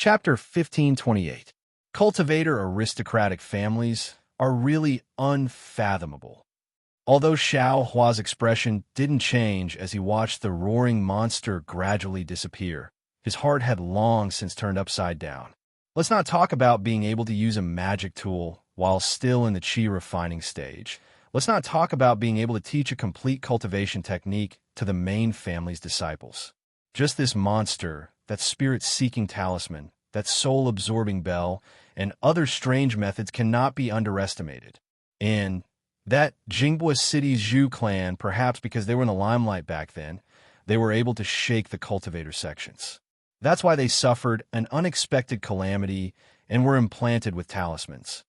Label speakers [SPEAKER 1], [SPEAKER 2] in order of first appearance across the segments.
[SPEAKER 1] Chapter 1528. Cultivator aristocratic families are really unfathomable. Although Xiao Hua's expression didn't change as he watched the roaring monster gradually disappear, his heart had long since turned upside down. Let's not talk about being able to use a magic tool while still in the qi refining stage. Let's not talk about being able to teach a complete cultivation technique to the main family's disciples. Just this monster, that spirit-seeking talisman, that soul-absorbing bell, and other strange methods cannot be underestimated. And that Jinghua City's Zhu clan, perhaps because they were in the limelight back then, they were able to shake the cultivator sections. That's why they suffered an unexpected calamity and were implanted with talismans.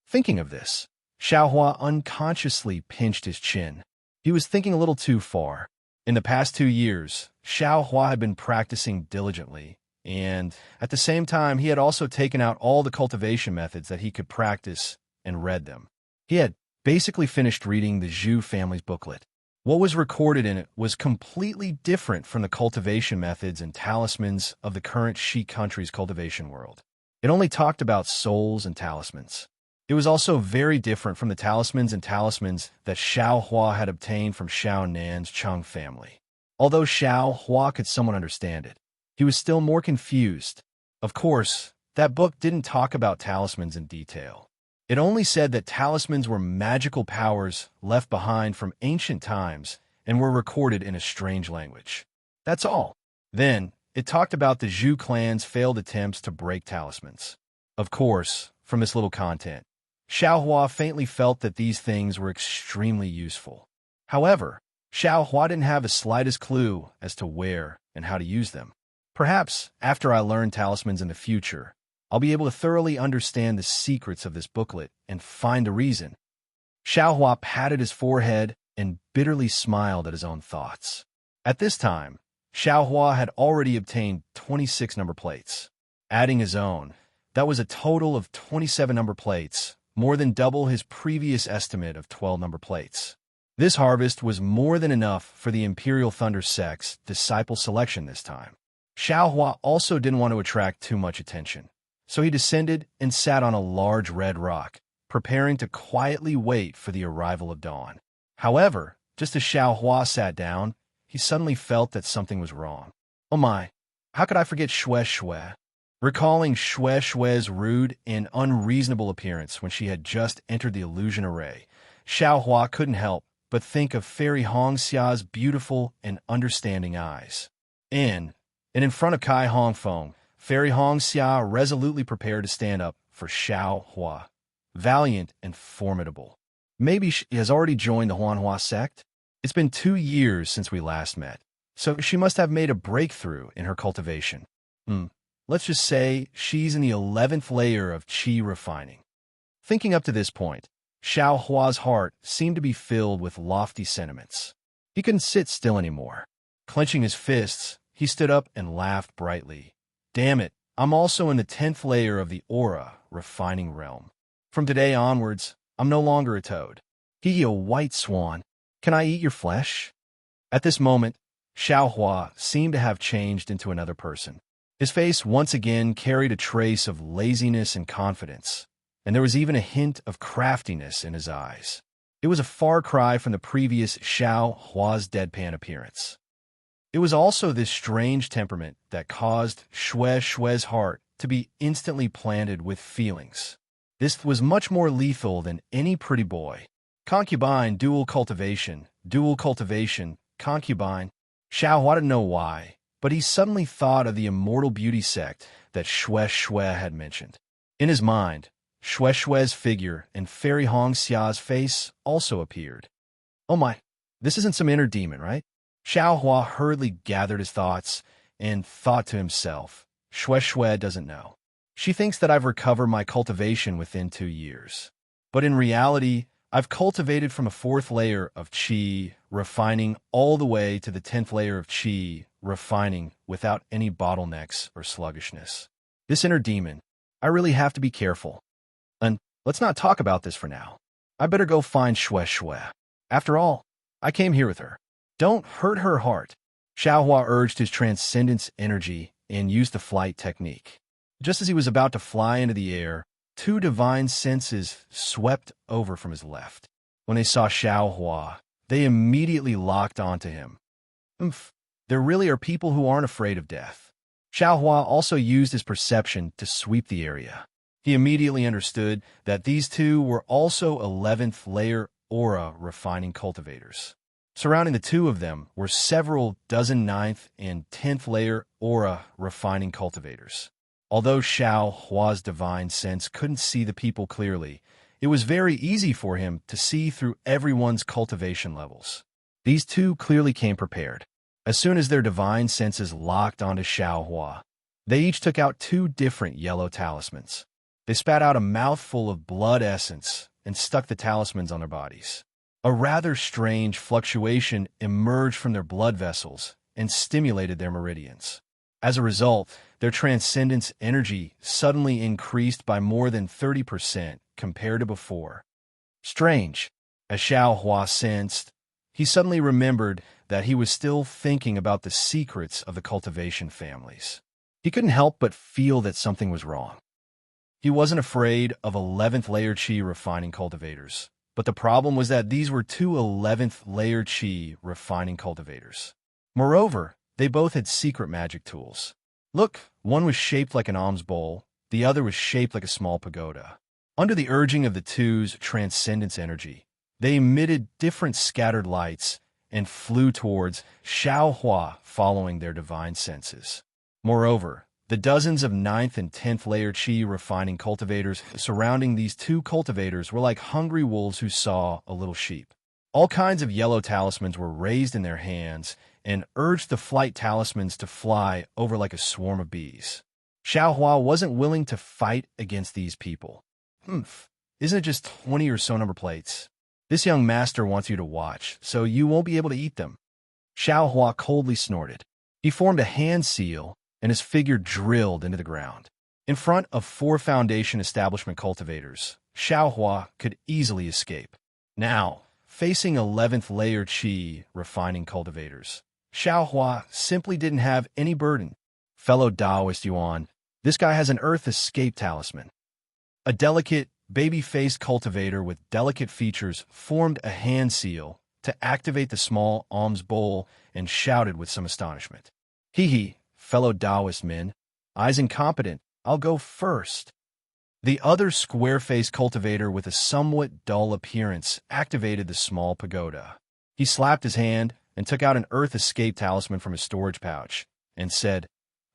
[SPEAKER 1] Thinking of this, Xiaohua unconsciously pinched his chin. He was thinking a little too far. In the past 2 years, Xiaohua had been practicing diligently, and at the same time, he had also taken out all the cultivation methods that he could practice and read them. He had basically finished reading the Zhu family's booklet. What was recorded in it was completely different from the cultivation methods and talismans of the current Shi country's cultivation world. It only talked about souls and talismans. It was also very different from the talismans that Xiao Hua had obtained from Xiao Nan's Cheng family. Although Xiao Hua could somewhat understand it, he was still more confused. Of course, that book didn't talk about talismans in detail. It only said that talismans were magical powers left behind from ancient times and were recorded in a strange language. That's all. Then, it talked about the Zhu clan's failed attempts to break talismans. Of course, from this little content, Xiao Hua faintly felt that these things were extremely useful. However, Xiao Hua didn't have the slightest clue as to where and how to use them. Perhaps, after I learn talismans in the future, I'll be able to thoroughly understand the secrets of this booklet and find a reason. Xiao Hua patted his forehead and bitterly smiled at his own thoughts. At this time, Xiao Hua had already obtained 26 number plates. Adding his own, that was a total of 27 number plates, more than double his previous estimate of 12 number plates. This harvest was more than enough for the Imperial Thunder Sect's disciple selection this time. Xiao Hua also didn't want to attract too much attention, so he descended and sat on a large red rock, preparing to quietly wait for the arrival of dawn. However, just as Xiao Hua sat down, he suddenly felt that something was wrong. Oh my, how could I forget Xue Xue? Recalling Xue Xue's rude and unreasonable appearance when she had just entered the illusion array, Xiao Hua couldn't help but think of Fairy Hongxia's beautiful and understanding eyes. And in front of Kai Hongfeng, Fairy Hongxia resolutely prepared to stand up for Xiao Hua. Valiant and formidable. Maybe she has already joined the Huanhua sect? It's been 2 years since we last met, so she must have made a breakthrough in her cultivation. Let's just say she's in the 11th layer of qi refining. Thinking up to this point, Xiao Hua's heart seemed to be filled with lofty sentiments. He couldn't sit still anymore. Clenching his fists, he stood up and laughed brightly. Damn it, I'm also in the 10th layer of the aura refining realm. From today onwards, I'm no longer a toad. He a white swan. Can I eat your flesh? At this moment, Xiao Hua seemed to have changed into another person. His face once again carried a trace of laziness and confidence, and there was even a hint of craftiness in his eyes. It was a far cry from the previous Xiao Hua's deadpan appearance. It was also this strange temperament that caused Xue Xue's heart to be instantly planted with feelings. This was much more lethal than any pretty boy. Concubine, dual cultivation, concubine. Xiao Hua didn't know why, but he suddenly thought of the immortal beauty sect that Xue Xue had mentioned. In his mind, Xue Xue's figure and Fairy Hongxia's face also appeared. Oh my, this isn't some inner demon, right? Xiao Hua hurriedly gathered his thoughts and thought to himself, Xue Xue doesn't know. She thinks that I've recovered my cultivation within 2 years. But in reality, I've cultivated from a 4th layer of qi, refining all the way to the 10th layer of qi, refining without any bottlenecks or sluggishness. This inner demon, I really have to be careful. And let's not talk about this for now. I better go find Xue Xue. After all, I came here with her. Don't hurt her heart. Xiao Hua urged his transcendence energy and used the flight technique. Just as he was about to fly into the air, two divine senses swept over from his left. When they saw Xiao Hua, they immediately locked onto him. Oomph, there really are people who aren't afraid of death. Xiao Hua also used his perception to sweep the area. He immediately understood that these two were also 11th layer aura refining cultivators. Surrounding the two of them were several dozen 9th and 10th layer aura refining cultivators. Although Xiao Hua's divine sense couldn't see the people clearly, it was very easy for him to see through everyone's cultivation levels. These two clearly came prepared. As soon as their divine senses locked onto Xiao Hua, they each took out two different yellow talismans. They spat out a mouthful of blood essence and stuck the talismans on their bodies. A rather strange fluctuation emerged from their blood vessels and stimulated their meridians. As a result, their transcendence energy suddenly increased by more than 30% compared to before. Strange. As Xiao Hua sensed, he suddenly remembered that he was still thinking about the secrets of the cultivation families. He couldn't help but feel that something was wrong. He wasn't afraid of 11th layer Qi refining cultivators, but the problem was that these were two 11th layer Qi refining cultivators. Moreover, they both had secret magic tools. Look, one was shaped like an alms bowl, the other was shaped like a small pagoda. Under the urging of the two's transcendence energy, they emitted different scattered lights and flew towards Xiao Hua following their divine senses. Moreover, the dozens of 9th and 10th layer Qi refining cultivators surrounding these two cultivators were like hungry wolves who saw a little sheep. All kinds of yellow talismans were raised in their hands and urged the flight talismans to fly over like a swarm of bees. Xiao Hua wasn't willing to fight against these people. Isn't it just 20 or so number plates? This young master wants you to watch, so you won't be able to eat them. Xiao Hua coldly snorted. He formed a hand seal, and his figure drilled into the ground. In front of 4 foundation establishment cultivators, Xiao Hua could easily escape. Now, facing 11th layer Qi refining cultivators, Xiao Hua simply didn't have any burden. Fellow Taoist Yuan, this guy has an earth escape talisman. A delicate, baby-faced cultivator with delicate features formed a hand seal to activate the small alms bowl and shouted with some astonishment. Hee, fellow Taoist men, I's incompetent, I'll go first. The other square-faced cultivator with a somewhat dull appearance activated the small pagoda. He slapped his hand and took out an earth escape talisman from his storage pouch and said,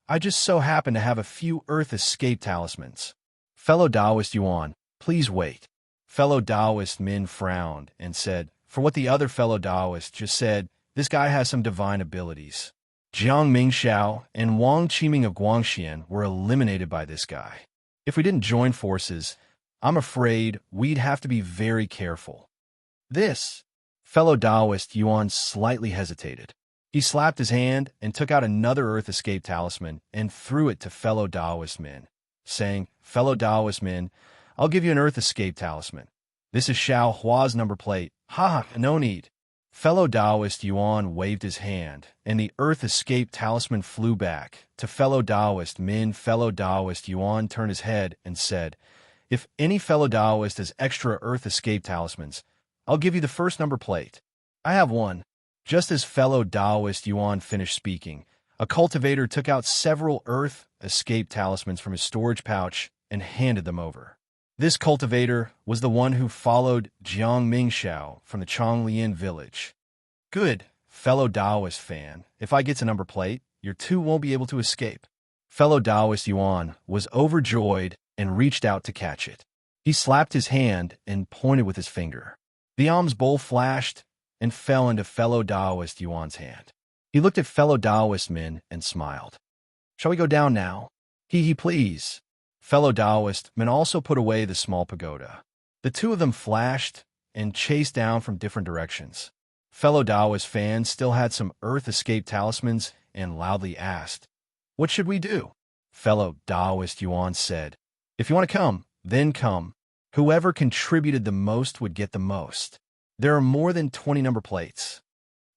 [SPEAKER 1] I just so happen to have a few earth escape talismans. Fellow Taoist Yuan, please wait. Fellow Taoist Min frowned and said, for what the other fellow Taoist just said, this guy has some divine abilities. Jiang Mingxiao and Wang Qiming of Guangxian were eliminated by this guy. If we didn't join forces, I'm afraid we'd have to be very careful. This, fellow Taoist Yuan slightly hesitated. He slapped his hand and took out another earth escape talisman and threw it to fellow Taoist Min, saying, fellow Taoist Min, I'll give you an earth escape talisman. This is Xiao Hua's number plate. Ha, no need. Fellow Taoist Yuan waved his hand, and the earth escape talisman flew back. To fellow Taoist Min, fellow Taoist Yuan turned his head and said, if any fellow Taoist has extra earth escape talismans, I'll give you the first number plate. I have one. Just as fellow Taoist Yuan finished speaking, a cultivator took out several earth escape talismans from his storage pouch and handed them over. This cultivator was the one who followed Jiang Mingxiao from the Chonglian village. Good, fellow Taoist fan. If I get to number plate, your two won't be able to escape. Fellow Taoist Yuan was overjoyed and reached out to catch it. He slapped his hand and pointed with his finger. The alms bowl flashed and fell into fellow Taoist Yuan's hand. He looked at fellow Taoist Min and smiled. Shall we go down now? Hee, please. Fellow Taoist Min also put away the small pagoda. The two of them flashed and chased down from different directions. Fellow Taoist fans still had some earth escape talismans and loudly asked, what should we do? Fellow Taoist Yuan said, if you want to come, then come. Whoever contributed the most would get the most. There are more than 20 number plates.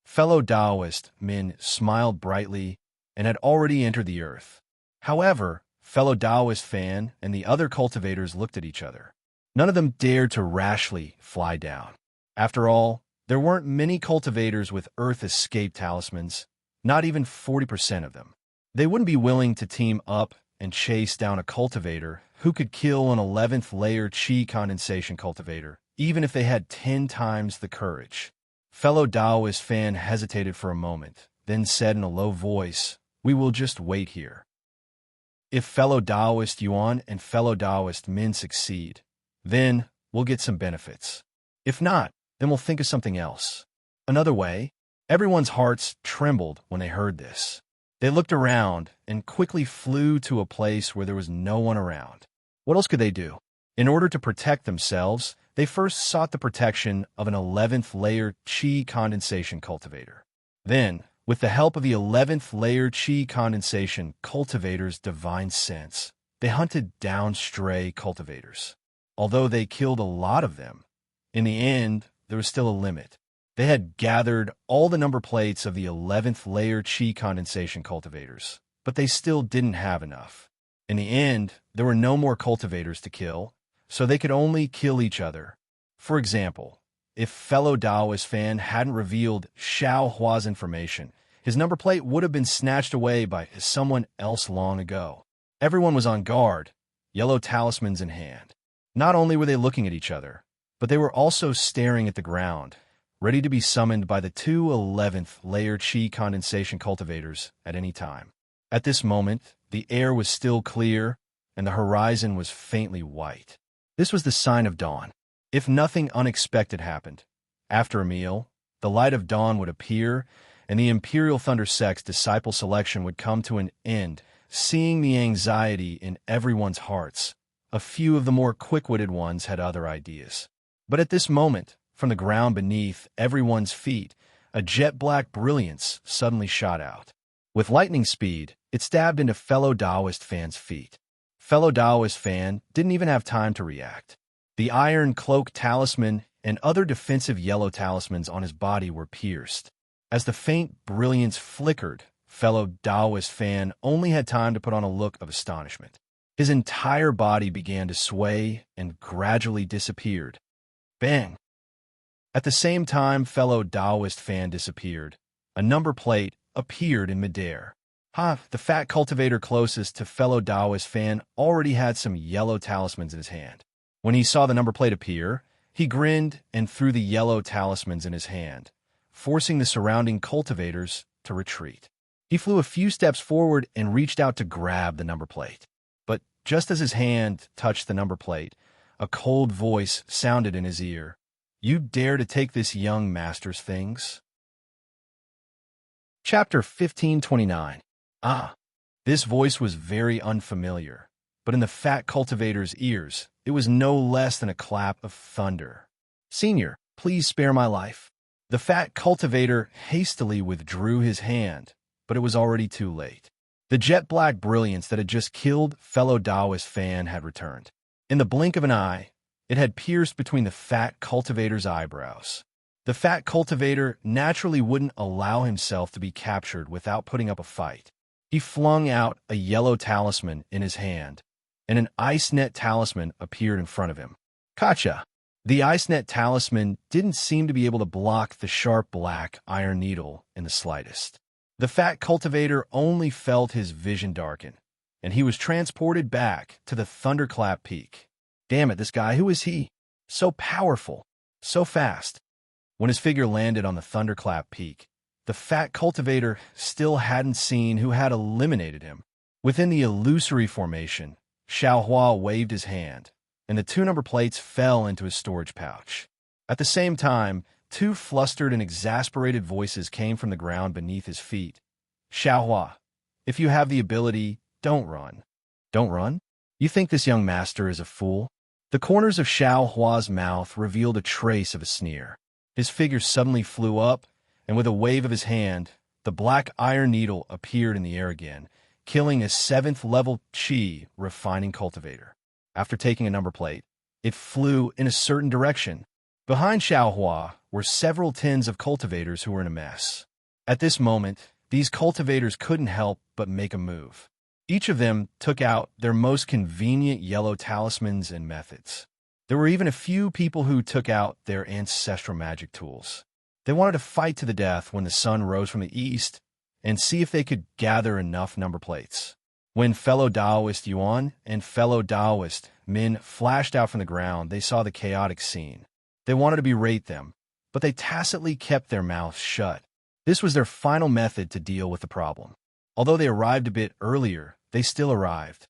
[SPEAKER 1] Fellow Taoist Min smiled brightly and had already entered the earth. However, fellow Taoist Fan and the other cultivators looked at each other. None of them dared to rashly fly down. After all, there weren't many cultivators with Earth Escape talismans, not even 40% of them. They wouldn't be willing to team up and chase down a cultivator who could kill an 11th layer Qi condensation cultivator, even if they had 10 times the courage. Fellow Taoist Fan hesitated for a moment, then said in a low voice, "We will just wait here. If fellow Taoist Yuan and fellow Taoist Min succeed, then we'll get some benefits. If not, then we'll think of something else." Another way, everyone's hearts trembled when they heard this. They looked around and quickly flew to a place where there was no one around. What else could they do? In order to protect themselves, they first sought the protection of an 11th layer Qi condensation cultivator. Then, with the help of the 11th layer Qi condensation cultivator's divine sense, they hunted down stray cultivators. Although they killed a lot of them, in the end, there was still a limit. They had gathered all the number plates of the 11th layer Qi condensation cultivators, but they still didn't have enough. In the end, there were no more cultivators to kill, so they could only kill each other. For example, if fellow Taoist Fan hadn't revealed Xiao Hua's information, his number plate would have been snatched away by someone else long ago. Everyone was on guard, yellow talismans in hand. Not only were they looking at each other, but they were also staring at the ground, ready to be summoned by the two 11th layer Qi condensation cultivators at any time. At this moment, the air was still clear, and the horizon was faintly white. This was the sign of dawn. If nothing unexpected happened, after a meal, the light of dawn would appear, and the Imperial Thunder Sect's disciple selection would come to an end. Seeing the anxiety in everyone's hearts, a few of the more quick-witted ones had other ideas. But at this moment, from the ground beneath everyone's feet, a jet-black brilliance suddenly shot out. With lightning speed, it stabbed into fellow Taoist Fan's feet. Fellow Taoist Fan didn't even have time to react. The iron cloak talisman and other defensive yellow talismans on his body were pierced. As the faint brilliance flickered, fellow Taoist Fan only had time to put on a look of astonishment. His entire body began to sway and gradually disappeared. Bang! At the same time fellow Taoist Fan disappeared, a number plate appeared in midair. The fat cultivator closest to fellow Taoist Fan already had some yellow talismans in his hand. When he saw the number plate appear, he grinned and threw the yellow talismans in his hand, forcing the surrounding cultivators to retreat. He flew a few steps forward and reached out to grab the number plate. But just as his hand touched the number plate, a cold voice sounded in his ear. "You dare to take this young master's things?" Chapter 1529. This voice was very unfamiliar, but in the fat cultivator's ears, it was no less than a clap of thunder. "Senior, please spare my life." The fat cultivator hastily withdrew his hand, but it was already too late. The jet-black brilliance that had just killed fellow Taoist Fan had returned. In the blink of an eye, it had pierced between the fat cultivator's eyebrows. The fat cultivator naturally wouldn't allow himself to be captured without putting up a fight. He flung out a yellow talisman in his hand, and an ice net talisman appeared in front of him. Gotcha! The ice net talisman didn't seem to be able to block the sharp black iron needle in the slightest. The fat cultivator only felt his vision darken, and he was transported back to the Thunderclap Peak. Damn it, this guy, who is he? So powerful, so fast. When his figure landed on the Thunderclap Peak, the fat cultivator still hadn't seen who had eliminated him. Within the illusory formation, Xiao Hua waved his hand, and the two number plates fell into his storage pouch. At the same time, two flustered and exasperated voices came from the ground beneath his feet. "Xiao Hua, if you have the ability, don't run." "Don't run? You think this young master is a fool?" The corners of Xiao Hua's mouth revealed a trace of a sneer. His figure suddenly flew up, and with a wave of his hand, the black iron needle appeared in the air again, killing a 7th-level Qi refining cultivator. After taking a number plate, it flew in a certain direction. Behind Xiao Hua were several tens of cultivators who were in a mess. At this moment, these cultivators couldn't help but make a move. Each of them took out their most convenient yellow talismans and methods. There were even a few people who took out their ancestral magic tools. They wanted to fight to the death when the sun rose from the east and see if they could gather enough number plates. When fellow Taoist Yuan and fellow Taoist Min flashed out from the ground, they saw the chaotic scene. They wanted to berate them, but they tacitly kept their mouths shut. This was their final method to deal with the problem. Although they arrived a bit earlier, they still arrived.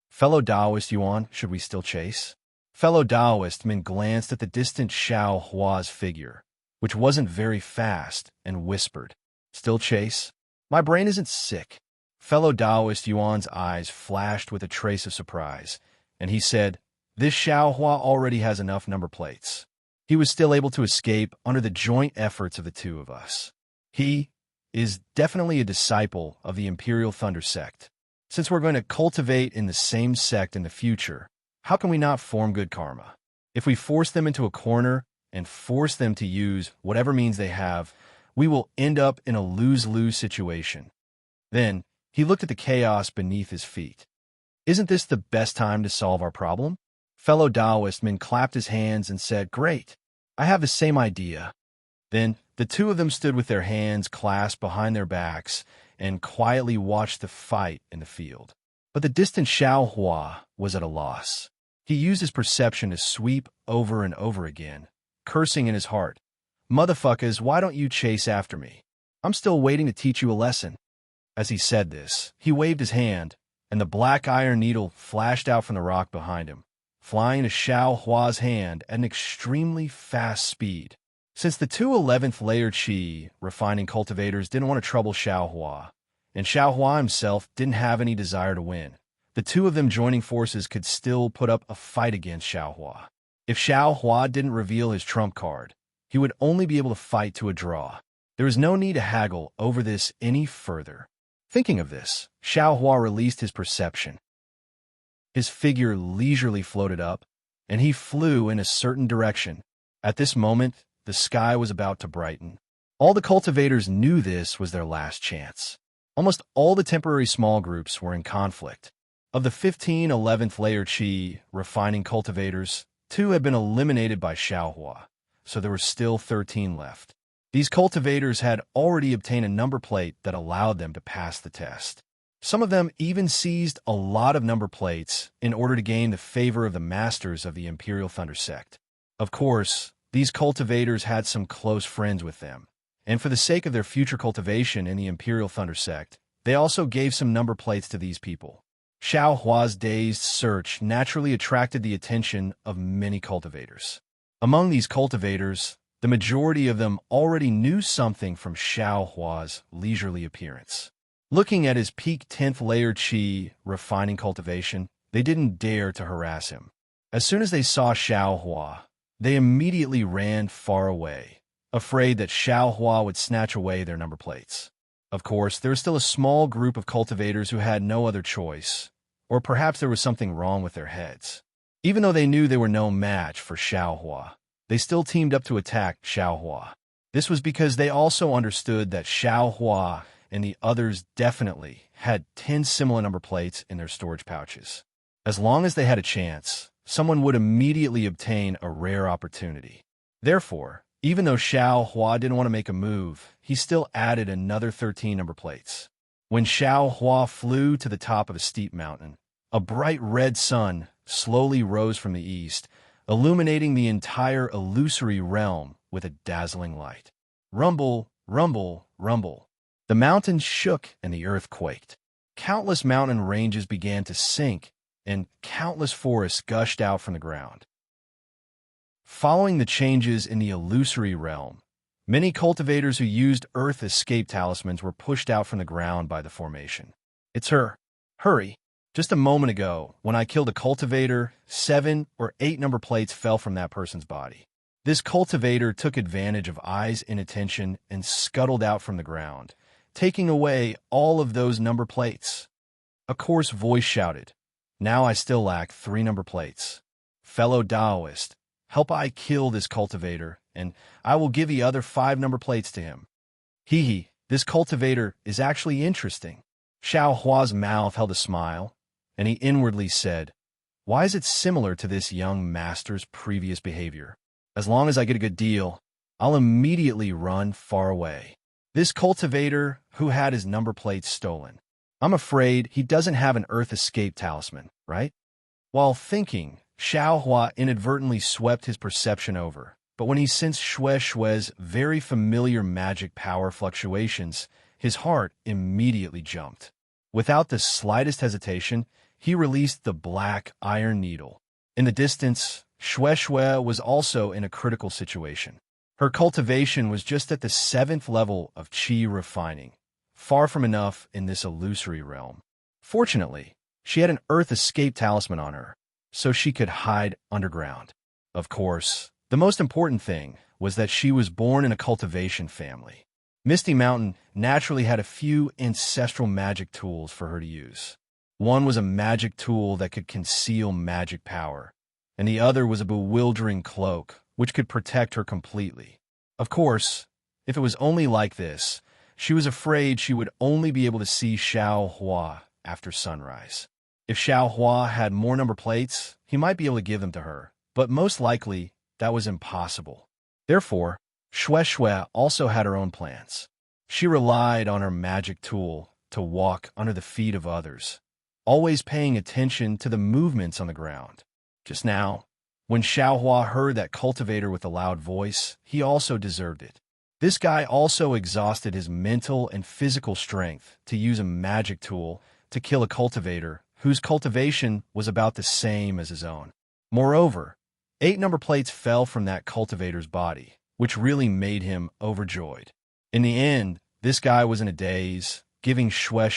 [SPEAKER 1] Fellow Taoist Yuan, should we still chase? Fellow Taoist Min glanced at the distant Xiao Hua's figure, which wasn't very fast, and whispered, "Still chase? My brain isn't sick." Fellow Taoist Yuan's eyes flashed with a trace of surprise, and he said, "This Xiao Hua already has enough number plates. He was still able to escape under the joint efforts of the two of us. He is definitely a disciple of the Imperial Thunder sect. Since we're going to cultivate in the same sect in the future, how can we not form good karma? If we force them into a corner and force them to use whatever means they have, we will end up in a lose-lose situation." Then, he looked at the chaos beneath his feet. "Isn't this the best time to solve our problem?" Fellow Taoist Min clapped his hands and said, "Great, I have the same idea." Then, the two of them stood with their hands clasped behind their backs and quietly watched the fight in the field. But the distant Xiao Hua was at a loss. He used his perception to sweep over and over again, cursing in his heart, "Motherfuckers, why don't you chase after me? I'm still waiting to teach you a lesson." As he said this, he waved his hand, and the black iron needle flashed out from the rock behind him, flying to Xiao Hua's hand at an extremely fast speed. Since the two 11th layer Qi refining cultivators didn't want to trouble Xiao Hua, and Xiao Hua himself didn't have any desire to win, the two of them joining forces could still put up a fight against Xiao Hua. If Xiao Hua didn't reveal his trump card, he would only be able to fight to a draw. There was no need to haggle over this any further. Thinking of this, Xiao Hua released his perception. His figure leisurely floated up, and he flew in a certain direction. At this moment, the sky was about to brighten. All the cultivators knew this was their last chance. Almost all the temporary small groups were in conflict. Of the 15 11th layer Qi refining cultivators, 2 had been eliminated by Xiao Hua, so there were still 13 left. These cultivators had already obtained a number plate that allowed them to pass the test. Some of them even seized a lot of number plates in order to gain the favor of the masters of the Imperial Thunder sect. Of course, these cultivators had some close friends with them, and for the sake of their future cultivation in the Imperial Thunder sect, they also gave some number plates to these people. Xiao Hua's dazed search naturally attracted the attention of many cultivators. Among these cultivators, the majority of them already knew something from Xiao Hua's leisurely appearance. Looking at his peak 10th layer Qi refining cultivation, they didn't dare to harass him. As soon as they saw Xiao Hua, they immediately ran far away, afraid that Xiao Hua would snatch away their number plates. Of course, there was still a small group of cultivators who had no other choice, or perhaps there was something wrong with their heads. Even though they knew they were no match for Xiao Hua, they still teamed up to attack Xiao Hua. This was because they also understood that Xiao Hua and the others definitely had 10 similar number plates in their storage pouches. As long as they had a chance, someone would immediately obtain a rare opportunity. Therefore, even though Xiao Hua didn't want to make a move, he still added another 13 number plates. When Xiao Hua flew to the top of a steep mountain, a bright red sun slowly rose from the east, illuminating the entire illusory realm with a dazzling light. Rumble, rumble, rumble. The mountains shook and the earth quaked. Countless mountain ranges began to sink, and countless forests gushed out from the ground. Following the changes in the illusory realm, many cultivators who used Earth escape talismans were pushed out from the ground by the formation. "It's her. Hurry. Just a moment ago, when I killed a cultivator, 7 or 8 number plates fell from that person's body. This cultivator took advantage of Ai's inattention and scuttled out from the ground, taking away all of those number plates." A coarse voice shouted, "Now I still lack 3 number plates. Fellow Taoist, help I kill this cultivator, and I will give the other 5 number plates to him." Hee, this cultivator is actually interesting. Xiao Hua's mouth held a smile, and he inwardly said, "Why is it similar to this young master's previous behavior? As long as I get a good deal, I'll immediately run far away." This cultivator who had his number plate stolen. I'm afraid he doesn't have an Earth Escape talisman, right? While thinking, Xiao Hua inadvertently swept his perception over, but when he sensed Shue's very familiar magic power fluctuations, his heart immediately jumped. Without the slightest hesitation, he released the black iron needle. In the distance, Shue was also in a critical situation. Her cultivation was just at the 7th level of qi refining, far from enough in this illusory realm. Fortunately, she had an Earth Escape talisman on her, so she could hide underground. Of course, the most important thing was that she was born in a cultivation family. Misty Mountain naturally had a few ancestral magic tools for her to use. One was a magic tool that could conceal magic power, and the other was a bewildering cloak, which could protect her completely. Of course, if it was only like this, she was afraid she would only be able to see Xiao Hua after sunrise. If Xiao Hua had more number plates, he might be able to give them to her, but most likely that was impossible. Therefore, Shue also had her own plans. She relied on her magic tool to walk under the feet of others, always paying attention to the movements on the ground. Just now, when Xiao Hua heard that cultivator with the loud voice, he also deserved it. This guy also exhausted his mental and physical strength to use a magic tool to kill a cultivator whose cultivation was about the same as his own. Moreover, 8 number plates fell from that cultivator's body, which really made him overjoyed. In the end, this guy was in a daze, giving Shue,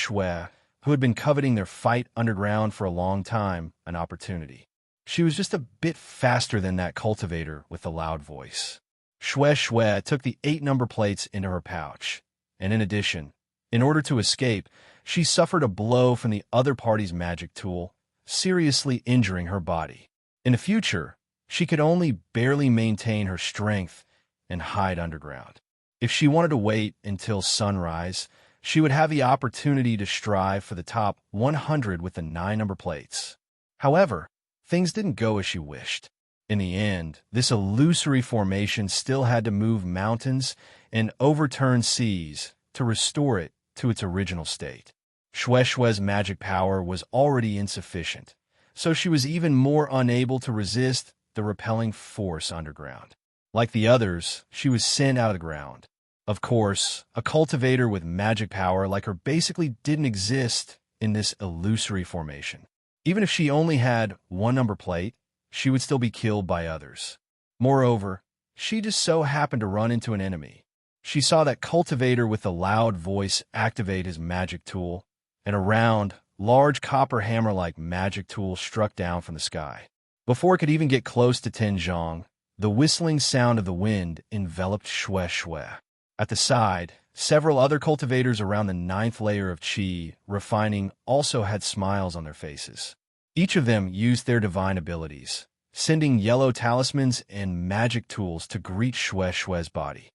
[SPEAKER 1] who had been coveting their fight underground for a long time, an opportunity. She was just a bit faster than that cultivator with the loud voice. Shue took the 8 number plates into her pouch, and in addition, in order to escape, she suffered a blow from the other party's magic tool, seriously injuring her body. In the future, she could only barely maintain her strength and hide underground. If she wanted to wait until sunrise, she would have the opportunity to strive for the top 100 with the 9 number plates. However, things didn't go as she wished. In the end, this illusory formation still had to move mountains and overturn seas to restore it to its original state. Shue's magic power was already insufficient, so she was even more unable to resist the repelling force underground. Like the others, she was sent out of the ground. Of course, a cultivator with magic power like her basically didn't exist in this illusory formation. Even if she only had 1 number plate, she would still be killed by others. Moreover, she just so happened to run into an enemy. She saw that cultivator with the loud voice activate his magic tool, and a round, large copper hammer-like magic tool struck down from the sky. Before it could even get close to Tenjiang, the whistling sound of the wind enveloped Shue. At the side, several other cultivators around the 9th layer of qi refining also had smiles on their faces. Each of them used their divine abilities, sending yellow talismans and magic tools to greet Shue's body.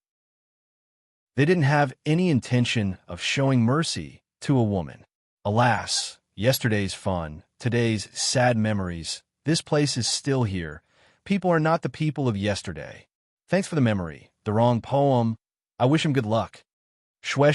[SPEAKER 1] They didn't have any intention of showing mercy to a woman. Alas, yesterday's fun, today's sad memories, this place is still here. People are not the people of yesterday. Thanks for the memory. The wrong poem. I wish him good luck. Shue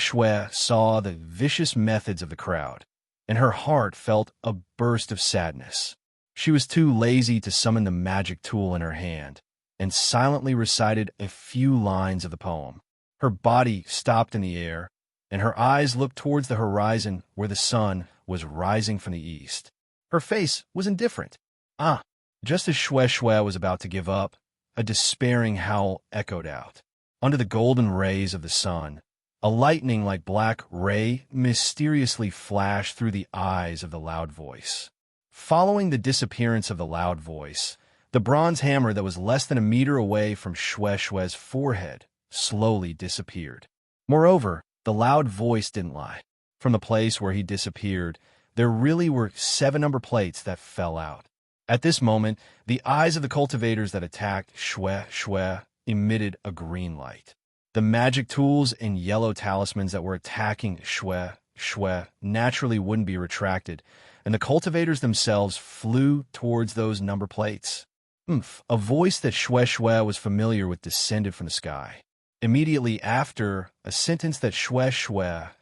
[SPEAKER 1] saw the vicious methods of the crowd, and her heart felt a burst of sadness. She was too lazy to summon the magic tool in her hand, and silently recited a few lines of the poem. Her body stopped in the air, and her eyes looked towards the horizon where the sun was rising from the east. Her face was indifferent. Just as Shue was about to give up, a despairing howl echoed out. Under the golden rays of the sun, a lightning-like black ray mysteriously flashed through the eyes of the loud voice. Following the disappearance of the loud voice, the bronze hammer that was less than a meter away from Shue's forehead slowly disappeared. Moreover, the loud voice didn't lie. From the place where he disappeared, there really were 7 number plates that fell out. At this moment, the eyes of the cultivators that attacked Shue emitted a green light. The magic tools and yellow talismans that were attacking Shue Shui, naturally wouldn't be retracted, and the cultivators themselves flew towards those number plates. Oomph! A voice that Shui was familiar with descended from the sky. Immediately after, a sentence that Shui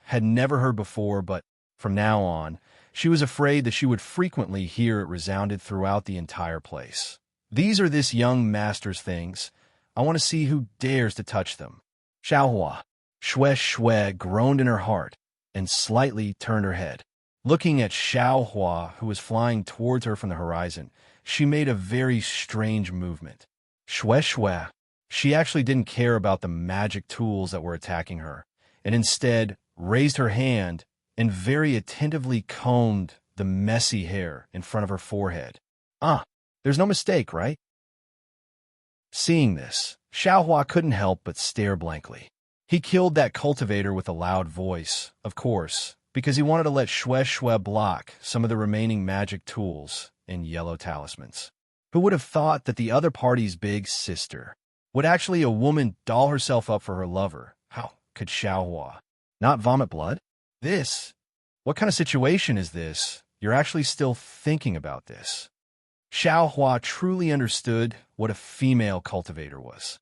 [SPEAKER 1] had never heard before, but from now on, she was afraid that she would frequently hear it resounded throughout the entire place. These are this young master's things. I want to see who dares to touch them. Xiaohua. Shui groaned in her heart and slightly turned her head. Looking at Xiaohua, who was flying towards her from the horizon, she made a very strange movement. Shui. She actually didn't care about the magic tools that were attacking her, and instead raised her hand and very attentively combed the messy hair in front of her forehead. There's no mistake, right? Seeing this, Xiaohua couldn't help but stare blankly. He killed that cultivator with a loud voice, of course, because he wanted to let Shui block some of the remaining magic tools and yellow talismans. Who would have thought that the other party's big sister would actually a woman doll herself up for her lover? How could Xiaohua not vomit blood? What kind of situation is this? You're actually still thinking about this. Xiaohua truly understood what a female cultivator was.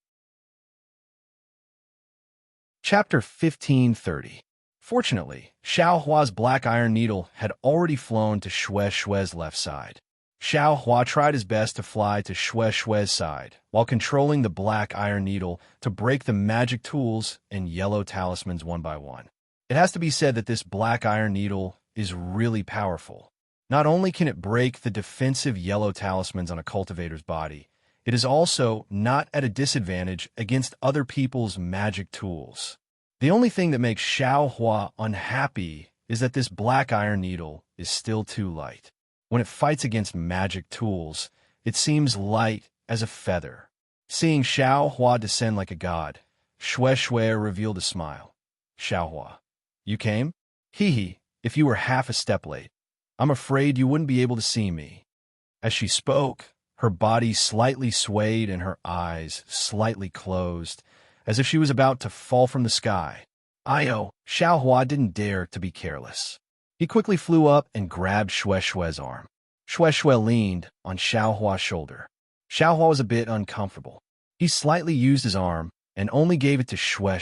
[SPEAKER 1] Chapter 1530. Fortunately, Xiaohua's black iron needle had already flown to Shui's left side. Xiaohua tried his best to fly to Shui's side, while controlling the black iron needle to break the magic tools and yellow talismans one by one. It has to be said that this black iron needle is really powerful. Not only can it break the defensive yellow talismans on a cultivator's body, it is also not at a disadvantage against other people's magic tools. The only thing that makes Xiaohua unhappy is that this black iron needle is still too light. When it fights against magic tools, it seems light as a feather. Seeing Xiaohua descend like a god, Shui revealed a smile. Xiaohua, you came? Hee, if you were half a step late. I'm afraid you wouldn't be able to see me. As she spoke, her body slightly swayed and her eyes slightly closed, as if she was about to fall from the sky. Xiaohua didn't dare to be careless. He quickly flew up and grabbed Shui's arm. Shui leaned on Xiaohua's shoulder. Xiaohua was a bit uncomfortable. He slightly used his arm and only gave it to Shui.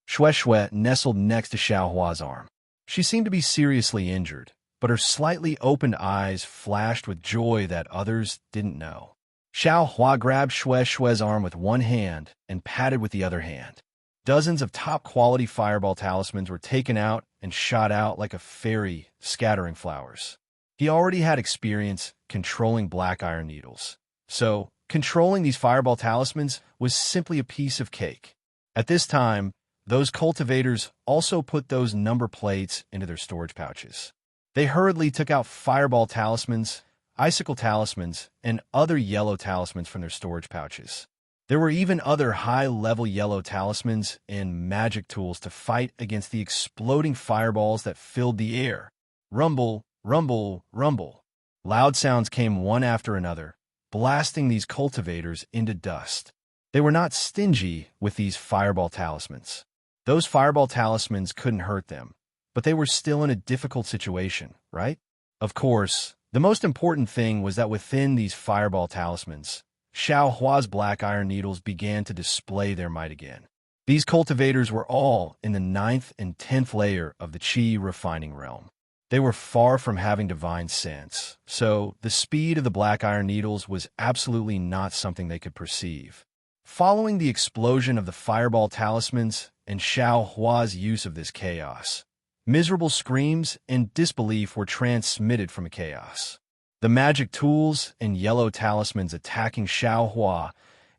[SPEAKER 1] Shui nestled next to Xiaohua's arm. She seemed to be seriously injured, but her slightly opened eyes flashed with joy that others didn't know. Xiaohua grabbed Shui's arm with one hand and patted with the other hand. Dozens of top-quality fireball talismans were taken out and shot out like a fairy scattering flowers. He already had experience controlling black iron needles, so controlling these fireball talismans was simply a piece of cake. At this time, those cultivators also put those number plates into their storage pouches. They hurriedly took out fireball talismans, icicle talismans, and other yellow talismans from their storage pouches. There were even other high-level yellow talismans and magic tools to fight against the exploding fireballs that filled the air. Rumble, rumble, rumble. Loud sounds came one after another, blasting these cultivators into dust. They were not stingy with these fireball talismans. Those fireball talismans couldn't hurt them, but they were still in a difficult situation, right? Of course, the most important thing was that within these fireball talismans, Xiaohua's black iron needles began to display their might again. These cultivators were all in the 9th and 10th layer of the Qi refining realm. They were far from having divine sense, so the speed of the black iron needles was absolutely not something they could perceive. Following the explosion of the fireball talismans and Xiaohua's use of this chaos, miserable screams and disbelief were transmitted from a chaos. The magic tools and yellow talismans attacking Xiaohua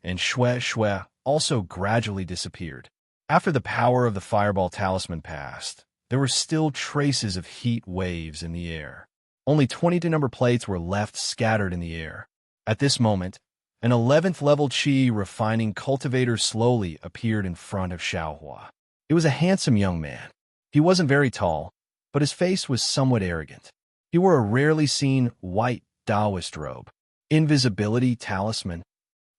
[SPEAKER 1] and Shui also gradually disappeared. After the power of the fireball talisman passed, there were still traces of heat waves in the air. Only 22 number plates were left scattered in the air. At this moment, an 11th level Qi refining cultivator slowly appeared in front of Xiaohua. It was a handsome young man. He wasn't very tall, but his face was somewhat arrogant. He wore a rarely seen white Taoist robe. Invisibility talisman.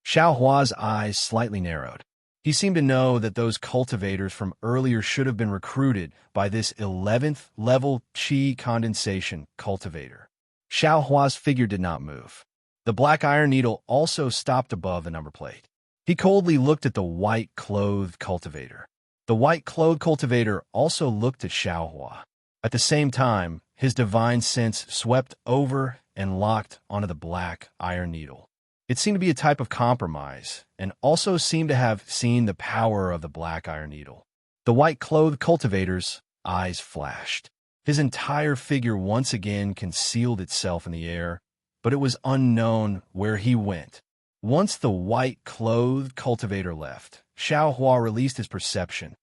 [SPEAKER 1] Xiaohua's eyes slightly narrowed. He seemed to know that those cultivators from earlier should have been recruited by this 11th level Qi condensation cultivator. Xiao Hua's figure did not move. The black iron needle also stopped above the number plate. He coldly looked at the white-clothed cultivator. The white-clothed cultivator also looked at Xiao Hua. At the same time, his divine sense swept over and locked onto the black iron needle. It seemed to be a type of compromise, and also seemed to have seen the power of the black iron needle. The white-clothed cultivator's eyes flashed. His entire figure once again concealed itself in the air, but it was unknown where he went. Once the white-clothed cultivator left, Xiao Hua released his perception.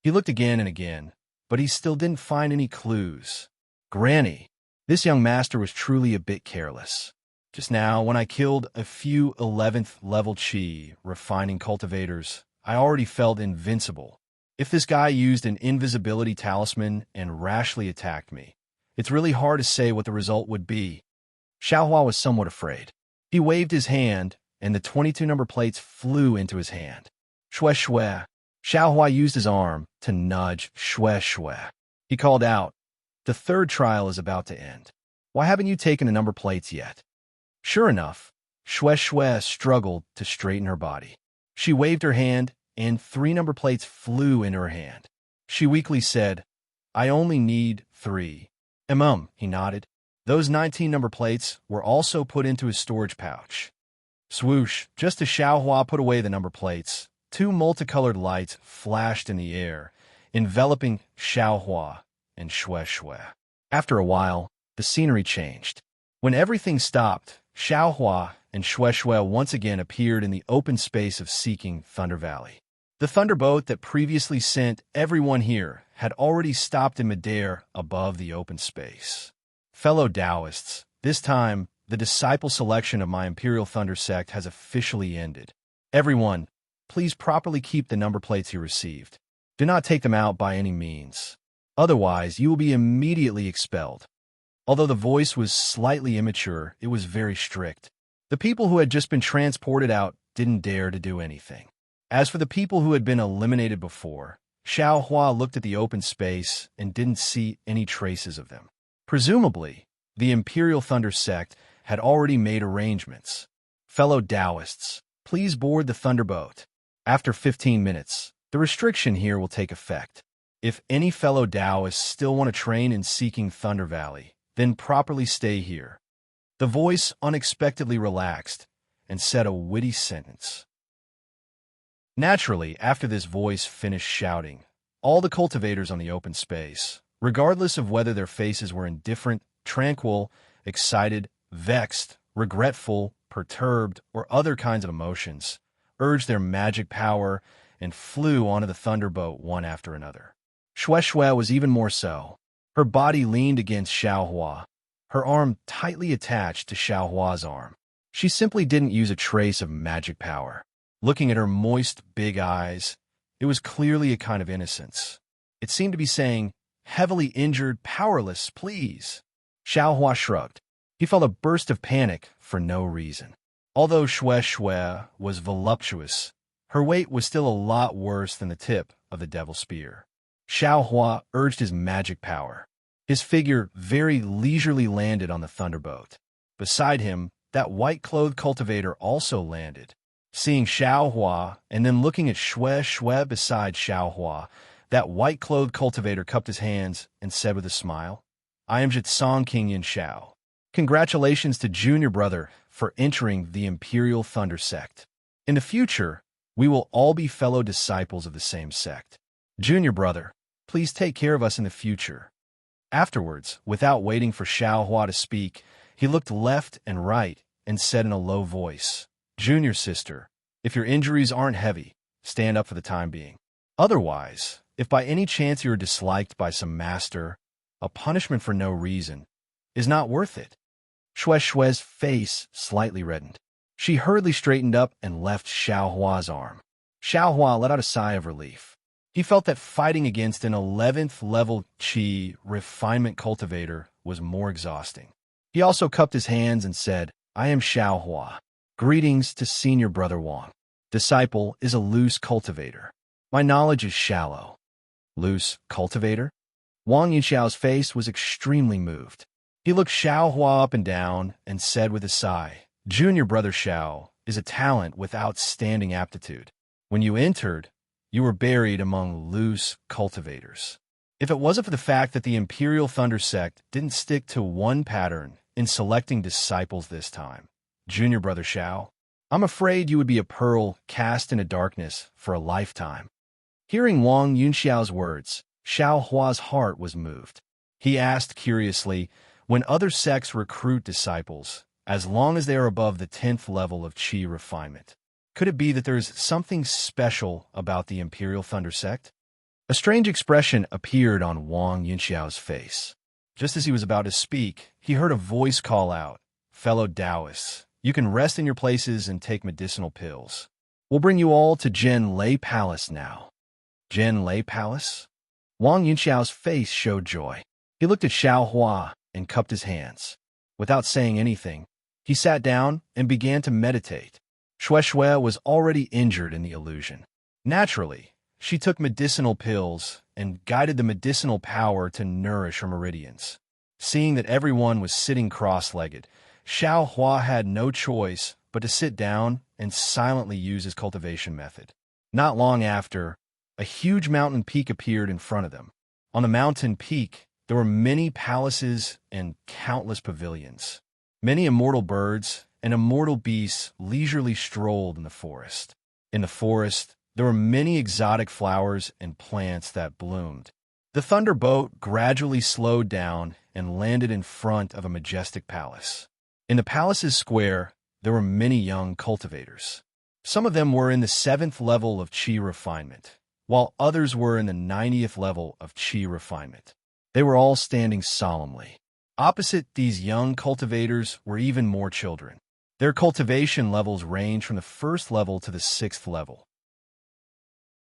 [SPEAKER 1] He looked again and again, but he still didn't find any clues. Granny, this young master was truly a bit careless. Just now, when I killed a few 11th level Qi refining cultivators, I already felt invincible. If this guy used an invisibility talisman and rashly attacked me, it's really hard to say what the result would be. Xiao Hua was somewhat afraid. He waved his hand, and the 22 number plates flew into his hand. Shue shue. Xiao Hua used his arm to nudge shue shue. He called out, "The third trial is about to end. Why haven't you taken the number plates yet?" Sure enough, Shue Shue struggled to straighten her body. She waved her hand, and 3 number plates flew into her hand. She weakly said, "I only need 3. He nodded. Those 19 number plates were also put into his storage pouch. Swoosh, just as Xiao Hua put away the number plates, 2 multicolored lights flashed in the air, enveloping Xiao Hua and Shue Shue. After a while, the scenery changed. When everything stopped, Xiao Hua and Shue Shue once again appeared in the open space of Seeking Thunder Valley. The thunderboat that previously sent everyone here had already stopped in midair above the open space. Fellow Taoists, this time, the disciple selection of my Imperial Thunder sect has officially ended. Everyone, please properly keep the number plates you received. Do not take them out by any means. Otherwise, you will be immediately expelled. Although the voice was slightly immature, it was very strict. The people who had just been transported out didn't dare to do anything. As for the people who had been eliminated before, Xiao Hua looked at the open space and didn't see any traces of them. Presumably, the Imperial Thunder sect had already made arrangements. Fellow Taoists, please board the thunderboat. After 15 minutes, the restriction here will take effect. If any fellow Taoists still want to train in Seeking Thunder Valley, then properly stay here. The voice unexpectedly relaxed and said a witty sentence. Naturally, after this voice finished shouting, all the cultivators on the open space, regardless of whether their faces were indifferent, tranquil, excited, vexed, regretful, perturbed, or other kinds of emotions, urged their magic power and flew onto the thunderboat one after another. Shue Shue was even more so. Her body leaned against Xiao Hua, her arm tightly attached to Xiao Hua's arm. She simply didn't use a trace of magic power. Looking at her moist, big eyes, it was clearly a kind of innocence. It seemed to be saying, "Heavily injured, powerless, please." Xiao Hua shrugged. He felt a burst of panic for no reason. Although Shue Shue was voluptuous, her weight was still a lot worse than the tip of the devil's spear. Xiao Hua urged his magic power. His figure very leisurely landed on the thunderboat. Beside him, that white-clothed cultivator also landed. Seeing Xiao Hua and then looking at Shue Shue beside Xiao Hua, that white-clothed cultivator cupped his hands and said with a smile, "I am Jitsong King Yin Xiao. Congratulations to Junior Brother for entering the Imperial Thunder sect. In the future, we will all be fellow disciples of the same sect. Junior Brother, please take care of us in the future." Afterwards, without waiting for Xiao Hua to speak, he looked left and right and said in a low voice, "Junior sister, if your injuries aren't heavy, stand up for the time being. Otherwise, if by any chance you are disliked by some master, a punishment for no reason is not worth it." Shue Shue's face slightly reddened. She hurriedly straightened up and left Xiao Hua's arm. Xiao Hua let out a sigh of relief. He felt that fighting against an 11th level Qi refinement cultivator was more exhausting. He also cupped his hands and said, "I am Xiao Hua. Greetings to Senior Brother Wang." Disciple is a loose cultivator. My knowledge is shallow. Loose cultivator? Wang Yunxiao's face was extremely moved. He looked Xiao Hua up and down and said with a sigh, Junior brother Xiao is a talent with outstanding aptitude. When you entered, you were buried among loose cultivators. If it wasn't for the fact that the Imperial Thunder Sect didn't stick to one pattern in selecting disciples this time, Junior brother Xiao, I'm afraid you would be a pearl cast into darkness for a lifetime. Hearing Wang Yunxiao's words, Xiao Hua's heart was moved. He asked curiously, when other sects recruit disciples, as long as they are above the 10th level of Qi refinement, could it be that there is something special about the Imperial Thunder Sect? A strange expression appeared on Wang Yunxiao's face. Just as he was about to speak, he heard a voice call out, Fellow Taoists, you can rest in your places and take medicinal pills. We'll bring you all to Zhen Lei Palace now. Zhen Lei Palace? Wang Yunxiao's face showed joy. He looked at Xiao Hua and cupped his hands. Without saying anything, he sat down and began to meditate. Shui was already injured in the illusion. Naturally, she took medicinal pills and guided the medicinal power to nourish her meridians. Seeing that everyone was sitting cross-legged, Xiao Hua had no choice but to sit down and silently use his cultivation method. Not long after, a huge mountain peak appeared in front of them. On the mountain peak, there were many palaces and countless pavilions. Many immortal birds and immortal beasts leisurely strolled in the forest. In the forest, there were many exotic flowers and plants that bloomed. The thunderboat gradually slowed down and landed in front of a majestic palace. In the palace's square, there were many young cultivators. Some of them were in the 7th level of Qi refinement, while others were in the 90th level of Qi refinement. They were all standing solemnly. Opposite these young cultivators were even more children. Their cultivation levels ranged from the 1st level to the 6th level.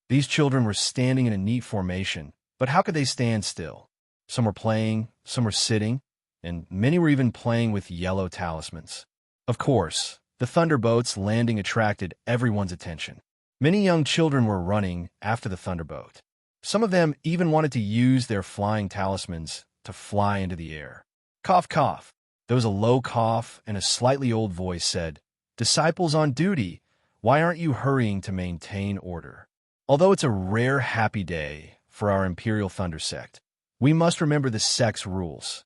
[SPEAKER 1] These children were standing in a neat formation, but how could they stand still? Some were playing, some were sitting, and many were even playing with yellow talismans. Of course, the thunderboat's landing attracted everyone's attention. Many young children were running after the thunderboat. Some of them even wanted to use their flying talismans to fly into the air. Cough, cough. There was a low cough, and a slightly old voice said, Disciples on duty, why aren't you hurrying to maintain order? Although it's a rare happy day for our Imperial Thunder Sect, we must remember the sect's rules.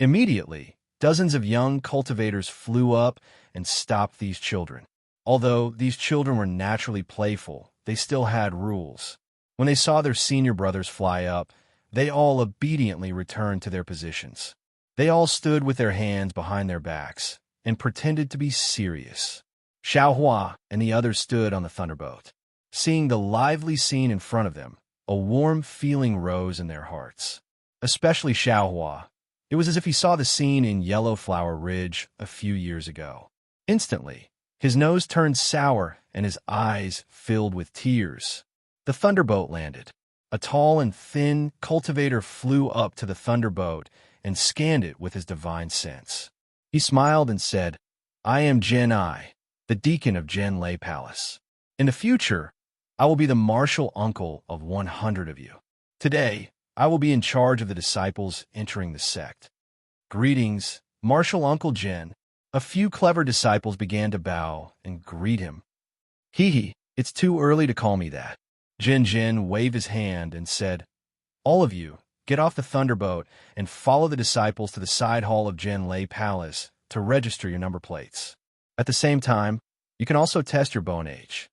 [SPEAKER 1] Immediately, dozens of young cultivators flew up and stopped these children. Although these children were naturally playful, they still had rules. When they saw their senior brothers fly up, they all obediently returned to their positions. They all stood with their hands behind their backs and pretended to be serious. Xiao Hua and the others stood on the thunderboat. Seeing the lively scene in front of them, a warm feeling rose in their hearts. Especially Xiao Hua. It was as if he saw the scene in Yellow Flower Ridge a few years ago. Instantly, his nose turned sour and his eyes filled with tears. The thunderboat landed. A tall and thin cultivator flew up to the thunderboat and scanned it with his divine sense. He smiled and said, I am Zhen Ai, the deacon of Zhen Lei Palace. In the future, I will be the martial uncle of 100 of you. Today, I will be in charge of the disciples entering the sect. Greetings, Martial Uncle Zhen. A few clever disciples began to bow and greet him. Hee, it's too early to call me that. Zhen waved his hand and said, All of you, get off the thunderboat and follow the disciples to the side hall of Zhen Lei Palace to register your number plates. At the same time, you can also test your bone age.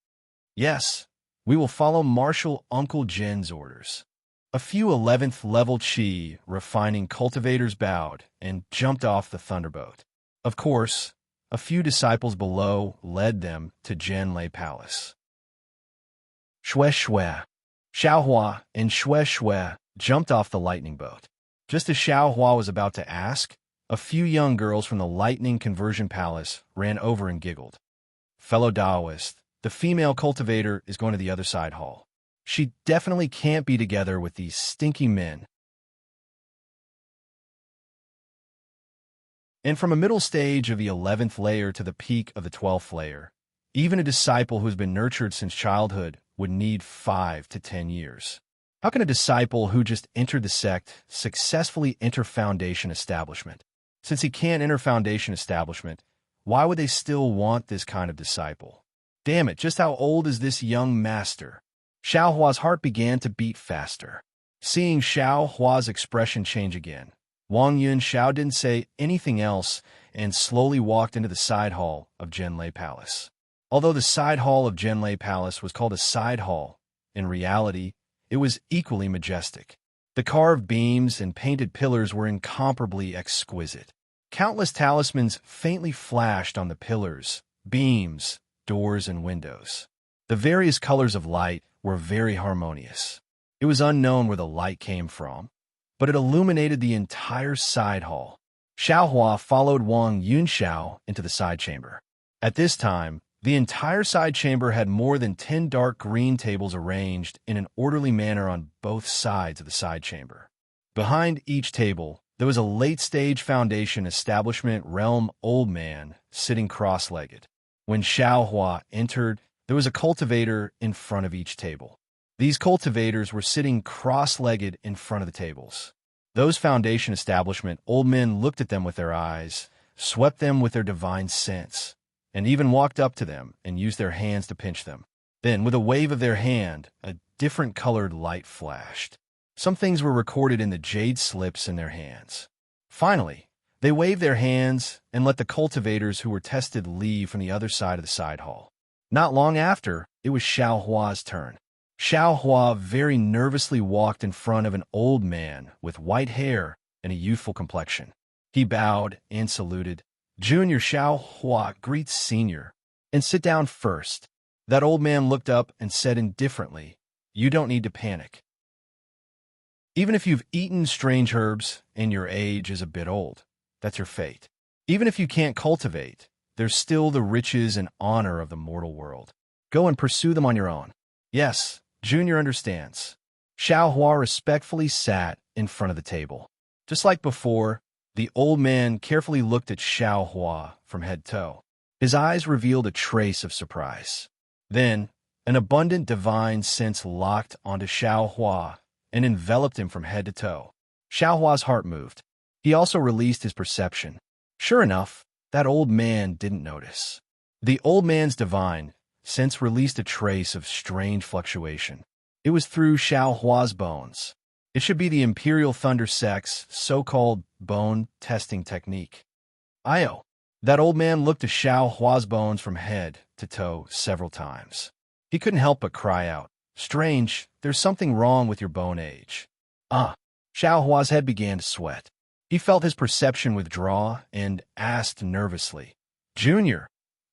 [SPEAKER 1] Yes, we will follow Martial Uncle Zhen's orders. A few 11th level Qi refining cultivators bowed and jumped off the thunderboat. Of course, a few disciples below led them to Zhen Lei Palace. Shui, Xiao Hua and Shui jumped off the lightning boat. Just as Xiao Hua was about to ask, a few young girls from the Lightning Conversion Palace ran over and giggled. Fellow Taoist, the female cultivator is going to the other side hall. She definitely can't be together with these stinky men. And from a middle stage of the 11th layer to the peak of the 12th layer, Even a disciple who's been nurtured since childhood would need 5 to 10 years. How can a disciple who just entered the sect successfully enter Foundation establishment? Since he can't enter Foundation establishment, why would they still want this kind of disciple? Damn it, just how old is this young master? Xiao Hua's heart began to beat faster. Seeing Xiao Hua's expression change again, Wang Yunxiao didn't say anything else and slowly walked into the side hall of Zhenlei Palace. Although the side hall of Zhenlei Palace was called a side hall, in reality, it was equally majestic. The carved beams and painted pillars were incomparably exquisite. Countless talismans faintly flashed on the pillars, beams, doors, and windows. The various colors of light were very harmonious. It was unknown where the light came from, but it illuminated the entire side hall. Xiao Hua followed Wang Yunxiao into the side chamber. At this time, the entire side chamber had more than 10 dark green tables arranged in an orderly manner on both sides of the side chamber. Behind each table, there was a late-stage Foundation establishment realm old man sitting cross-legged. When Xiao Hua entered, there was a cultivator in front of each table. These cultivators were sitting cross-legged in front of the tables. Those Foundation establishment old men looked at them with their eyes, swept them with their divine sense, and even walked up to them and used their hands to pinch them. Then, with a wave of their hand, a different colored light flashed. Some things were recorded in the jade slips in their hands. Finally, they waved their hands and let the cultivators who were tested leave from the other side of the side hall. Not long after, it was Xiao Hua's turn. Xiao Hua very nervously walked in front of an old man with white hair and a youthful complexion. He bowed and saluted. Junior Xiao Hua greets Senior, and sit down first. That old man looked up and said indifferently, "You don't need to panic. Even if you've eaten strange herbs and your age is a bit old, that's your fate. Even if you can't cultivate, there's still the riches and honor of the mortal world. Go and pursue them on your own." Yes, Junior understands. Xiao Hua respectfully sat in front of the table. Just like before, the old man carefully looked at Xiao Hua from head to toe. His eyes revealed a trace of surprise. Then, an abundant divine sense locked onto Xiao Hua and enveloped him from head to toe. Xiao Hua's heart moved. He also released his perception. Sure enough, that old man didn't notice. The old man's divine sense released a trace of strange fluctuation. It was through Xiao Hua's bones. It should be the Imperial Thunder Sect's so-called bone testing technique. Io. That old man looked at Xiao Hua's bones from head to toe several times. He couldn't help but cry out, "Strange, there's something wrong with your bone age." Xiao Hua's head began to sweat. He felt his perception withdraw and asked nervously, "Junior,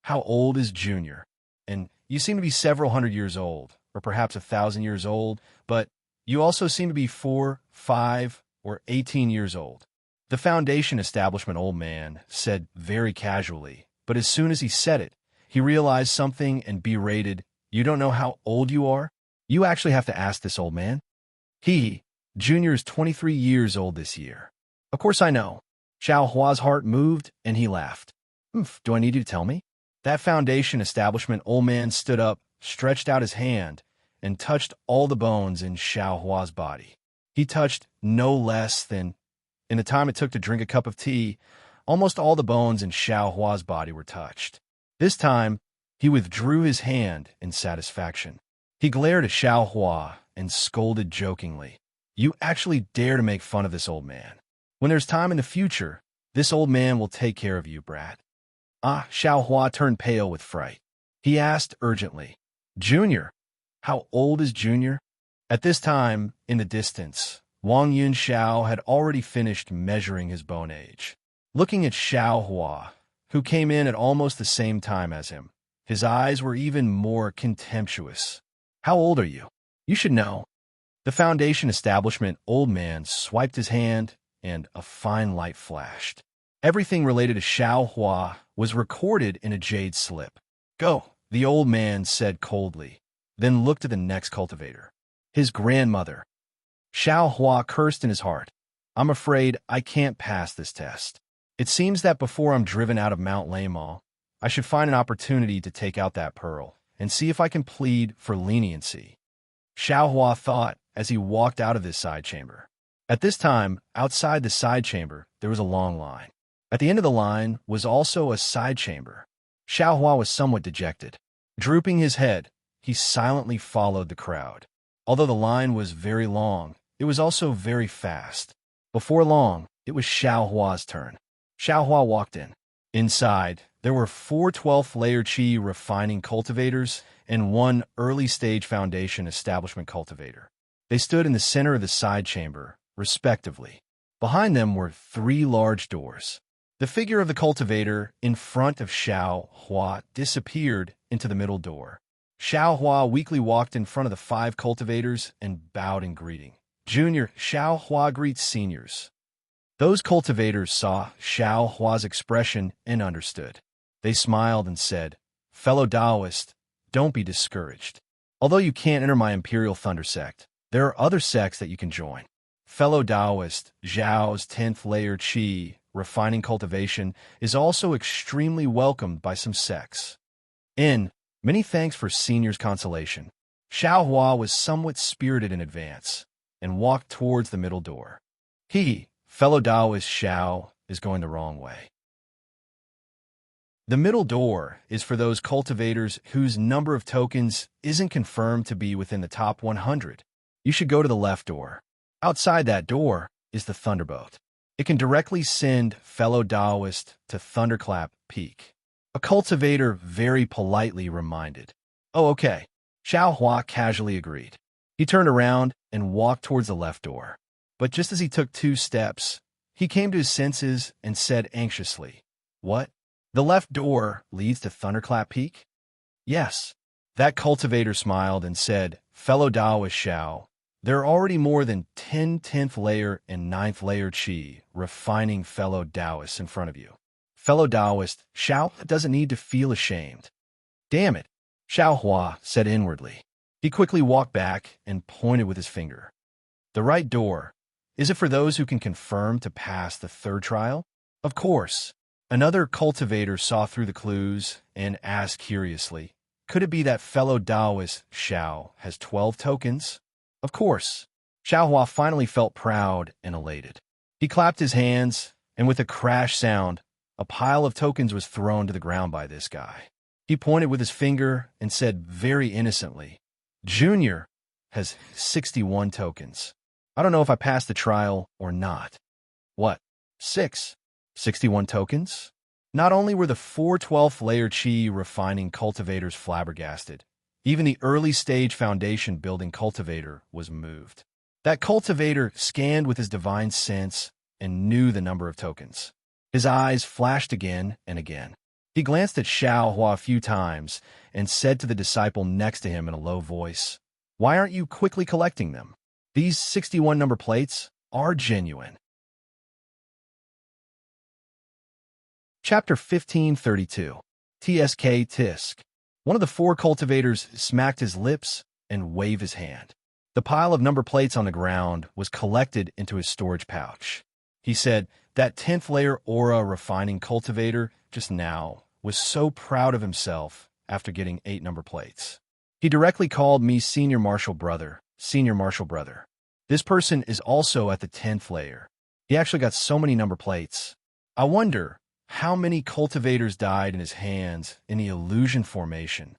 [SPEAKER 1] how old is Junior? And you seem to be several hundred years old, or perhaps 1,000 years old, but you also seem to be 4, 5, or 18 years old." The Foundation establishment old man said very casually, but as soon as he said it, he realized something and berated, "You don't know how old you are? You actually have to ask this old man." Junior is 23 years old this year. "Of course I know." Xiao Hua's heart moved, and he laughed. Do I need you to tell me?" That Foundation establishment old man stood up, stretched out his hand, and touched all the bones in Xiao Hua's body. He touched no less than, in the time it took to drink a cup of tea, almost all the bones in Xiao Hua's body were touched. This time, he withdrew his hand in satisfaction. He glared at Xiao Hua and scolded jokingly, "You actually dare to make fun of this old man. When there's time in the future, this old man will take care of you, brat." Xiao Hua turned pale with fright. He asked urgently, "Junior, how old is Junior?" At this time, in the distance, Wang Yunxiao had already finished measuring his bone age. Looking at Xiao Hua, who came in at almost the same time as him, his eyes were even more contemptuous. "How old are you? You should know." The Foundation establishment old man swiped his hand, and a fine light flashed. Everything related to Xiao Hua was recorded in a jade slip. "Go," the old man said coldly, then looked at the next cultivator. His grandmother. Xiao Hua cursed in his heart. "I'm afraid I can't pass this test. It seems that before I'm driven out of Mount Lamau, I should find an opportunity to take out that pearl and see if I can plead for leniency. Xiao Hua thought as he walked out of this side chamber. At this time, outside the side chamber, there was a long line. At the end of the line was also a side chamber. Xiao Hua was somewhat dejected. Drooping his head, he silently followed the crowd. Although the line was very long, it was also very fast. Before long, it was Xiao Hua's turn. Xiao Hua walked in. Inside, there were 4 12th layer Qi refining cultivators and 1 early stage foundation establishment cultivator. They stood in the center of the side chamber, respectively. Behind them were 3 large doors. The figure of the cultivator in front of Xiao Hua disappeared into the middle door. Xiao Hua weakly walked in front of the 5 cultivators and bowed in greeting. Junior, Xiao Hua greets seniors. Those cultivators saw Xiao Hua's expression and understood. They smiled and said, "Fellow Taoist, don't be discouraged. Although you can't enter my Imperial Thunder sect, there are other sects that you can join. Fellow Taoist, Zhao's 10th layer Qi, refining cultivation, is also extremely welcomed by some sects. Many thanks for seniors' consolation." Xiao Hua was somewhat spirited in advance and walked towards the middle door. Fellow Taoist Xiao is going the wrong way. The middle door is for those cultivators whose number of tokens isn't confirmed to be within the top 100. You should go to the left door. Outside that door is the Thunderbolt. It can directly send fellow Taoist to Thunderclap Peak. A cultivator very politely reminded. "Oh, okay." Xiao Hua casually agreed. He turned around and walked towards the left door. But just as he took 2 steps, he came to his senses and said anxiously, "What? The left door leads to Thunderclap Peak?" "Yes." That cultivator smiled and said, "Fellow Taoist Xiao, there are already more than 10 10th layer and 9th layer Qi refining fellow Taoists in front of you. Fellow Taoist Xiao doesn't need to feel ashamed." "Damn it," Xiao Hua said inwardly. He quickly walked back and pointed with his finger. "The right door. Is it for those who can confirm to pass the 3rd trial?" "Of course." Another cultivator saw through the clues and asked curiously, "Could it be that fellow Taoist Xiao has 12 tokens?" "Of course." Xiao Hua finally felt proud and elated. He clapped his hands, and with a crash sound, a pile of tokens was thrown to the ground by this guy. He pointed with his finger and said very innocently, "Junior has 61 tokens. I don't know if I passed the trial or not." "What? 61 tokens?" Not only were the 4 12th layer Qi refining cultivators flabbergasted, even the early stage foundation building cultivator was moved. That cultivator scanned with his divine sense and knew the number of tokens. His eyes flashed again and again. He glanced at Xiao Hua a few times and said to the disciple next to him in a low voice, "Why aren't you quickly collecting them? These 61 number plates are genuine." Chapter 1532. TSK Tisk. One of the 4 cultivators smacked his lips and waved his hand. The pile of number plates on the ground was collected into his storage pouch. He said, "That 10th layer aura refining cultivator just now was so proud of himself after getting 8 number plates. He directly called me Senior Marshal Brother. Senior Marshal Brother. This person is also at the 10th layer. He actually got so many number plates. I wonder how many cultivators died in his hands in the illusion formation.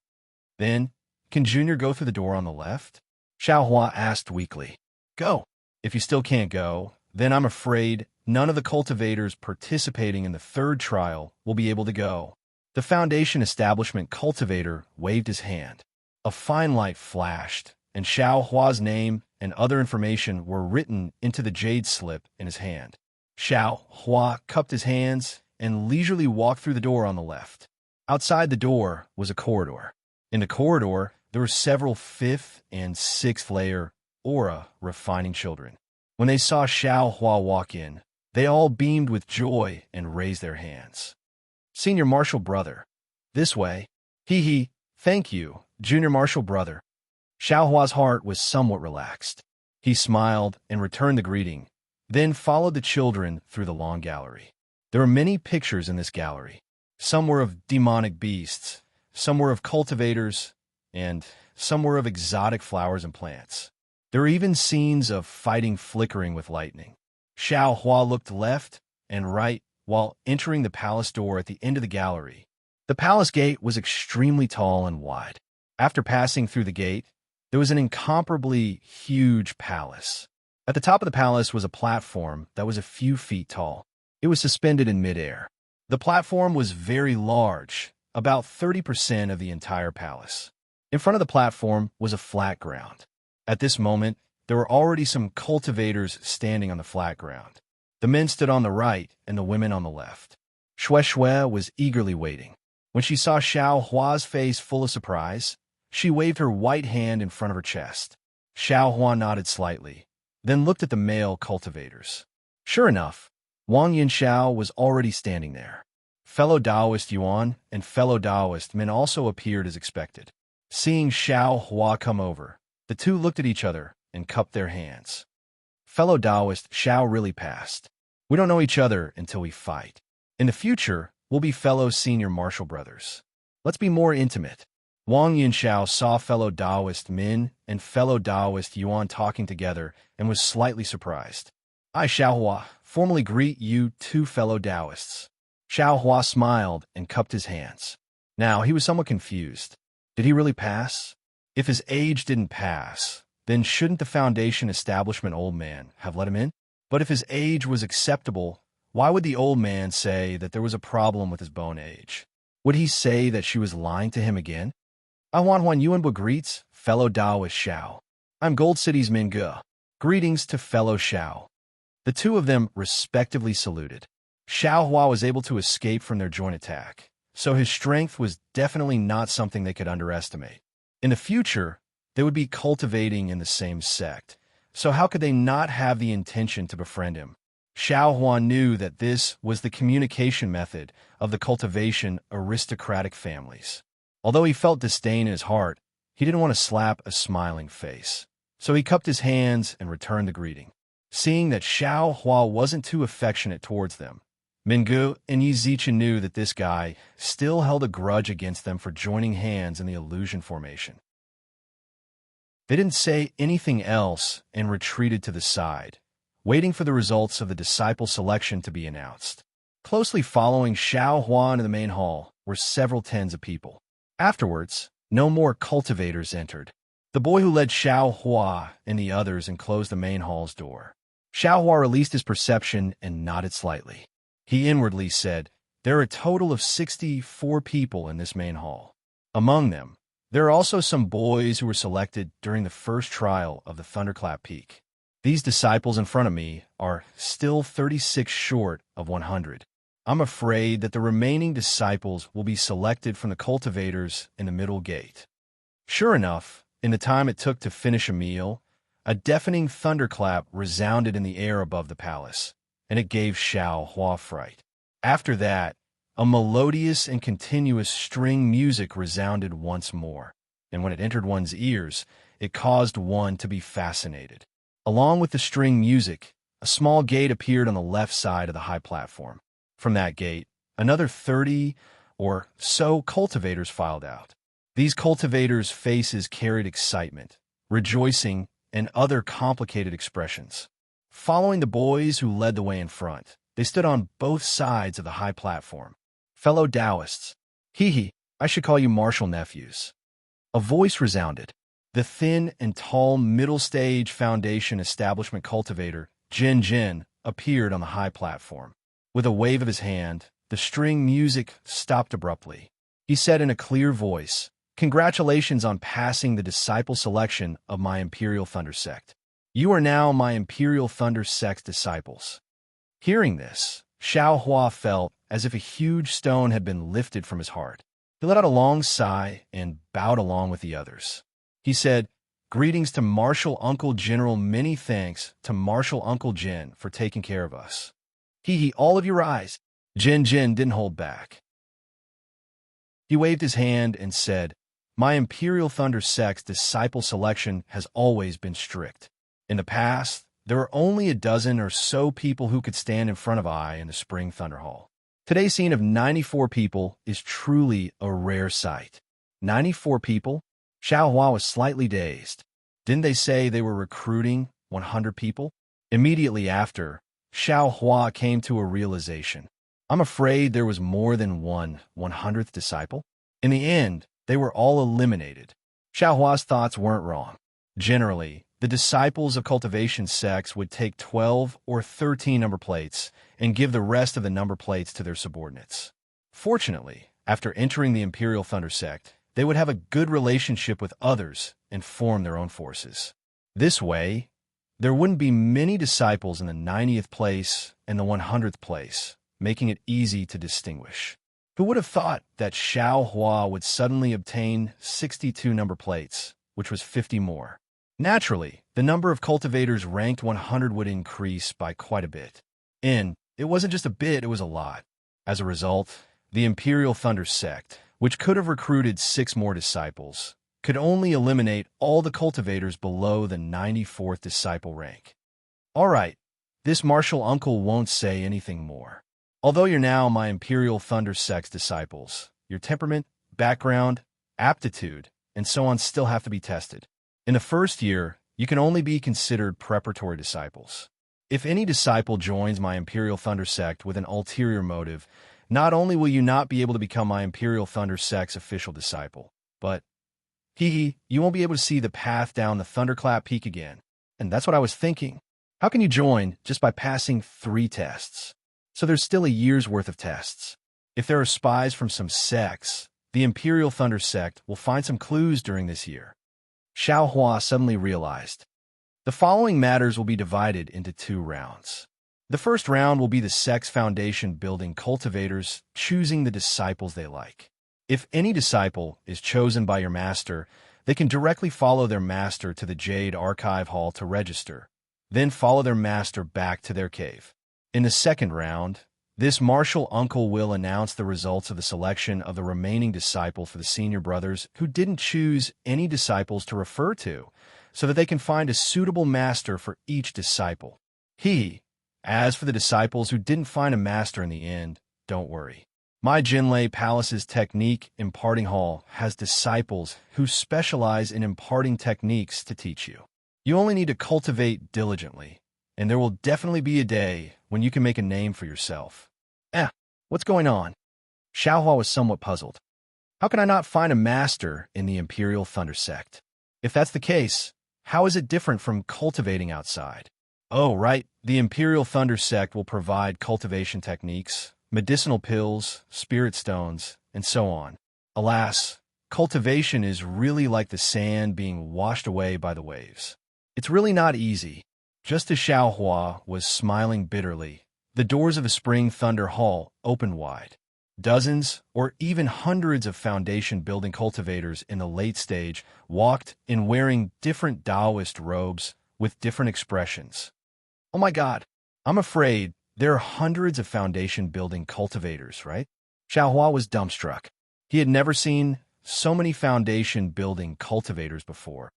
[SPEAKER 1] Then, can Junior go through the door on the left?" Xiao Hua asked weakly. "Go. If you still can't go, then I'm afraid none of the cultivators participating in the 3rd trial will be able to go." The Foundation Establishment cultivator waved his hand. A fine light flashed, and Xiao Hua's name and other information were written into the jade slip in his hand. Xiao Hua cupped his hands and leisurely walked through the door on the left. Outside the door was a corridor. In the corridor, there were several 5th and 6th layer aura refining children. When they saw Xiao Hua walk in, they all beamed with joy and raised their hands. "Senior Marshal Brother. This way." Thank you, Junior Marshal Brother." Xiao Hua's heart was somewhat relaxed. He smiled and returned the greeting, then followed the children through the long gallery. There were many pictures in this gallery. Some were of demonic beasts, some were of cultivators, and some were of exotic flowers and plants. There were even scenes of fighting flickering with lightning. Xiao Hua looked left and right while entering the palace door at the end of the gallery. The palace gate was extremely tall and wide. After passing through the gate, there was an incomparably huge palace. At the top of the palace was a platform that was a few feet tall. It was suspended in midair. The platform was very large, about 30% of the entire palace. In front of the platform was a flat ground. At this moment, there were already some cultivators standing on the flat ground. The men stood on the right and the women on the left. Xue Xue was eagerly waiting. When she saw Xiao Hua's face full of surprise, she waved her white hand in front of her chest. Xiao Hua nodded slightly, then looked at the male cultivators. Sure enough, Wang Yinxiao was already standing there. Fellow Taoist Yuan and fellow Taoist men also appeared as expected. Seeing Xiao Hua come over, the two looked at each other and cupped their hands. Fellow Taoist Xiao really passed. We don't know each other until we fight. In the future, we'll be fellow senior martial brothers. Let's be more intimate. Wang Yinxiao saw fellow Taoist Min and fellow Taoist Yuan talking together and was slightly surprised. I, Xiao Hua, formally greet you two fellow Taoists. Xiao Hua smiled and cupped his hands. Now, he was somewhat confused. Did he really pass? If his age didn't pass, then shouldn't the Foundation establishment old man have let him in? But if his age was acceptable, why would the old man say that there was a problem with his bone age? Would he say that she was lying to him again? I want Huan Yuanbo greets, fellow Taoist Xiao. I'm Gold City's Min Ge. Greetings to fellow Xiao. The two of them respectively saluted. Xiao Hua was able to escape from their joint attack, so his strength was definitely not something they could underestimate. In the future, they would be cultivating in the same sect, so how could they not have the intention to befriend him? Xiao Hua knew that this was the communication method of the cultivation aristocratic families. Although he felt disdain in his heart, he didn't want to slap a smiling face, so he cupped his hands and returned the greeting. Seeing that Xiao Hua wasn't too affectionate towards them, Mingu and Yi Zichen knew that this guy still held a grudge against them for joining hands in the illusion formation. They didn't say anything else and retreated to the side, waiting for the results of the disciple selection to be announced. Closely following Xiao Hua into the main hall were several tens of people. Afterwards, no more cultivators entered. The boy who led Xiao Hua and the others enclosed the main hall's door. Xiao Hua released his perception and nodded slightly. He inwardly said, there are a total of 64 people in this main hall. Among them, there are also some boys who were selected during the first trial of the Thunderclap Peak. These disciples in front of me are still 36 short of 100. I'm afraid that the remaining disciples will be selected from the cultivators in the middle gate. Sure enough, in the time it took to finish a meal, a deafening thunderclap resounded in the air above the palace, and it gave Xiao Hua fright. After that, a melodious and continuous string music resounded once more, and when it entered one's ears, it caused one to be fascinated. Along with the string music, a small gate appeared on the left side of the high platform. From that gate, another 30 or so cultivators filed out. These cultivators' faces carried excitement, rejoicing, and other complicated expressions. Following the boys who led the way in front, they stood on both sides of the high platform. Fellow Taoists, I should call you martial nephews. A voice resounded. The thin and tall middle-stage Foundation establishment cultivator, Jin Jin, appeared on the high platform. With a wave of his hand, the string music stopped abruptly. He said in a clear voice, "Congratulations on passing the disciple selection of my Imperial Thunder Sect. You are now my Imperial Thunder Sect disciples." Hearing this, Xiao Hua felt as if a huge stone had been lifted from his heart. He let out a long sigh and bowed along with the others. He said, "Greetings to Martial Uncle General. Many thanks to Martial Uncle Jin for taking care of us." All of you rise. Jin didn't hold back. He waved his hand and said, "My Imperial Thunder Sect's disciple selection has always been strict. In the past, there were only a dozen or so people who could stand in front of I in the Spring Thunder Hall. Today's scene of 94 people is truly a rare sight. 94 people? Xiao Hua was slightly dazed. Didn't they say they were recruiting 100 people? Immediately after, Xiao Hua came to a realization. I'm afraid there was more than one 100th disciple. In the end, they were all eliminated. Xiao Hua's thoughts weren't wrong. Generally, the disciples of Cultivation sects would take 12 or 13 number plates and give the rest of the number plates to their subordinates. Fortunately, after entering the Imperial Thunder sect, they would have a good relationship with others and form their own forces. This way, there wouldn't be many disciples in the 90th place and the 100th place, making it easy to distinguish. Who would have thought that Xiao Hua would suddenly obtain 62 number plates, which was 50 more? Naturally, the number of cultivators ranked 100 would increase by quite a bit. And it wasn't just a bit, it was a lot. As a result, the Imperial Thunder sect, which could have recruited 6 more disciples, could only eliminate all the cultivators below the 94th disciple rank. All right, this martial uncle won't say anything more. Although you're now my Imperial Thunder sect's disciples, your temperament, background, aptitude, and so on still have to be tested. In the first year, you can only be considered preparatory disciples. If any disciple joins my Imperial Thunder sect with an ulterior motive, not only will you not be able to become my Imperial Thunder sect's official disciple, but, you won't be able to see the path down the Thunderclap Peak again. And that's what I was thinking. How can you join just by passing 3 tests? So there's still a year's worth of tests. If there are spies from some sects, the Imperial Thunder sect will find some clues during this year. Xiao Hua suddenly realized. The following matters will be divided into 2 rounds. The first round will be the sect's foundation building cultivators choosing the disciples they like. If any disciple is chosen by your master, they can directly follow their master to the Jade Archive Hall to register, then follow their master back to their cave. In the second round, this martial uncle will announce the results of the selection of the remaining disciple for the senior brothers who didn't choose any disciples to refer to, so that they can find a suitable master for each disciple. As for the disciples who didn't find a master in the end, don't worry. My Jinlei Palace's Technique Imparting Hall has disciples who specialize in imparting techniques to teach you. You only need to cultivate diligently, and there will definitely be a day when you can make a name for yourself. What's going on? Xiao Hua was somewhat puzzled. How can I not find a master in the Imperial Thunder sect? If that's the case, how is it different from cultivating outside? Oh, right, the Imperial Thunder sect will provide cultivation techniques, medicinal pills, spirit stones, and so on. Alas, cultivation is really like the sand being washed away by the waves. It's really not easy. Just as Xiao Hua was smiling bitterly, the doors of the Spring Thunder Hall opened wide. Dozens or even hundreds of foundation building cultivators in the late stage walked in wearing different Taoist robes with different expressions. Oh my God, I'm afraid there are hundreds of foundation building cultivators, right? Xiao Hua was dumbstruck. He had never seen so many foundation building cultivators before.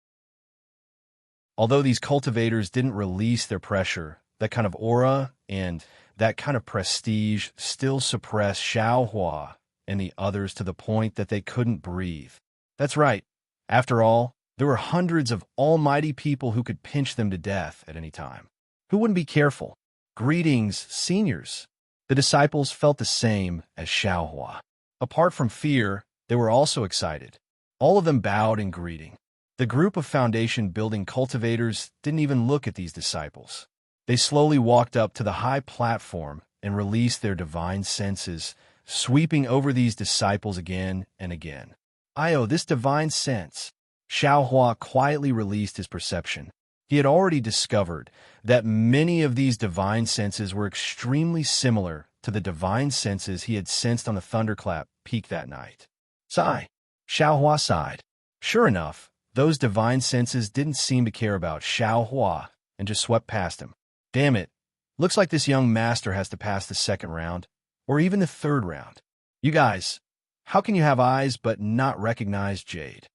[SPEAKER 1] Although these cultivators didn't release their pressure, that kind of aura and that kind of prestige still suppressed Xiao Hua and the others to the point that they couldn't breathe. That's right. After all, there were hundreds of almighty people who could pinch them to death at any time. Who wouldn't be careful? Greetings, seniors. The disciples felt the same as Xiao Hua. Apart from fear, they were also excited. All of them bowed in greeting. The group of foundation building cultivators didn't even look at these disciples. They slowly walked up to the high platform and released their divine senses, sweeping over these disciples again and again. This divine sense. Xiao Hua quietly released his perception. He had already discovered that many of these divine senses were extremely similar to the divine senses he had sensed on the Thunderclap Peak that night. Sigh. Xiao Hua sighed. Sure enough, those divine senses didn't seem to care about Xiao Hua and just swept past him. Damn it. Looks like this young master has to pass the second round, or even the third round. You guys, how can you have eyes but not recognize Jade?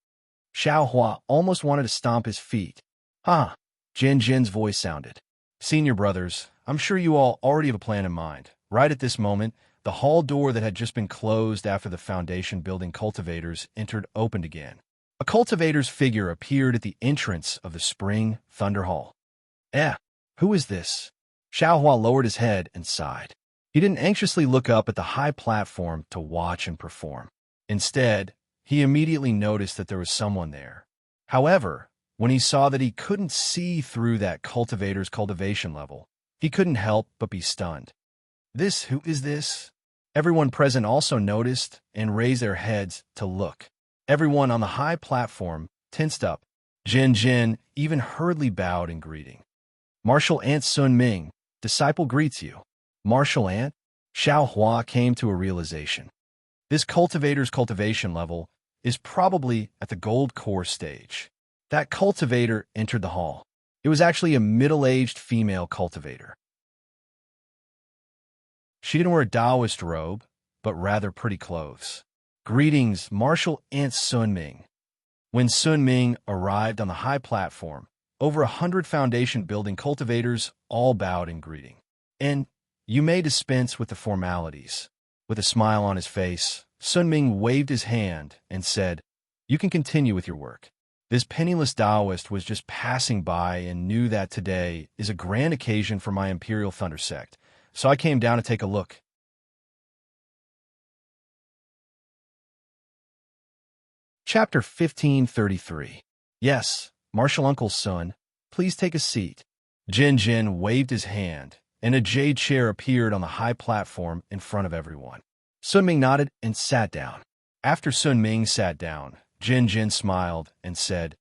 [SPEAKER 1] Xiao Hua almost wanted to stomp his feet. Jin Jin's voice sounded. Senior brothers, I'm sure you all already have a plan in mind. Right at this moment, The hall door that had just been closed after the foundation building cultivators entered opened again. A cultivator's figure appeared at the entrance of the spring thunder hall. Who is this? Xiaohua lowered his head and sighed. He didn't anxiously look up at the high platform to watch and perform. Instead, he immediately noticed that there was someone there. However, when he saw that he couldn't see through that cultivator's cultivation level, he couldn't help but be stunned. Who is this? Everyone present also noticed and raised their heads to look. Everyone on the high platform tensed up. Jin even hurriedly bowed in greeting. Martial Ant Sun Ming, disciple greets you. Martial Ant? Xiaohua came to a realization. This cultivator's cultivation level is probably at the gold core stage. That cultivator entered the hall. It was actually a middle-aged female cultivator. She didn't wear a Taoist robe, but rather pretty clothes. Greetings, Martial Ant Sun Ming. When Sun Ming arrived on the high platform, over 100 foundation building cultivators all bowed in greeting. And you may dispense with the formalities. With a smile on his face, Sun Ming waved his hand and said, "You can continue with your work." This penniless Taoist was just passing by and knew that today is a grand occasion for my Imperial Thunder Sect, so I came down to take a look. Chapter 1533. Yes, Martial Uncle Sun, please take a seat. Jin waved his hand, and a jade chair appeared on the high platform in front of everyone. Sun Ming nodded and sat down. After Sun Ming sat down, Jin smiled and said,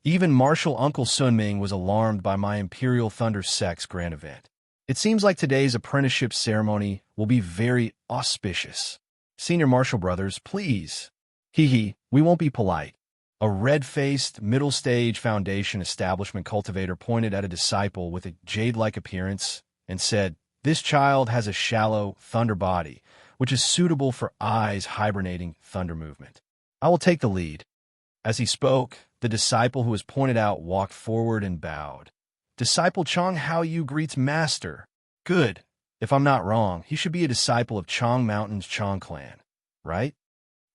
[SPEAKER 1] "Even Martial Uncle Sun Ming was alarmed by my Imperial Thunder Sect's grand event. It seems like today's apprenticeship ceremony will be very auspicious. Senior Martial brothers, please." We won't be polite. A red-faced, middle-stage foundation establishment cultivator pointed at a disciple with a jade-like appearance and said, "This child has a shallow thunder body, which is suitable for eyes hibernating thunder movement. I will take the lead." As he spoke, the disciple who was pointed out walked forward and bowed. "Disciple Chong Haoyu greets Master." "Good. If I'm not wrong, he should be a disciple of Chong Mountain's Chong clan, right?"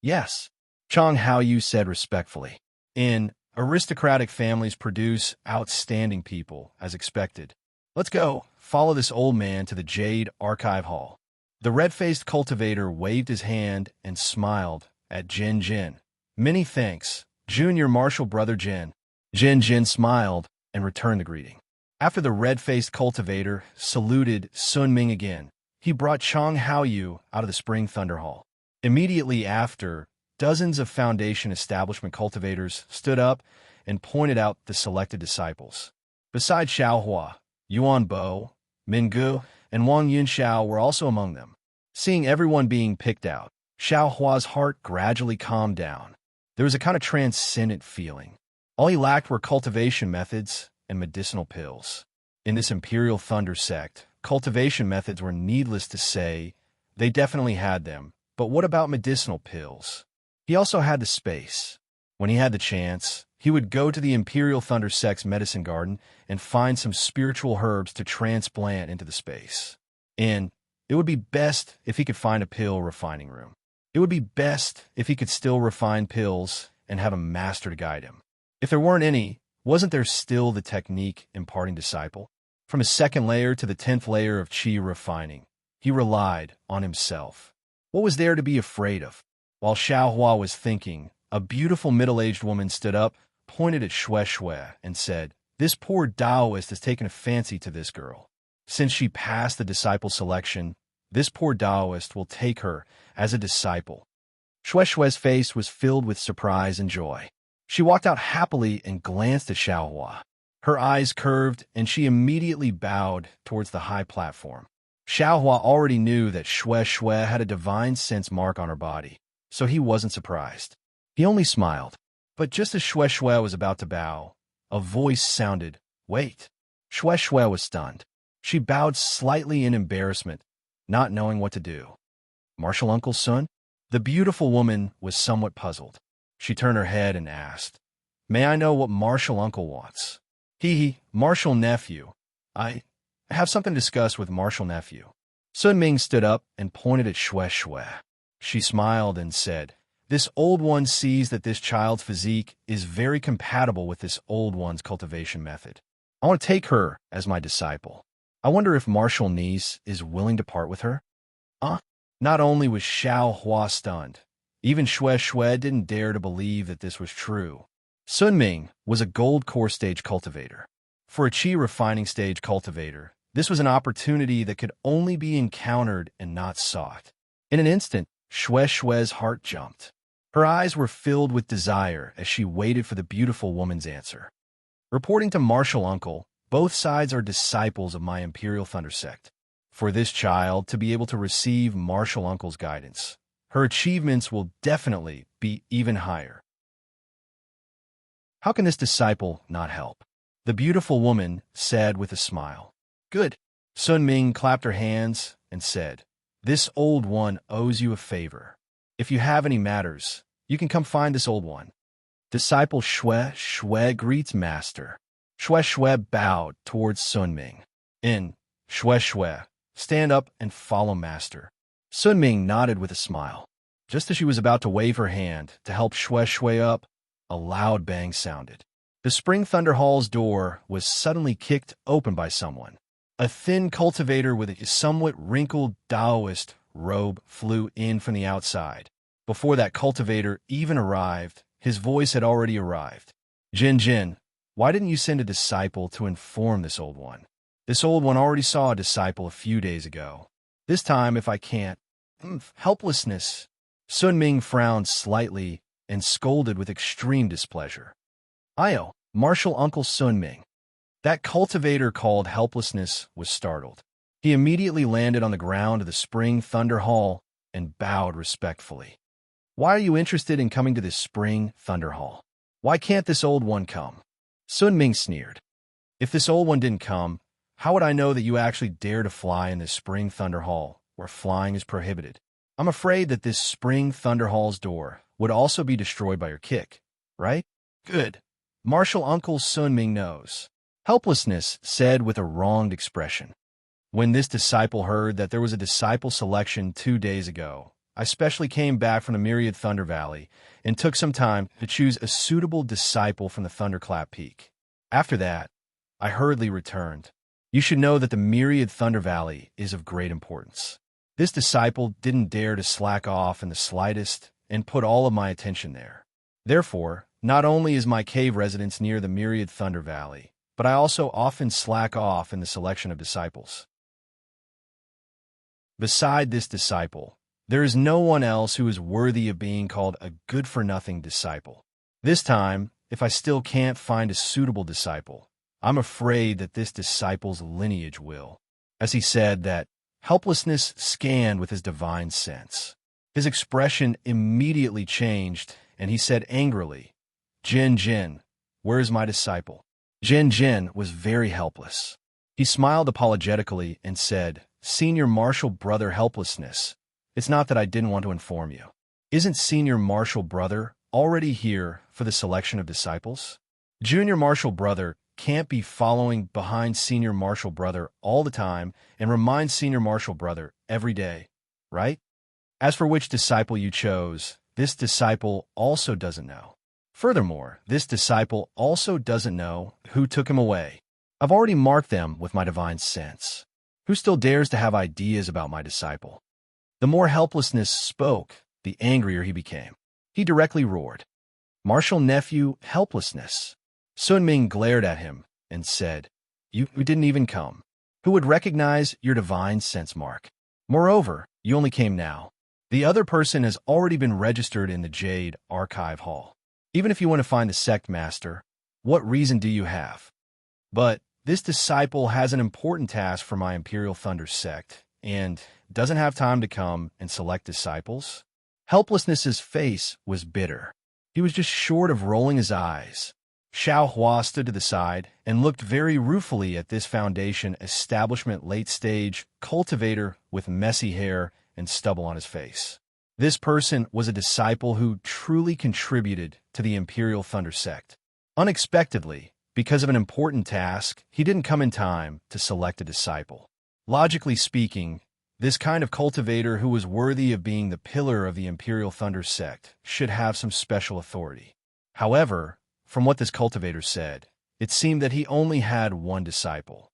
[SPEAKER 1] "Yes," Chong Haoyu said respectfully. "In aristocratic families produce outstanding people, as expected. Let's go. Follow this old man to the Jade Archive Hall." The red-faced cultivator waved his hand and smiled at Jin. "Many thanks, Junior Martial Brother Jin." Jin smiled and returned the greeting. After the red-faced cultivator saluted Sun Ming again, he brought Chong Haoyu out of the Spring Thunder Hall. Immediately after, dozens of foundation establishment cultivators stood up and pointed out the selected disciples. Besides Xiaohua, Yuan Bo, Minggu, and Wang Yunxiao were also among them. Seeing everyone being picked out, Xiaohua's heart gradually calmed down. There was a kind of transcendent feeling. All he lacked were cultivation methods and medicinal pills. In this Imperial Thunder Sect, cultivation methods were needless to say. They definitely had them, but what about medicinal pills? He also had the space. When he had the chance, he would go to the Imperial Thunder Sect's medicine garden and find some spiritual herbs to transplant into the space. And it would be best if he could find a pill refining room. It would be best if he could still refine pills and have a master to guide him. If there weren't any, wasn't there still the technique imparting disciple? From his second layer to the 10th layer of qi refining, he relied on himself. What was there to be afraid of? While Xiaohua was thinking, a beautiful middle-aged woman stood up, pointed at Shui, and said, "This poor Taoist has taken a fancy to this girl. Since she passed the disciple selection, this poor Taoist will take her as a disciple." Shui's face was filled with surprise and joy. She walked out happily and glanced at Xiaohua. Her eyes curved, and she immediately bowed towards the high platform. Xiaohua already knew that Shui had a divine sense mark on her body, so he wasn't surprised. He only smiled. But just as Shui was about to bow, a voice sounded, "Wait." Shui was stunned. She bowed slightly in embarrassment, not knowing what to do. "Martial Uncle Sun?" The beautiful woman was somewhat puzzled. She turned her head and asked, "May I know what Martial Uncle wants?" Martial Nephew. I have something to discuss with Martial Nephew." Sun Ming stood up and pointed at Shue Shue. She smiled and said, "This old one sees that this child's physique is very compatible with this old one's cultivation method. I want to take her as my disciple. I wonder if Martial Niece is willing to part with her?" Not only was Xiao Hua stunned, even Shue Shue didn't dare to believe that this was true. Sun Ming was a gold core stage cultivator. For a qi refining stage cultivator, this was an opportunity that could only be encountered and not sought. In an instant, Shue Shue's heart jumped. Her eyes were filled with desire as she waited for the beautiful woman's answer. Reporting to Martial Uncle, both sides are disciples of my Imperial Thunder Sect. For this child to be able to receive Martial Uncle's guidance, her achievements will definitely be even higher. How can this disciple not help? The beautiful woman said with a smile. Good. Sun Ming clapped her hands and said, "This old one owes you a favor. If you have any matters, you can come find this old one." Disciple Shue Shue greets master. Shue Shue bowed towards Sun Ming. Shue Shue, stand up and follow master. Sun Ming nodded with a smile. Just as she was about to wave her hand to help Shue Shue up, a loud bang sounded. The Spring Thunder Hall's door was suddenly kicked open by someone. A thin cultivator with a somewhat wrinkled Taoist robe flew in from the outside. Before that cultivator even arrived, his voice had already arrived. "Jin Jin, why didn't you send a disciple to inform this old one? This old one already saw a disciple a few days ago. This time, if I can't..." Helplessness. Sun Ming frowned slightly and scolded with extreme displeasure. "Io, Martial Uncle Sun Ming." That cultivator called helplessness was startled. He immediately landed on the ground of the Spring Thunder Hall and bowed respectfully. "Why are you interested in coming to this Spring Thunder Hall? Why can't this old one come?" Sun Ming sneered. "If this old one didn't come, how would I know that you actually dare to fly in this Spring Thunder Hall, where flying is prohibited? I'm afraid that this Spring Thunder Hall's door would also be destroyed by your kick, right?" "Good. Martial Uncle Sun Ming knows," Helplessness said with a wronged expression. "When this disciple heard that there was a disciple selection 2 days ago, I specially came back from the Myriad Thunder Valley and took some time to choose a suitable disciple from the Thunderclap Peak. After that, I hurriedly returned. You should know that the Myriad Thunder Valley is of great importance. This disciple didn't dare to slack off in the slightest and put all of my attention there. Therefore, not only is my cave residence near the Myriad Thunder Valley, but I also often slack off in the selection of disciples. Beside this disciple, there is no one else who is worthy of being called a good-for-nothing disciple. This time, if I still can't find a suitable disciple, I'm afraid that this disciple's lineage will." As he said that, helplessness scanned with his divine sense. His expression immediately changed, and he said angrily, "Jin Jin, where is my disciple?" Jin Jin was very helpless. He smiled apologetically and said, "Senior Martial Brother Helplessness, it's not that I didn't want to inform you. Isn't Senior Martial Brother already here for the selection of disciples? Junior Martial Brother can't be following behind Senior Martial Brother all the time and remind Senior Martial Brother every day, right? As for which disciple you chose, this disciple also doesn't know. Furthermore, this disciple also doesn't know who took him away. I've already marked them with my divine sense. Who still dares to have ideas about my disciple?" The more helplessness spoke, the angrier he became. He directly roared, "Martial Nephew Helplessness." Sun Ming glared at him and said, "You didn't even come. Who would recognize your divine sense mark? Moreover, you only came now. The other person has already been registered in the Jade Archive Hall. Even if you want to find the sect master, what reason do you have? But this disciple has an important task for my Imperial Thunder sect, and doesn't have time to come and select disciples." Helplessness's face was bitter. He was just short of rolling his eyes. Xiao Hua stood to the side and looked very ruefully at this Foundation establishment late-stage cultivator with messy hair and stubble on his face. This person was a disciple who truly contributed to the Imperial Thunder sect. Unexpectedly, because of an important task, he didn't come in time to select a disciple. Logically speaking, This kind of cultivator who was worthy of being the pillar of the Imperial Thunder sect should have some special authority. However, from what this cultivator said, it seemed that he only had one disciple.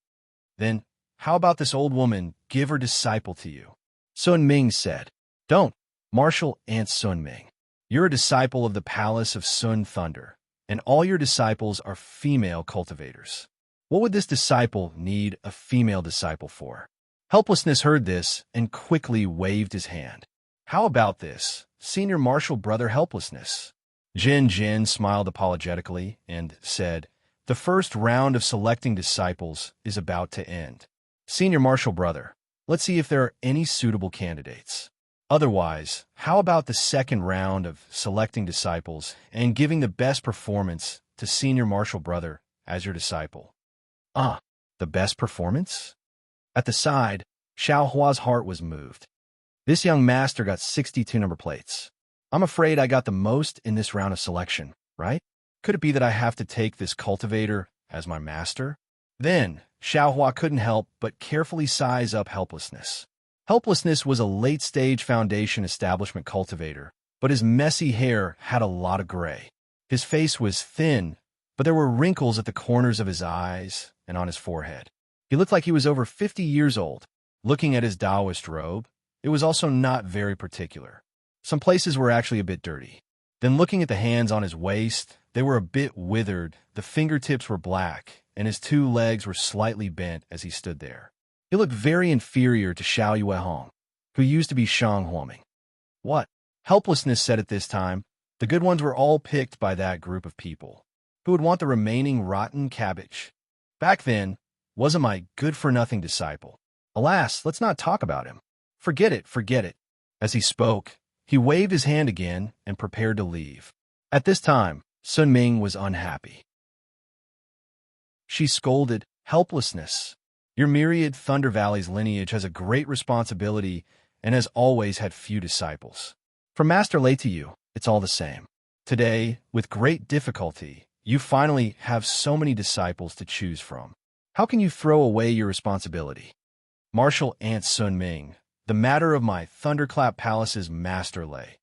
[SPEAKER 1] Then, how about this old woman give her disciple to you? Sun Ming said. Don't, Marshal Aunt Sun Ming. You're a disciple of the Palace of Sun Thunder, and all your disciples are female cultivators. What would this disciple need a female disciple for? Helplessness heard this and quickly waved his hand. How about this, Senior Marshal Brother Helplessness? Jin Jin smiled apologetically and said, the first round of selecting disciples is about to end. Senior Marshal Brother, let's see if there are any suitable candidates. Otherwise, how about the second round of selecting disciples and giving the best performance to Senior Marshal Brother as your disciple? The best performance? At the side, Xiao Hua's heart was moved. This young master got 62 number plates. I'm afraid I got the most in this round of selection, right? Could it be that I have to take this cultivator as my master? Then, Xiao Hua couldn't help but carefully size up Helplessness. Helplessness was a late-stage Foundation establishment cultivator, but his messy hair had a lot of gray. His face was thin, but there were wrinkles at the corners of his eyes and on his forehead. He looked like he was over 50 years old. Looking at his Taoist robe, it was also not very particular. Some places were actually a bit dirty. Then looking at the hands on his waist, they were a bit withered, the fingertips were black, and his two legs were slightly bent as he stood there. He looked very inferior to Xiao Yuehong, who used to be Shang Huoming. What? Helplessness said at this time, the good ones were all picked by that group of people. Who would want the remaining rotten cabbage? Back then, wasn't my good-for-nothing disciple. Alas, let's not talk about him. Forget it, forget it. As he spoke, he waved his hand again and prepared to leave. At this time, Sun Ming was unhappy. She scolded, Helplessness. Your myriad Thunder Valley's lineage has a great responsibility and has always had few disciples. From Master Lei to you, it's all the same. Today, with great difficulty, you finally have so many disciples to choose from. How can you throw away your responsibility? Marshal Aunt Sun Ming, the matter of my Thunderclap Palace's Master Lei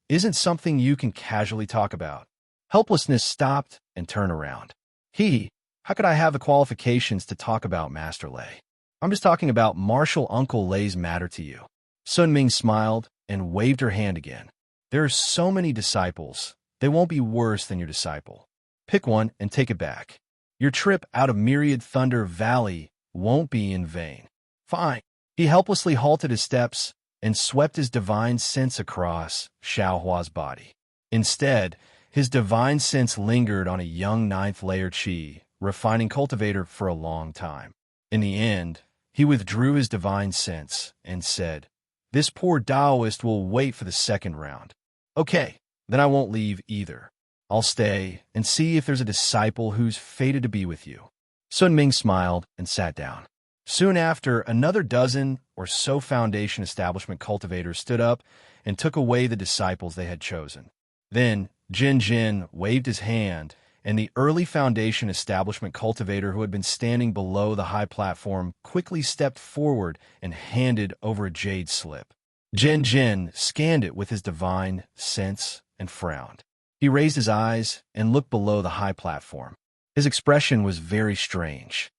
[SPEAKER 1] isn't something you can casually talk about. Helplessness stopped and turned around. How could I have the qualifications to talk about Master Lei? I'm just talking about Marshal Uncle Lei's matter to you. Sun Ming smiled and waved her hand again. There are so many disciples, they won't be worse than your disciple. Pick one and take it back. Your trip out of Myriad Thunder Valley won't be in vain. Fine. He helplessly halted his steps and swept his divine sense across Xiao Hua's body. Instead, his divine sense lingered on a young ninth-layer Qi, refining cultivator for a long time. In the end, he withdrew his divine sense and said, this poor Taoist will wait for the second round. Okay, then I won't leave either. I'll stay and see if there's a disciple who's fated to be with you. Sun Ming smiled and sat down. Soon after, another dozen or so Foundation establishment cultivators stood up and took away the disciples they had chosen. Then, Jin Jin waved his hand, and the early Foundation establishment cultivator who had been standing below the high platform quickly stepped forward and handed over a jade slip. Jin Jin scanned it with his divine sense and frowned. He raised his eyes and looked below the high platform. His expression was very strange.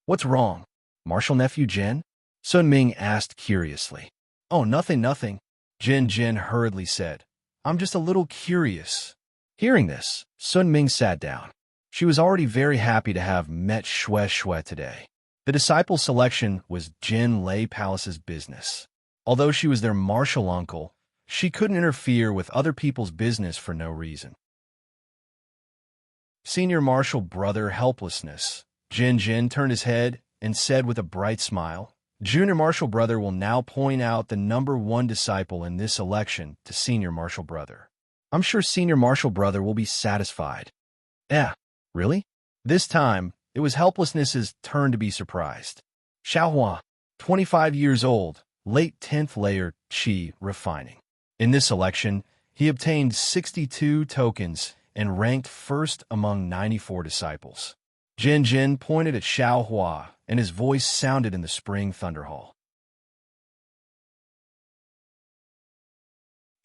[SPEAKER 1] What's wrong? Marshal Nephew Jin? Sun Ming asked curiously. Oh, nothing. Jin Jin hurriedly said. I'm just a little curious. Hearing this, Sun Ming sat down. She was already very happy to have met Xue today. The disciple selection was Jin Lei Palace's business. Although she was their martial uncle, she couldn't interfere with other people's business for no reason. Senior Marshal Brother Helplessness. Jin Jin turned his head and said with a bright smile, Junior Marshal Brother will now point out the number one disciple in this election to Senior Marshal Brother. I'm sure Senior Marshal Brother will be satisfied. Really? This time, it was Helplessness's turn to be surprised. Xiao Hua, 25 years old, late 10th layer Qi refining. In this election, he obtained 62 tokens and ranked first among 94 disciples. Jin Jin pointed at Xiao Hua, and his voice sounded in the Spring Thunder Hall.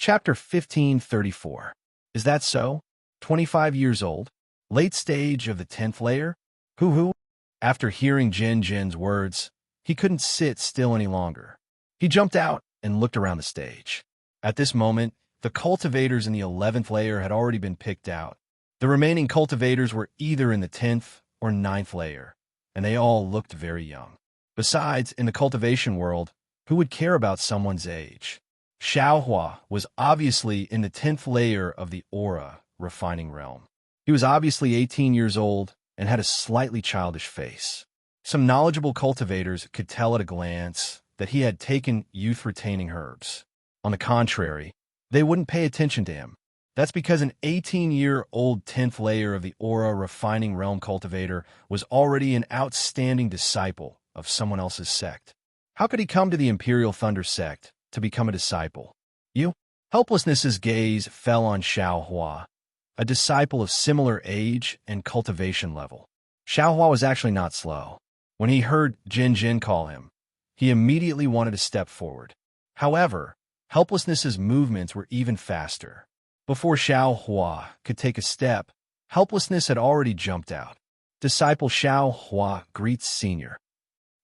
[SPEAKER 1] Chapter 1534. Is that so? 25 years old? Late stage of the 10th layer? Hoo-hoo? After hearing Jin Jin's words, he couldn't sit still any longer. He jumped out and looked around the stage. At this moment, the cultivators in the 11th layer had already been picked out. The remaining cultivators were either in the 10th or 9th layer, and they all looked very young. Besides, in the cultivation world, who would care about someone's age? Xiaohua was obviously in the 10th layer of the aura refining realm. He was obviously 18 years old and had a slightly childish face. Some knowledgeable cultivators could tell at a glance that he had taken youth-retaining herbs. On the contrary, they wouldn't pay attention to him. That's because an 18-year-old 10th layer of the aura refining realm cultivator was already an outstanding disciple of someone else's sect. How could he come to the Imperial Thunder sect to become a disciple? You? Helplessness's gaze fell on Xiaohua, a disciple of similar age and cultivation level. Xiaohua was actually not slow. When he heard Jin Jin call him, he immediately wanted to step forward. However, Helplessness's movements were even faster. Before Xiaohua could take a step, Helplessness had already jumped out. Disciple Xiaohua greets Senior.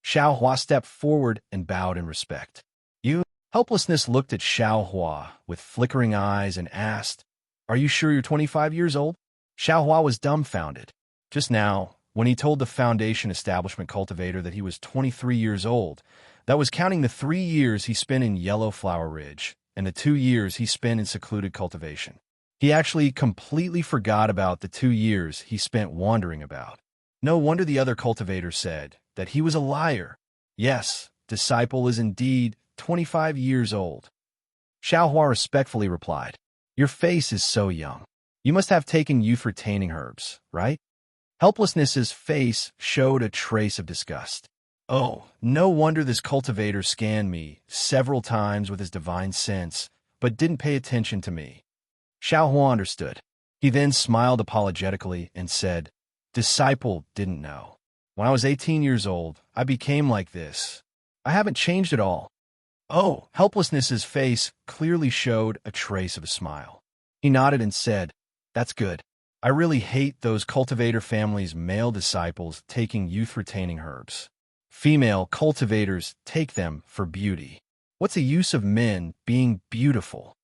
[SPEAKER 1] Xiaohua stepped forward and bowed in respect. You? Helplessness looked at Xiaohua with flickering eyes and asked, "Are you sure you're 25 years old?" Xiaohua was dumbfounded. Just now, when he told the Foundation Establishment cultivator that he was 23 years old, that was counting the 3 years he spent in Yellow Flower Ridge and the 2 years he spent in secluded cultivation. He actually completely forgot about the 2 years he spent wandering about. No wonder the other cultivator said that he was a liar. Yes, disciple is indeed 25 years old. Xiaohua respectfully replied, "Your face is so young. You must have taken youth-retaining herbs, right?" Helplessness's face showed a trace of disgust. Oh, no wonder this cultivator scanned me several times with his divine sense, but didn't pay attention to me. Xiaohua understood. He then smiled apologetically and said, "Disciple didn't know. When I was 18 years old, I became like this. I haven't changed at all." Oh, Helplessness's face clearly showed a trace of a smile. He nodded and said, "That's good. I really hate those cultivator families' male disciples taking youth-retaining herbs. Female cultivators take them for beauty. What's the use of men being beautiful?"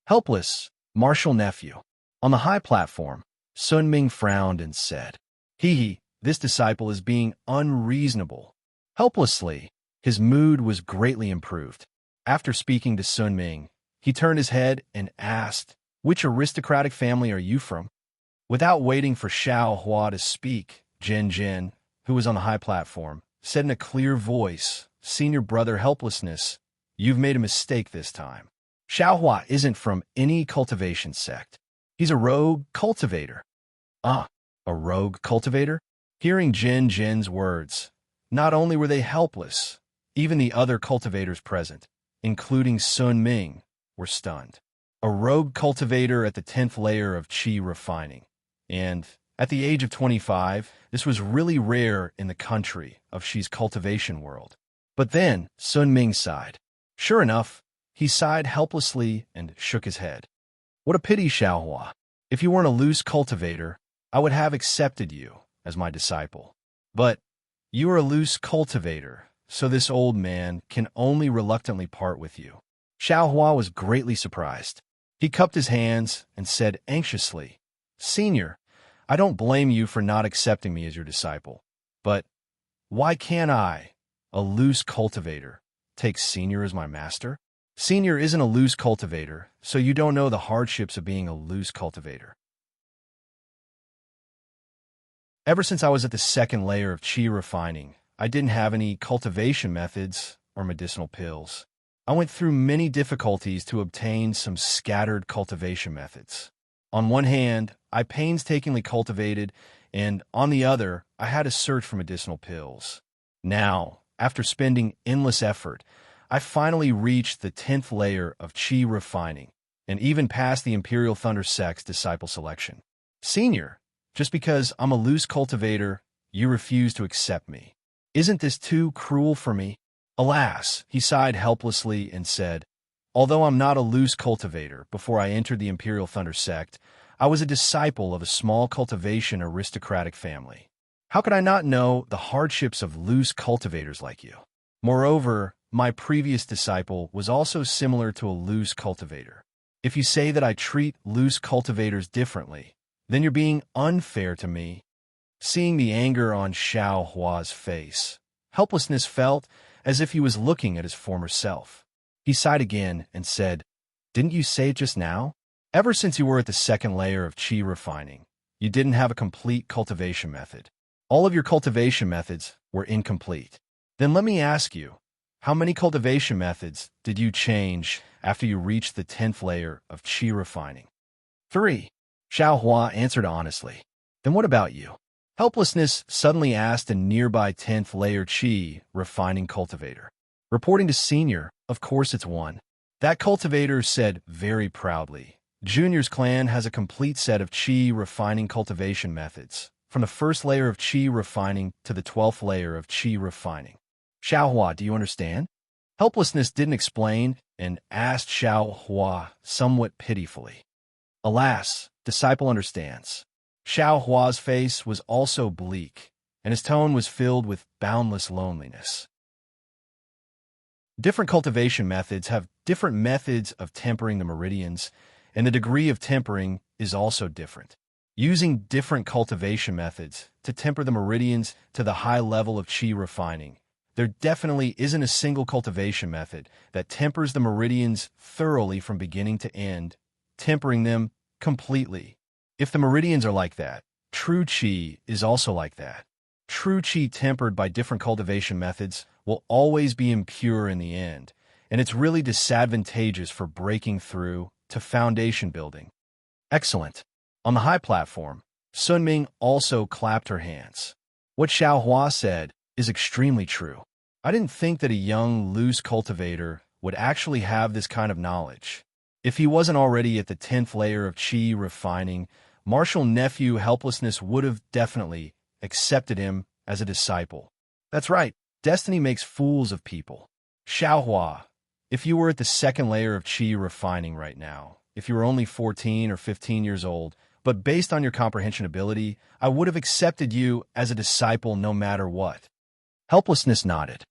[SPEAKER 1] Helpless, martial nephew. On the high platform, Sun Ming frowned and said, "Hee, this disciple is being unreasonable." Helplessly, his mood was greatly improved. After speaking to Sun Ming, he turned his head and asked, "Which aristocratic family are you from?" Without waiting for Xiaohua to speak, Jin Jin, who was on the high platform, said in a clear voice, "Senior brother Helplessness, you've made a mistake this time. Xiaohua isn't from any cultivation sect. He's a rogue cultivator." "Ah, a rogue cultivator?" Hearing Jin Jin's words, not only were they helpless, even the other cultivators present, including Sun Ming, were stunned. A rogue cultivator at the 10th layer of Qi refining. And, at the age of 25, this was really rare in the country of Xi's cultivation world. But then, Sun Ming sighed. Sure enough, he sighed helplessly and shook his head. "What a pity, Xiaohua. If you weren't a loose cultivator, I would have accepted you as my disciple. But you are a loose cultivator, so this old man can only reluctantly part with you." Xiaohua was greatly surprised. He cupped his hands and said anxiously, "Senior, I don't blame you for not accepting me as your disciple. But why can't I, a loose cultivator, take Senior as my master?" "Senior isn't a loose cultivator, so you don't know the hardships of being a loose cultivator. Ever since I was at the 2nd layer of Qi refining, I didn't have any cultivation methods or medicinal pills. I went through many difficulties to obtain some scattered cultivation methods. On one hand, I painstakingly cultivated, and on the other, I had to search for medicinal pills. Now, after spending endless effort, I finally reached the 10th layer of Qi refining, and even passed the Imperial Thunder Sect's disciple selection. Senior, just because I'm a loose cultivator, you refuse to accept me. Isn't this too cruel for me?" Alas, he sighed helplessly and said, Although I'm not a loose cultivator, before I entered the Imperial Thunder sect, I was a disciple of a small cultivation aristocratic family. How could I not know the hardships of loose cultivators like you? Moreover, my previous disciple was also similar to a loose cultivator. If you say that I treat loose cultivators differently, then you're being unfair to me. Seeing the anger on Xiao Hua's face, helplessness felt as if he was looking at his former self. He sighed again and said, "Didn't you say it just now? Ever since you were at the second layer of qi refining, you didn't have a complete cultivation method. All of your cultivation methods were incomplete. Then let me ask you, how many cultivation methods did you change after you reached the 10th layer of qi refining?" 3. Xiao Hua answered honestly. Then what about you? Helplessness suddenly asked a nearby 10th layer qi refining cultivator. Reporting to Senior, of course it's one. That cultivator said very proudly, Junior's clan has a complete set of qi refining cultivation methods, from the first layer of qi refining to the 12th layer of qi refining. Xiao Hua, do you understand? Helplessness didn't explain and asked Xiao Hua somewhat pitifully. Alas, disciple understands. Xiao Hua's face was also bleak, and his tone was filled with boundless loneliness. Different cultivation methods have different methods of tempering the meridians, and the degree of tempering is also different. Using different cultivation methods to temper the meridians to the high level of qi refining, there definitely isn't a single cultivation method that tempers the meridians thoroughly from beginning to end, tempering them completely. If the meridians are like that, true qi is also like that. True qi tempered by different cultivation methods will always be impure in the end, and it's really disadvantageous for breaking through to foundation building. Excellent. On the high platform, Sun Ming also clapped her hands. What Xiao Hua said is extremely true. I didn't think that a young, loose cultivator would actually have this kind of knowledge. If he wasn't already at the 10th layer of qi refining, Martial Nephew Helplessness would have definitely accepted him as a disciple. That's right, destiny makes fools of people. Xiao Hua, if you were at the second layer of qi refining right now, if you were only 14 or 15 years old, but based on your comprehension ability, I would have accepted you as a disciple no matter what. Helplessness nodded.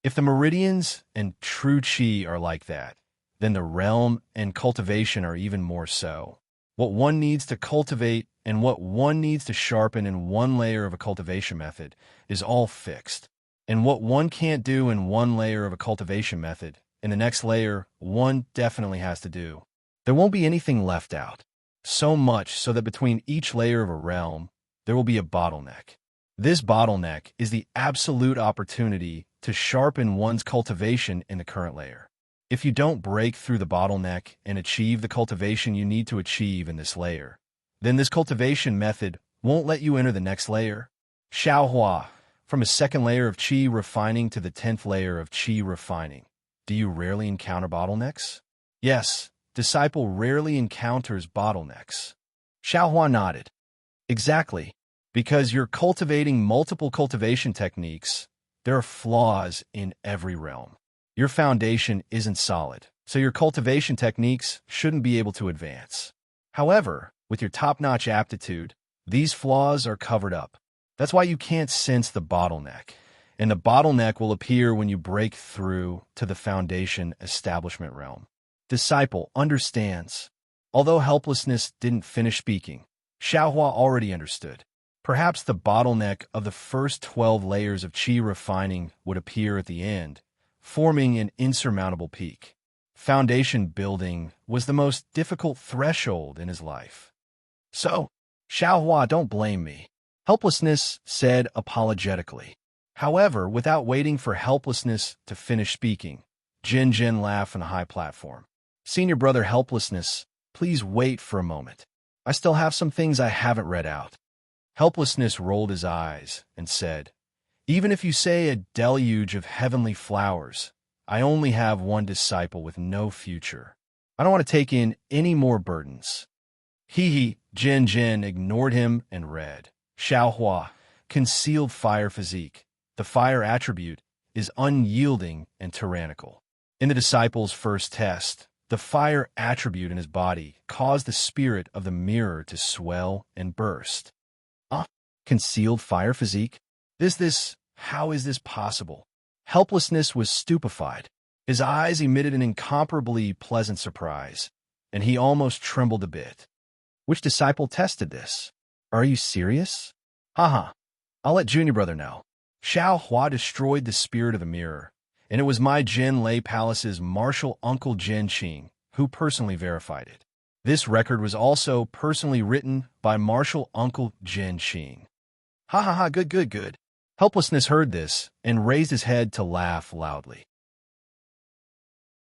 [SPEAKER 1] If the meridians and true qi are like that, then the realm and cultivation are even more so. What one needs to cultivate and what one needs to sharpen in one layer of a cultivation method is all fixed. And what one can't do in one layer of a cultivation method, in the next layer, one definitely has to do. There won't be anything left out. So much so that between each layer of a realm, there will be a bottleneck. This bottleneck is the absolute opportunity to sharpen one's cultivation in the current layer. If you don't break through the bottleneck and achieve the cultivation you need to achieve in this layer, then this cultivation method won't let you enter the next layer. Xiao Hua, from a second layer of qi refining to the 10th layer of qi refining, do you rarely encounter bottlenecks? Yes, disciple rarely encounters bottlenecks. Xiao Hua nodded. Exactly. Because you're cultivating multiple cultivation techniques, there are flaws in every realm. Your foundation isn't solid, so your cultivation techniques shouldn't be able to advance. However, with your top-notch aptitude, these flaws are covered up. That's why you can't sense the bottleneck, and the bottleneck will appear when you break through to the foundation establishment realm. Disciple understands. Although helplessness didn't finish speaking, Xiao Hua already understood. Perhaps the bottleneck of the first 12 layers of qi refining would appear at the end, forming an insurmountable peak. Foundation building was the most difficult threshold in his life. So, Xiao Hua, don't blame me, Helplessness said apologetically. However, without waiting for Helplessness to finish speaking, Jin Jin laughed on a high platform. Senior brother Helplessness, please wait for a moment. I still have some things I haven't read out. Helplessness rolled his eyes and said, even if you say a deluge of heavenly flowers, I only have one disciple with no future. I don't want to take in any more burdens. Hee, Jin Jin ignored him and read, Xiao Hua, concealed fire physique. The fire attribute is unyielding and tyrannical. In the disciple's first test, the fire attribute in his body caused the spirit of the mirror to swell and burst. Ah, concealed fire physique? How is this possible? Helplessness was stupefied. His eyes emitted an incomparably pleasant surprise, and he almost trembled a bit. Which disciple tested this? Are you serious? Haha, I'll let Junior Brother know. Xiao Hua destroyed the spirit of the mirror, and it was my Jin Lei Palace's martial uncle Jin Qing who personally verified it. This record was also personally written by martial uncle Jin Qing. Ha ha ha, good. Helplessness heard this and raised his head to laugh loudly.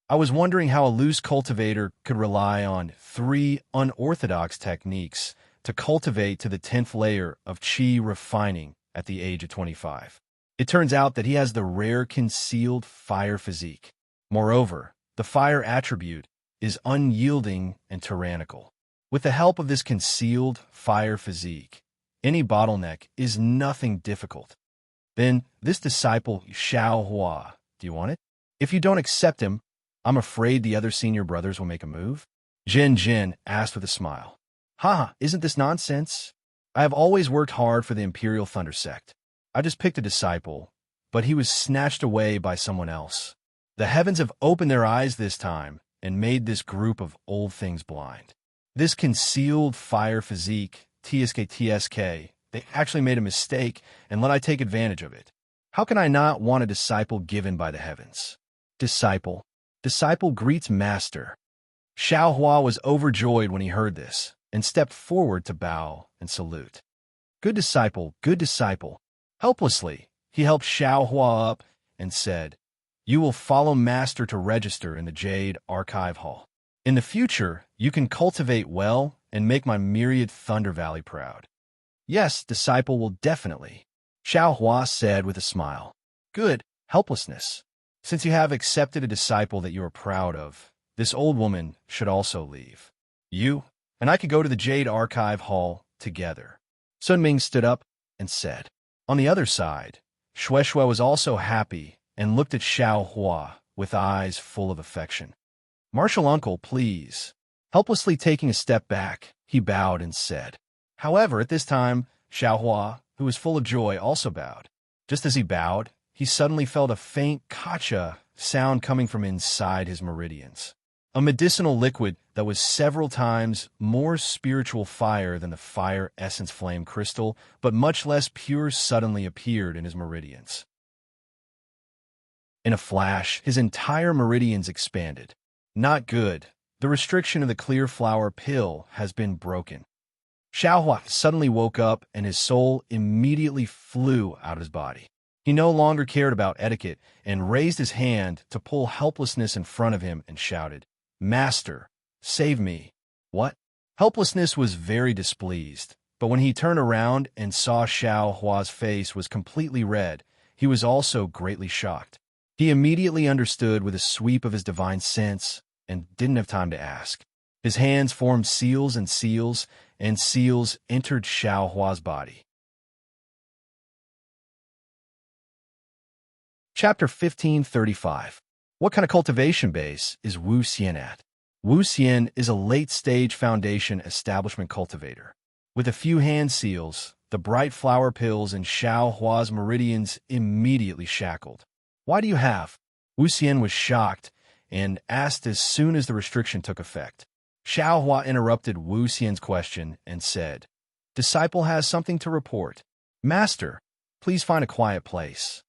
[SPEAKER 1] I was wondering how a loose cultivator could rely on 3 unorthodox techniques to cultivate to the 10th layer of qi refining at the age of 25. It turns out that he has the rare concealed fire physique. Moreover, the fire attribute is unyielding and tyrannical. With the help of this concealed fire physique, any bottleneck is nothing difficult. Then, this disciple, Xiao Hua, do you want it? If you don't accept him, I'm afraid the other senior brothers will make a move. Jin asked with a smile. Ha, isn't this nonsense? I have always worked hard for the Imperial Thunder Sect. I just picked a disciple, but he was snatched away by someone else. The heavens have opened their eyes this time and made this group of old things blind. This concealed fire physique, TSK, they actually made a mistake and let I take advantage of it. How can I not want a disciple given by the heavens? Disciple greets master. Xiao Hua was overjoyed when he heard this and stepped forward to bow and salute. Good disciple. Helplessly, he helped Xiao Hua up and said, You will follow master to register in the Jade Archive Hall. In the future, you can cultivate well and make my myriad Thunder Valley proud. Yes, disciple will definitely, Xiao Hua said with a smile. Good, helplessness. Since you have accepted a disciple that you are proud of, this old woman should also leave. You and I could go to the Jade Archive Hall together. Sun Ming stood up and said. On the other side, Shueshue was also happy and looked at Xiao Hua with eyes full of affection. Martial uncle, please. Helplessly taking a step back, he bowed and said. However, at this time, Xiao Hua, who was full of joy, also bowed. Just as he bowed, he suddenly felt a faint kacha sound coming from inside his meridians. A medicinal liquid that was several times more spiritual fire than the fire essence flame crystal, but much less pure, suddenly appeared in his meridians. In a flash, his entire meridians expanded. Not good. The restriction of the clear flower pill has been broken. Xiao Hua suddenly woke up and his soul immediately flew out of his body. He no longer cared about etiquette and raised his hand to pull helplessness in front of him and shouted, Master, save me. What? Helplessness was very displeased, but when he turned around and saw Xiao Hua's face was completely red, he was also greatly shocked. He immediately understood with a sweep of his divine sense and didn't have time to ask. His hands formed seals, and seals entered Xiao Hua's body. Chapter 1535. What kind of cultivation base is Wu Xian at? Wu Xian is a late-stage foundation establishment cultivator. With a few hand seals, the bright flower pills in Xiao Hua's meridians immediately shackled. Why do you have? Wu Xian was shocked and asked as soon as the restriction took effect. Xiao Hua interrupted Wu Xian's question and said, Disciple has something to report. Master, please find a quiet place.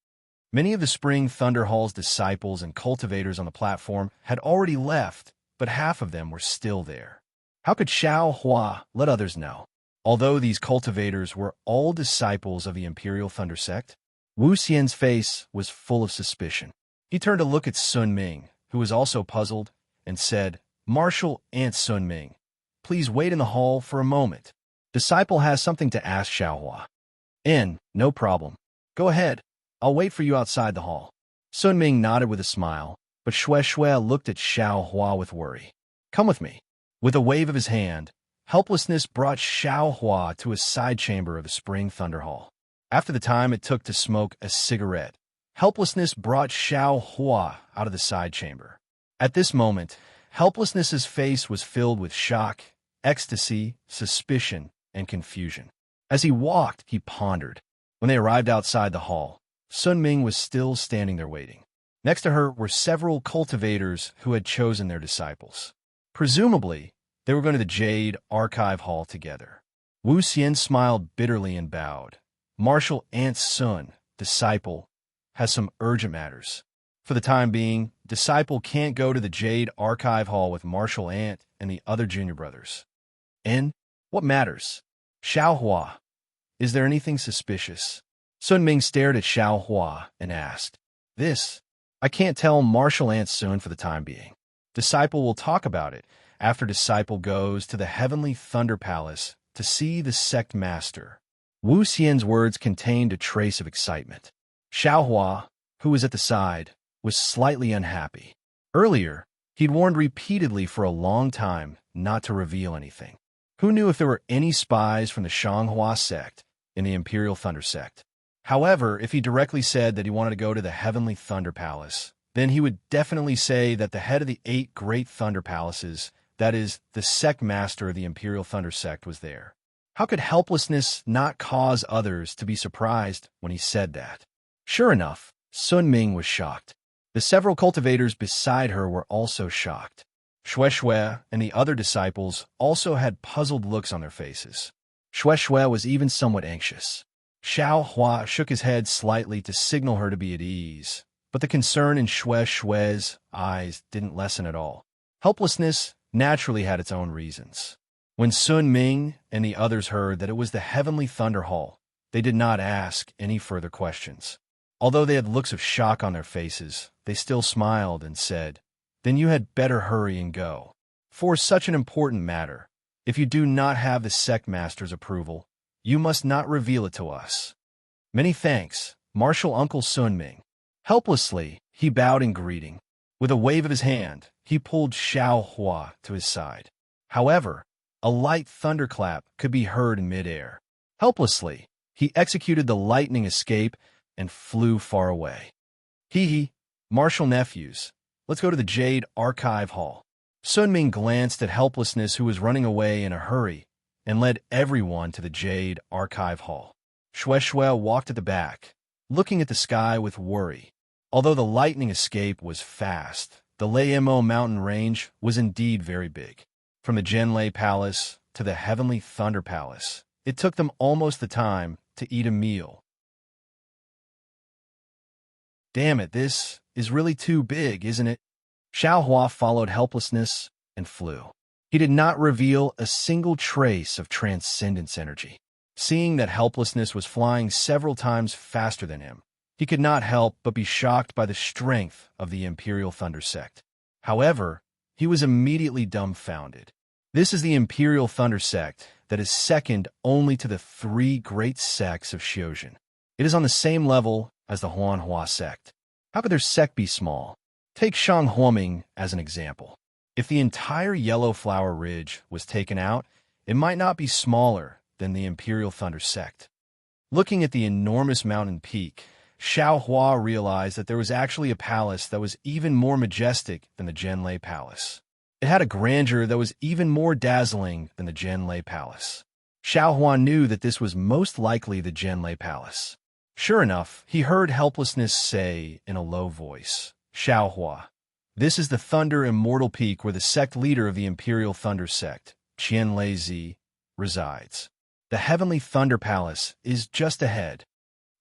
[SPEAKER 1] Many of the Spring Thunder Hall's disciples and cultivators on the platform had already left, but half of them were still there. How could Xiao Hua let others know? Although these cultivators were all disciples of the Imperial Thunder Sect, Wu Xian's face was full of suspicion. He turned to look at Sun Ming, who was also puzzled, and said, Marshal Aunt Sun Ming, please wait in the hall for a moment. Disciple has something to ask Xiao Hua. No problem. Go ahead. I'll wait for you outside the hall. Sun Ming nodded with a smile, but Shueshue looked at Xiao Hua with worry. Come with me. With a wave of his hand, helplessness brought Xiao Hua to a side chamber of the Spring Thunder Hall. After the time it took to smoke a cigarette, Helplessness brought Xiao Hua out of the side chamber. At this moment, Helplessness's face was filled with shock, ecstasy, suspicion, and confusion. As he walked, he pondered. When they arrived outside the hall, Sun Ming was still standing there waiting. Next to her were several cultivators who had chosen their disciples. Presumably, they were going to the Jade Archive Hall together. Wu Xian smiled bitterly and bowed. Marshal Ant Sun, disciple, has some urgent matters. For the time being, disciple can't go to the Jade Archive Hall with Marshal Ant and the other junior brothers. And what matters? Xiao Hua. Is there anything suspicious? Sun Ming stared at Xiao Hua and asked, This, I can't tell Marshal Ant Sun for the time being. Disciple will talk about it after Disciple goes to the Heavenly Thunder Palace to see the sect master. Wu Xian's words contained a trace of excitement. Xiao Hua, who was at the side, was slightly unhappy. Earlier, he'd warned repeatedly for a long time not to reveal anything. Who knew if there were any spies from the Shanghua sect in the Imperial Thunder sect? However, if he directly said that he wanted to go to the Heavenly Thunder Palace, then he would definitely say that the head of the 8 great Thunder Palaces, that is, the sect master of the Imperial Thunder sect, was there. How could helplessness not cause others to be surprised when he said that? Sure enough, Sun Ming was shocked. The several cultivators beside her were also shocked. Xue Xue and the other disciples also had puzzled looks on their faces. Xue Xue was even somewhat anxious. Xiao Hua shook his head slightly to signal her to be at ease, but the concern in Xue Xue's eyes didn't lessen at all. Helplessness naturally had its own reasons. When Sun Ming and the others heard that it was the Heavenly Thunder Hall, they did not ask any further questions. Although they had looks of shock on their faces, they still smiled and said, Then you had better hurry and go. For such an important matter, if you do not have the sect master's approval, you must not reveal it to us. Many thanks, Marshal Uncle Sun Ming. Helplessly, he bowed in greeting. With a wave of his hand, he pulled Xiao Hua to his side. However, a light thunderclap could be heard in midair. Helplessly, he executed the lightning escape and flew far away. Hee, Marshal nephews, let's go to the Jade Archive Hall. Sun Ming glanced at Helplessness, who was running away in a hurry, and led everyone to the Jade Archive Hall. Xue Xue walked at the back, looking at the sky with worry. Although the lightning escape was fast, the Leimo mountain range was indeed very big. From the Zhenlei Palace to the Heavenly Thunder Palace, it took them almost the time to eat a meal. Damn it, this is really too big, isn't it? Xiao Hua followed Helplessness and flew. He did not reveal a single trace of transcendence energy. Seeing that Helplessness was flying several times faster than him, he could not help but be shocked by the strength of the Imperial Thunder sect. However, he was immediately dumbfounded. This is the Imperial Thunder sect that is second only to the 3 great sects of Xiuzhen. It is on the same level as the Huanhua sect. How could their sect be small? Take Shang Huoming as an example. If the entire Yellow Flower Ridge was taken out, it might not be smaller than the Imperial Thunder sect. Looking at the enormous mountain peak, Xiao Hua realized that there was actually a palace that was even more majestic than the Zhenlei Palace. It had a grandeur that was even more dazzling than the Zhenlei Palace. Xiao Hua knew that this was most likely the Zhenlei Palace. Sure enough, he heard Helplessness say in a low voice, Xiao Hua, this is the Thunder Immortal Peak where the sect leader of the Imperial Thunder sect, Qian Lei, resides. The Heavenly Thunder Palace is just ahead.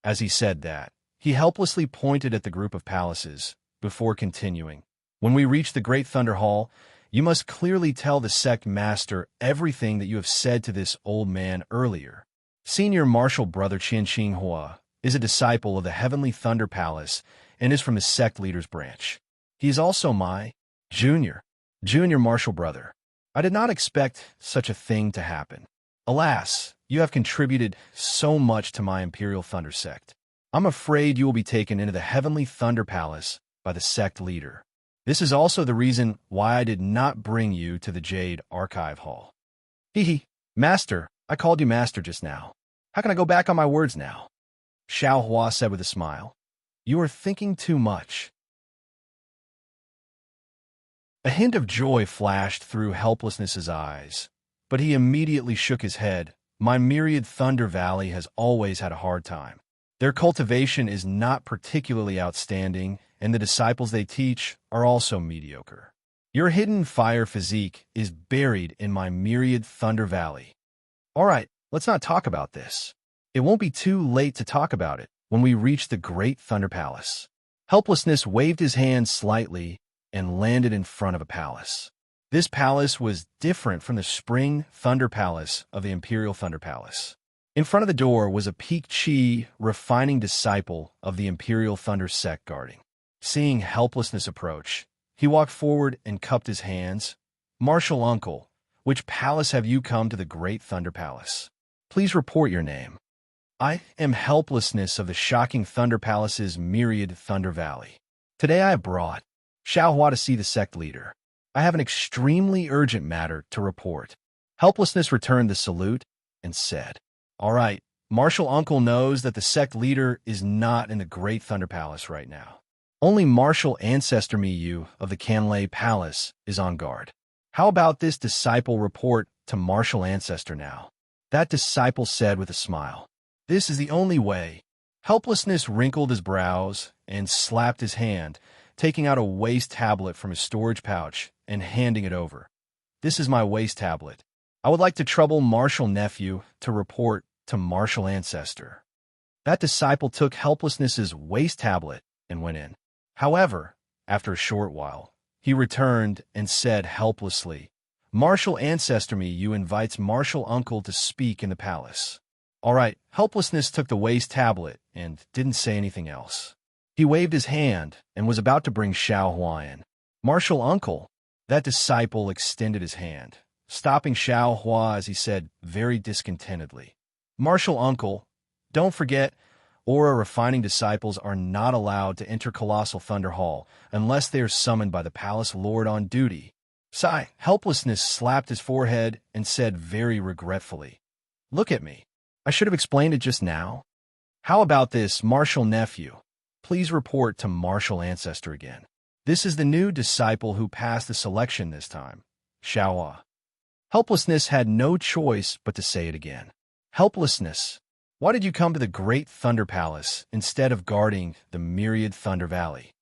[SPEAKER 1] As he said that, he helplessly pointed at the group of palaces, before continuing. When we reach the Great Thunder Hall, you must clearly tell the sect master everything that you have said to this old man earlier. Senior Marshal Brother Qian Xinghua is a disciple of the Heavenly Thunder Palace and is from his sect leader's branch. He is also my junior Marshal Brother. I did not expect such a thing to happen. Alas, you have contributed so much to my Imperial Thunder sect. I'm afraid you will be taken into the Heavenly Thunder Palace by the sect leader. This is also the reason why I did not bring you to the Jade Archive Hall. Master, I called you Master just now. How can I go back on my words now? Xiao Hua said with a smile. You are thinking too much. A hint of joy flashed through Helplessness's eyes, but he immediately shook his head. My myriad Thunder Valley has always had a hard time. Their cultivation is not particularly outstanding, and the disciples they teach are also mediocre. Your hidden fire physique is buried in my myriad Thunder Valley. All right, let's not talk about this. It won't be too late to talk about it when we reach the Great Thunder Palace. Helplessness waved his hand slightly and landed in front of a palace. This palace was different from the Spring Thunder Palace of the Imperial Thunder Palace. In front of the door was a Peak Chi, refining disciple of the Imperial Thunder sect guarding. Seeing Helplessness approach, he walked forward and cupped his hands. Martial Uncle, which palace have you come to the Great Thunder Palace? Please report your name. I am Helplessness of the shocking Thunder Palace's myriad Thunder Valley. Today I have brought Xiaohua to see the sect leader. I have an extremely urgent matter to report. Helplessness returned the salute and said, All right, Martial Uncle knows that the sect leader is not in the Great Thunder Palace right now. Only Martial Ancestor Miyu of the Canlay Palace is on guard. How about this disciple report to Martial Ancestor now? That disciple said with a smile. This is the only way. Helplessness wrinkled his brows and slapped his hand, taking out a waste tablet from his storage pouch and handing it over. This is my waste tablet. I would like to trouble Martial Nephew to report to Martial Ancestor. That disciple took Helplessness's waste tablet and went in. However, after a short while, he returned and said helplessly, Martial Ancestor Miyu invites Martial Uncle to speak in the palace. All right, Helplessness took the waste tablet and didn't say anything else. He waved his hand and was about to bring Xiaohua in. Martial Uncle, that disciple extended his hand, stopping Xiaohua as he said very discontentedly, Martial Uncle, don't forget, Aura refining disciples are not allowed to enter Colossal Thunder Hall unless they are summoned by the Palace Lord on duty. Sigh, Helplessness slapped his forehead and said very regretfully, Look at me. I should have explained it just now. How about this, Martial Nephew? Please report to Martial Ancestor again. This is the new disciple who passed the selection this time, Xiaohua. Helplessness had no choice but to say it again. Helplessness, why did you come to the Great Thunder Palace instead of guarding the myriad Thunder Valley?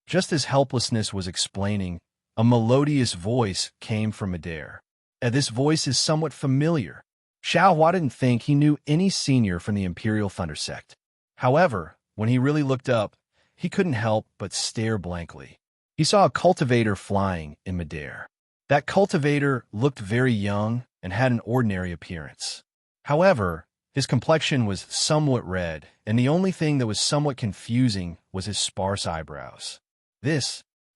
[SPEAKER 1] Just as Helplessness was explaining, a melodious voice came from Adair. This voice is somewhat familiar. Xiaohua didn't think he knew any senior from the Imperial Thunder sect. However, when he really looked up, he couldn't help but stare blankly. He saw a cultivator flying in midair. That cultivator looked very young and had an ordinary appearance. However, his complexion was somewhat red, and the only thing that was somewhat confusing was his sparse eyebrows.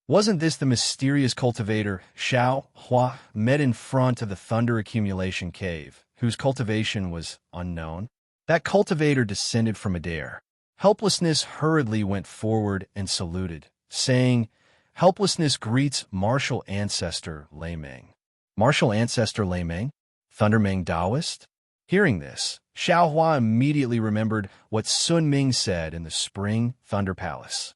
[SPEAKER 1] Wasn't this the mysterious cultivator Xiaohua met in front of the Thunder Accumulation Cave, whose cultivation was unknown? That cultivator descended from midair. Helplessness hurriedly went forward and saluted, saying, Helplessness greets Martial Ancestor Lei Meng. Martial Ancestor Lei Meng? Thunder Meng Taoist? Hearing this, Xiaohua immediately remembered what Sun Ming said in the Spring Thunder Palace.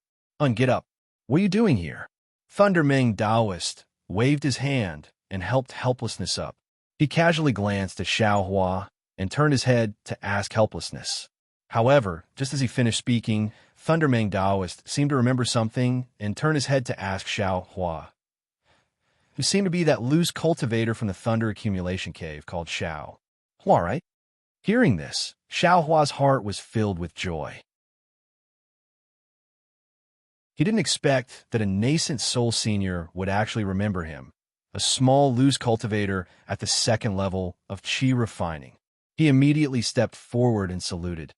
[SPEAKER 1] Get up. What are you doing here? Thunder Meng Taoist waved his hand and helped Helplessness up. He casually glanced at Xiaohua and turned his head to ask Helplessness. However, just as he finished speaking, Thunder Meng Taoist seemed to remember something and turned his head to ask Xiaohua, who seemed to be that loose cultivator from the Thunder Accumulation Cave called Xiao. All right. Hearing this, Xiaohua's heart was filled with joy. He didn't expect that a nascent soul senior would actually remember him, a small loose cultivator at the second level of Qi refining. He immediately stepped forward and saluted.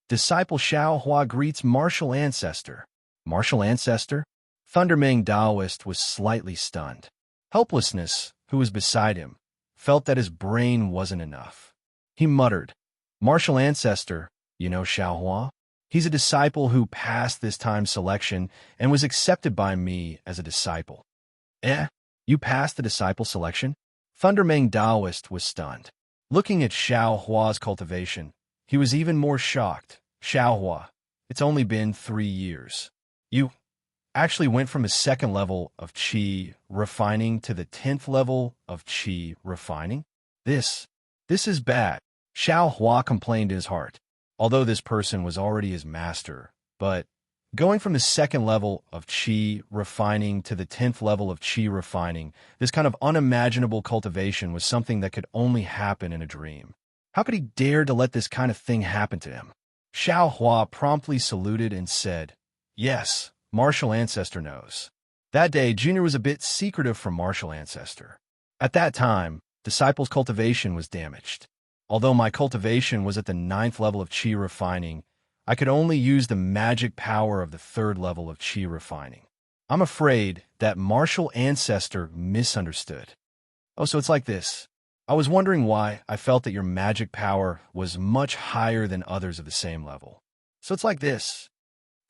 [SPEAKER 1] Disciple Xiaohua greets Martial Ancestor. Martial Ancestor? Thunder Meng Taoist was slightly stunned. Helplessness, who was beside him, felt that his brain wasn't enough. He muttered, Martial Ancestor, you know Xiaohua? He's a disciple who passed this time's selection and was accepted by me as a disciple. You passed the disciple selection? Thunder Meng Taoist was stunned. Looking at Xiaohua's cultivation, he was even more shocked. Xiaohua, It's only been 3 years. You actually went from a second level of qi refining to the 10th level of qi refining? This, this is bad. Xiao Hua complained in his heart, although this person was already his master. But going from the second level of qi refining to the 10th level of qi refining, this kind of unimaginable cultivation was something that could only happen in a dream. How could he dare to let this kind of thing happen to him? Xiao Hua promptly saluted and said, "Yes, Martial Ancestor knows." That day, Junior was a bit secretive from Martial Ancestor. At that time, Disciple's cultivation was damaged. Although my cultivation was at the 9th level of qi refining, I could only use the magic power of the 3rd level of qi refining. I'm afraid that Martial Ancestor misunderstood. Oh, so it's like this. I was wondering why I felt that your magic power was much higher than others of the same level. So it's like this.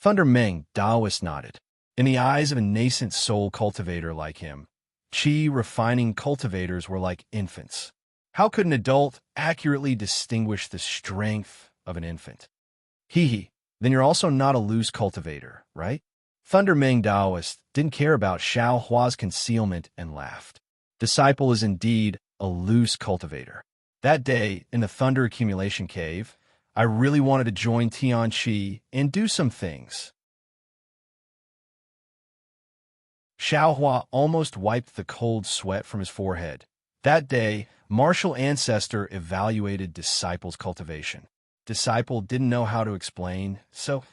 [SPEAKER 1] Thunder Meng Taoist nodded. In the eyes of a nascent soul cultivator like him, qi refining cultivators were like infants. How could an adult accurately distinguish the strength of an infant? Hee, then you're also not a loose cultivator, right? Thunder Meng Taoist didn't care about Xiao Hua's concealment and laughed. Disciple is indeed a loose cultivator. That day, in the Thunder Accumulation Cave, I really wanted to join Tian Qi and do some things. Xiao Hua almost wiped the cold sweat from his forehead. That day, Martial Ancestor evaluated Disciple's cultivation. Disciple didn't know how to explain, so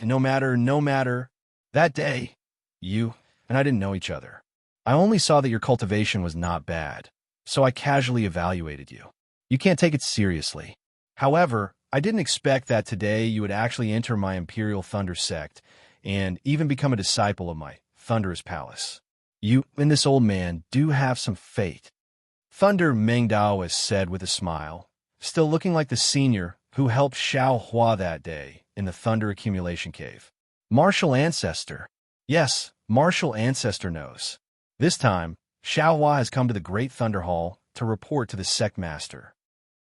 [SPEAKER 1] no matter. That day, you and I didn't know each other. I only saw that your cultivation was not bad, so I casually evaluated you. You can't take it seriously. However, I didn't expect that today you would actually enter my Imperial Thunder sect and even become a disciple of my Thunderous Palace. You and this old man do have some fate. Thunder Meng Taoist said with a smile, still looking like the senior who helped Xiao Hua that day in the Thunder Accumulation Cave. Martial Ancestor. Yes, Martial Ancestor knows. This time, Xiao Hua has come to the Great Thunder Hall to report to the sect master.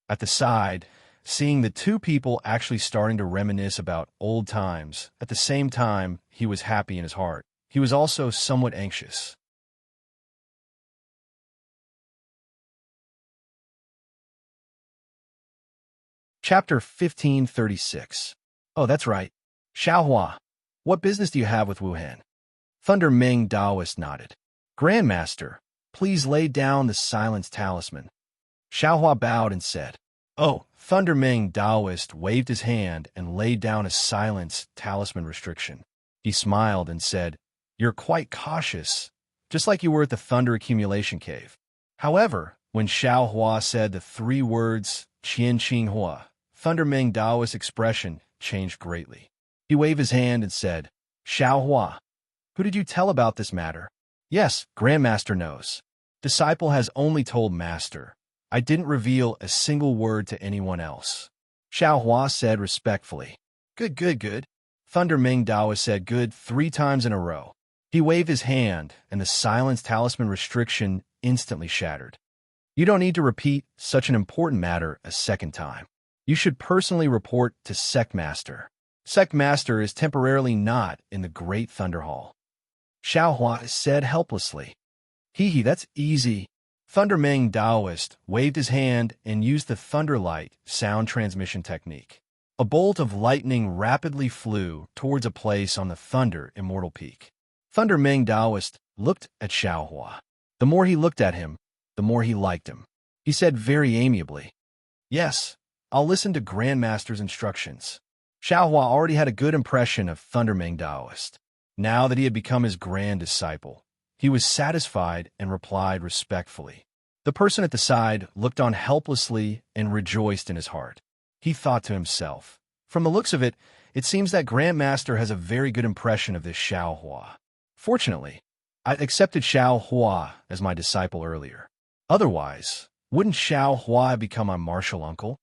[SPEAKER 1] At the side, seeing the two people actually starting to reminisce about old times, at the same time he was happy in his heart. He was also somewhat anxious. Chapter 1536. Oh, that's right. Xiao Hua, what business do you have with Wuhan? Thunder Ming Taoist nodded. Grandmaster, please lay down the silence talisman. Xiao Hua bowed and said, "Oh." Thunder Ming Taoist waved his hand and laid down a silence talisman restriction. He smiled and said, "You're quite cautious, just like you were at the Thunder Accumulation Cave." However, when Xiao Hua said the 3 words, Qian Qing Hua, Thunder Ming Taoist's expression changed greatly. He waved his hand and said, "Xiao Hua, who did you tell about this matter?" "Yes, Grandmaster knows. Disciple has only told Master. I didn't reveal a single word to anyone else." Xiao Hua said respectfully. Good. Thunder Ming Taoist said good 3 times in a row. He waved his hand, and the silence talisman restriction instantly shattered. You don't need to repeat such an important matter a second time. You should personally report to Sect Master. Sect Master is temporarily not in the Great Thunder Hall. Xiao Hua said helplessly. That's easy. Thunder Ming Taoist waved his hand and used the Thunderlight sound transmission technique. A bolt of lightning rapidly flew towards a place on the Thunder Immortal Peak. Thunder Ming Taoist looked at Xiao Hua. The more he looked at him, the more he liked him. He said very amiably, "Yes, I'll listen to Grandmaster's instructions." Xiao Hua already had a good impression of Thunder Ming Taoist. Now that he had become his grand disciple, he was satisfied and replied respectfully. The person at the side looked on helplessly and rejoiced in his heart. He thought to himself, "From the looks of it, it seems that Grandmaster has a very good impression of this Xiao Hua. Fortunately, I accepted Xiao Hua as my disciple earlier. Otherwise, wouldn't Xiao Hua become my martial uncle?"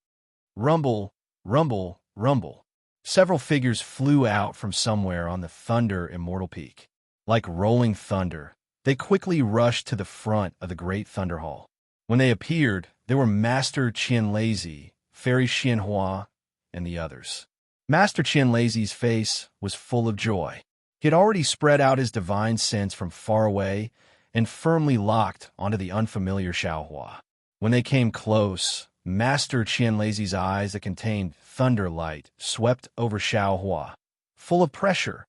[SPEAKER 1] Rumble, rumble, rumble. Several figures flew out from somewhere on the Thunder Immortal Peak. Like rolling thunder, they quickly rushed to the front of the Great Thunder Hall. When they appeared, there were Master Qian Lazy, Fairy Xian Hua, and the others. Master Qianlai's face was full of joy. He had already spread out his divine sense from far away and firmly locked onto the unfamiliar Xiaohua. When they came close, Master Qianlai's eyes that contained thunder light swept over Xiaohua, full of pressure.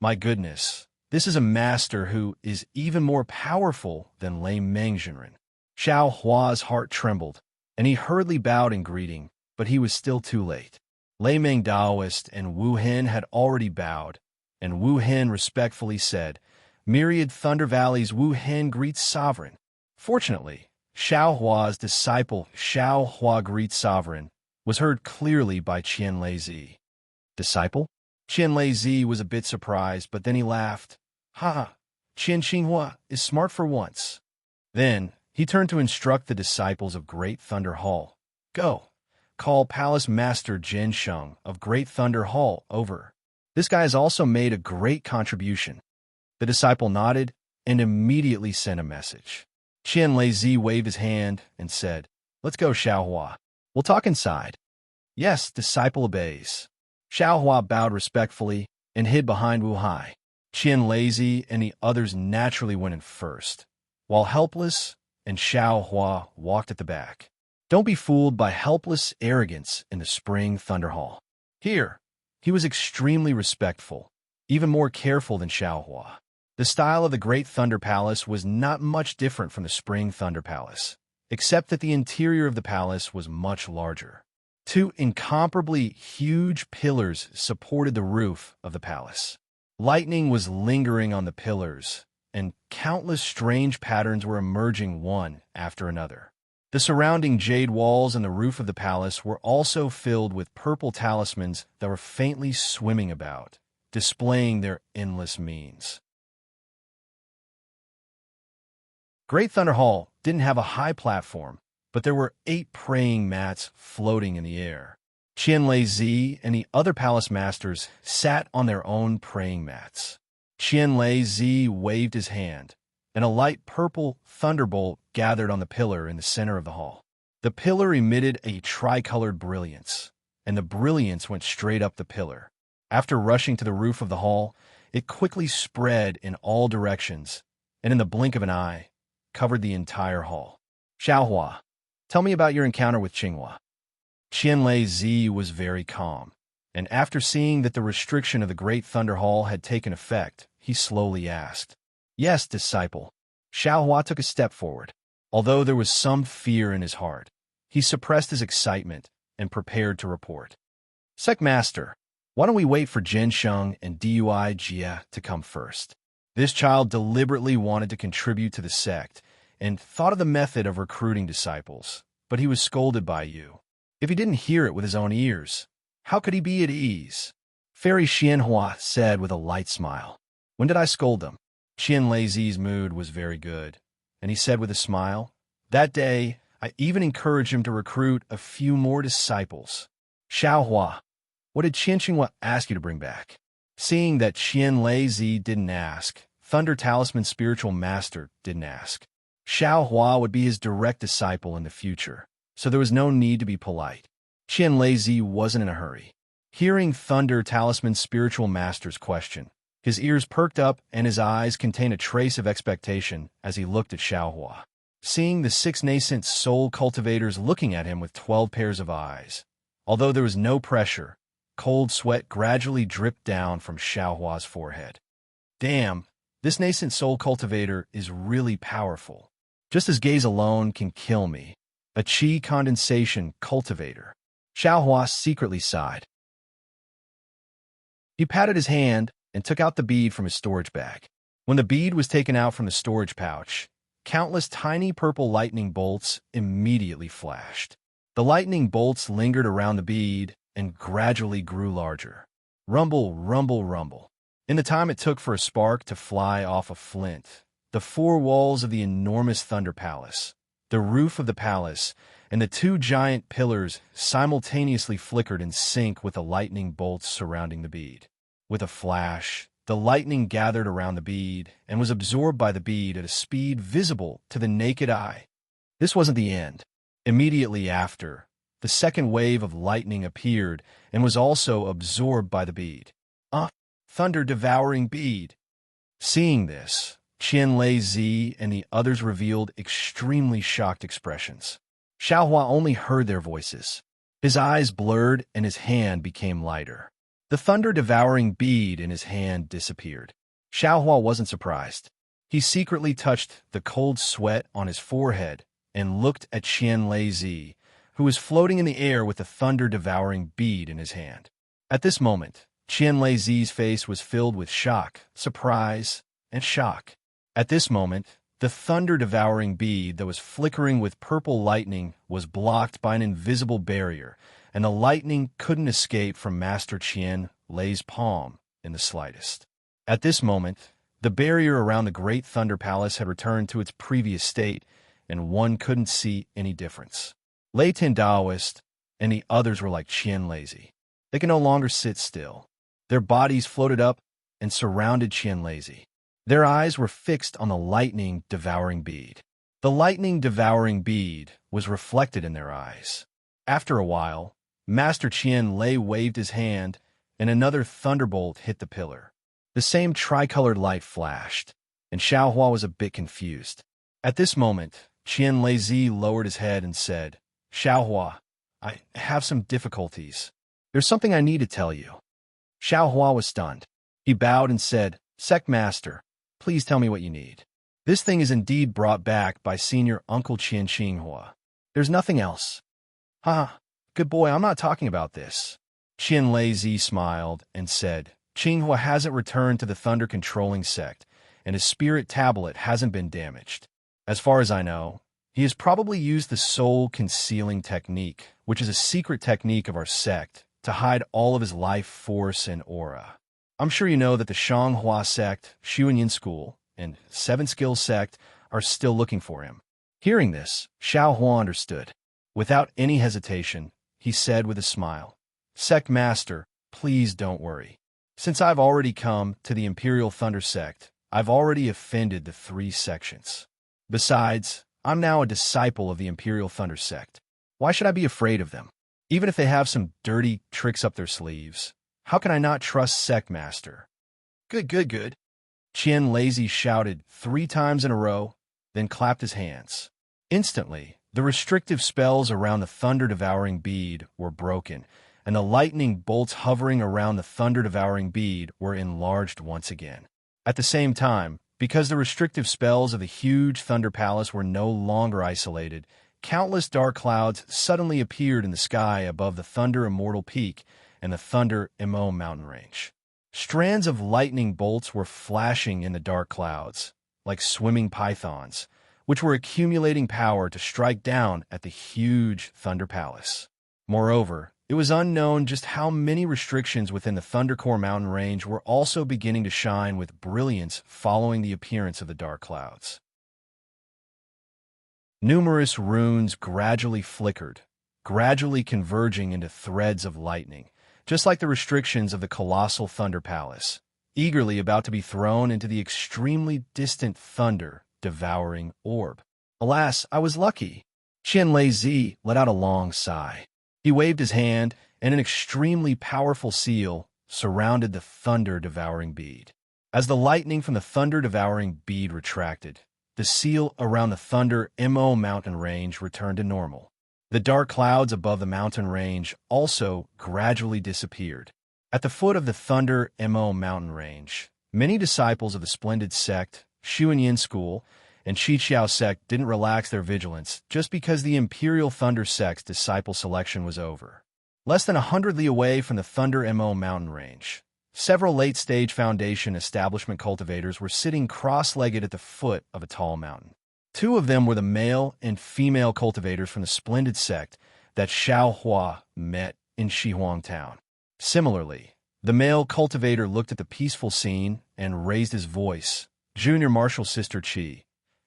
[SPEAKER 1] My goodness, this is a master who is even more powerful than Lei Mengzhenren. Xiaohua's heart trembled, and he hurriedly bowed in greeting, but he was still too late. Lei Meng Daoist and Wu Hen had already bowed, and Wu Hen respectfully said, "Myriad Thunder Valleys Wu Hen greets Sovereign." Fortunately, Xiaohua's disciple Xiaohua greets Sovereign was heard clearly by Qianlaizi. Disciple? Qianlaizi was a bit surprised, but then he laughed. Ha! Qian Xinhua is smart for once. Then he turned to instruct the disciples of Great Thunder Hall. Go, call Palace Master Jin Sheng of Great Thunder Hall over. This guy has also made a great contribution. The disciple nodded and immediately sent a message. Qianlaizi waved his hand and said, "Let's go, Xiaohua. We'll talk inside." Yes, disciple obeys. Xiaohua bowed respectfully and hid behind Wu Hai. Qianlaizi and the others naturally went in first, while Helpless and Xiaohua walked at the back. Don't be fooled by Helpless' arrogance in the Spring Thunder Hall. Here, he was extremely respectful, even more careful than Xiaohua. The style of the Great Thunder Palace was not much different from the Spring Thunder Palace, except that the interior of the palace was much larger. Two incomparably huge pillars supported the roof of the palace. Lightning was lingering on the pillars, and countless strange patterns were emerging one after another. The surrounding jade walls and the roof of the palace were also filled with purple talismans that were faintly swimming about, displaying their endless means. Great Thunder Hall didn't have a high platform, but there were 8 praying mats floating in the air. Qianlaizi and the other palace masters sat on their own praying mats. Qianlaizi waved his hand, and a light purple thunderbolt gathered on the pillar in the center of the hall. The pillar emitted a tricolored brilliance, and the brilliance went straight up the pillar. After rushing to the roof of the hall, it quickly spread in all directions, and in the blink of an eye, covered the entire hall. Xiaohua, tell me about your encounter with Qinghua. Qianlaizi was very calm, and after seeing that the restriction of the Great Thunder Hall had taken effect, he slowly asked, "Yes, disciple." Xiaohua took a step forward. Although there was some fear in his heart, he suppressed his excitement and prepared to report. Sect Master, why don't we wait for Jin Sheng and Dui Jia to come first? This child deliberately wanted to contribute to the sect and thought of the method of recruiting disciples, but he was scolded by you. If he didn't hear it with his own ears, how could he be at ease? Fairy Xianhua said with a light smile. When did I scold them? Qianlaizi's mood was very good, and he said with a smile, that day, I even encouraged him to recruit a few more disciples. Xiaohua, what did Qian Xinghua ask you to bring back? Seeing that Qianlaizi didn't ask, Thunder Talisman Spiritual Master didn't ask. Xiaohua would be his direct disciple in the future, so there was no need to be polite. Qianlaizi wasn't in a hurry. Hearing Thunder Talisman Spiritual Master's question, his ears perked up and his eyes contained a trace of expectation as he looked at Xiaohua. Seeing the 6 nascent soul cultivators looking at him with 12 pairs of eyes, although there was no pressure, cold sweat gradually dripped down from Xiaohua's forehead. Damn, this nascent soul cultivator is really powerful. Just as gaze alone can kill me. A chi condensation cultivator. Xiaohua secretly sighed. He patted his hand and took out the bead from his storage bag. When the bead was taken out from the storage pouch, countless tiny purple lightning bolts immediately flashed. The lightning bolts lingered around the bead and gradually grew larger. Rumble, rumble, rumble. In the time it took for a spark to fly off a flint, the 4 walls of the enormous Thunder Palace, the roof of the palace, and the 2 giant pillars simultaneously flickered in sync with the lightning bolts surrounding the bead. With a flash, the lightning gathered around the bead and was absorbed by the bead at a speed visible to the naked eye. This wasn't the end. Immediately after, the second wave of lightning appeared and was also absorbed by the bead. Thunder-devouring bead. Seeing this, Qian Zi and the others revealed extremely shocked expressions. Xiaohua only heard their voices. His eyes blurred and his hand became lighter. The thunder-devouring bead in his hand disappeared. Xiaohua wasn't surprised. He secretly touched the cold sweat on his forehead and looked at Qian Zi, who was floating in the air with the thunder-devouring bead in his hand. At this moment, Qian Zi's face was filled with shock, surprise, and shock. At this moment, the thunder-devouring bead that was flickering with purple lightning was blocked by an invisible barrier, and the lightning couldn't escape from Master Qian Lei's palm in the slightest. At this moment, the barrier around the Great Thunder Palace had returned to its previous state, and one couldn't see any difference. Lei Tin Daoist and the others were like Qian Lei. They could no longer sit still. Their bodies floated up and surrounded Qian Lei. Their eyes were fixed on the lightning-devouring bead. The lightning-devouring bead was reflected in their eyes. After a while, Master Qian Lei waved his hand, and another thunderbolt hit the pillar. The same tricolored light flashed, and Xiaohua was a bit confused. At this moment, Qian Lei lowered his head and said, "Xiaohua, I have some difficulties. There's something I need to tell you." Xiaohua was stunned. He bowed and said, "Sect Master, please tell me what you need. This thing is indeed brought back by Senior Uncle Qian Xinghua. There's nothing else." Good boy, I'm not talking about this." Qian Lei smiled and said, "Xinghua hasn't returned to the thunder-controlling sect, and his spirit tablet hasn't been damaged. As far as I know, he has probably used the soul-concealing technique, which is a secret technique of our sect, to hide all of his life force and aura. I'm sure you know that the Shanghua sect, Xuanyin School, and Seven Skills sect are still looking for him." Hearing this, Xiaohua understood. Without any hesitation, he said with a smile, "Sect Master, please don't worry. Since I've already come to the Imperial Thunder Sect, I've already offended the 3 sections. Besides, I'm now a disciple of the Imperial Thunder Sect. Why should I be afraid of them? Even if they have some dirty tricks up their sleeves, how can I not trust Sect Master?" Good. Qian Lei shouted 3 times in a row, then clapped his hands. Instantly, the restrictive spells around the thunder-devouring bead were broken, and the lightning bolts hovering around the thunder-devouring bead were enlarged once again. At the same time, because the restrictive spells of the huge Thunder Palace were no longer isolated, countless dark clouds suddenly appeared in the sky above the Thunder Immortal Peak and the Thunder Imo mountain range. Strands of lightning bolts were flashing in the dark clouds, like swimming pythons, which were accumulating power to strike down at the huge Thunder Palace. Moreover, it was unknown just how many restrictions within the Thundercore mountain range were also beginning to shine with brilliance following the appearance of the dark clouds. Numerous runes gradually flickered, gradually converging into threads of lightning, just like the restrictions of the colossal Thunder Palace, eagerly about to be thrown into the extremely distant thunder-devouring orb. Alas, I was lucky. Qian Lei let out a long sigh. He waved his hand, and an extremely powerful seal surrounded the thunder-devouring bead. As the lightning from the thunder-devouring bead retracted, the seal around the Thunder Imo mountain range returned to normal. The dark clouds above the mountain range also gradually disappeared. At the foot of the Thunder Imo mountain range, many disciples of the splendid sect, Xuanyin School, and Qiqiao sect didn't relax their vigilance just because the Imperial Thunder sect's disciple selection was over. Less than 100 li away from the Thunder Imo mountain range, several late-stage Foundation establishment cultivators were sitting cross-legged at the foot of a tall mountain. 2 of them were the male and female cultivators from the splendid sect that Xiaohua met in Shihuang Town. Similarly, the male cultivator looked at the peaceful scene and raised his voice. "Junior Marshal Sister Qi,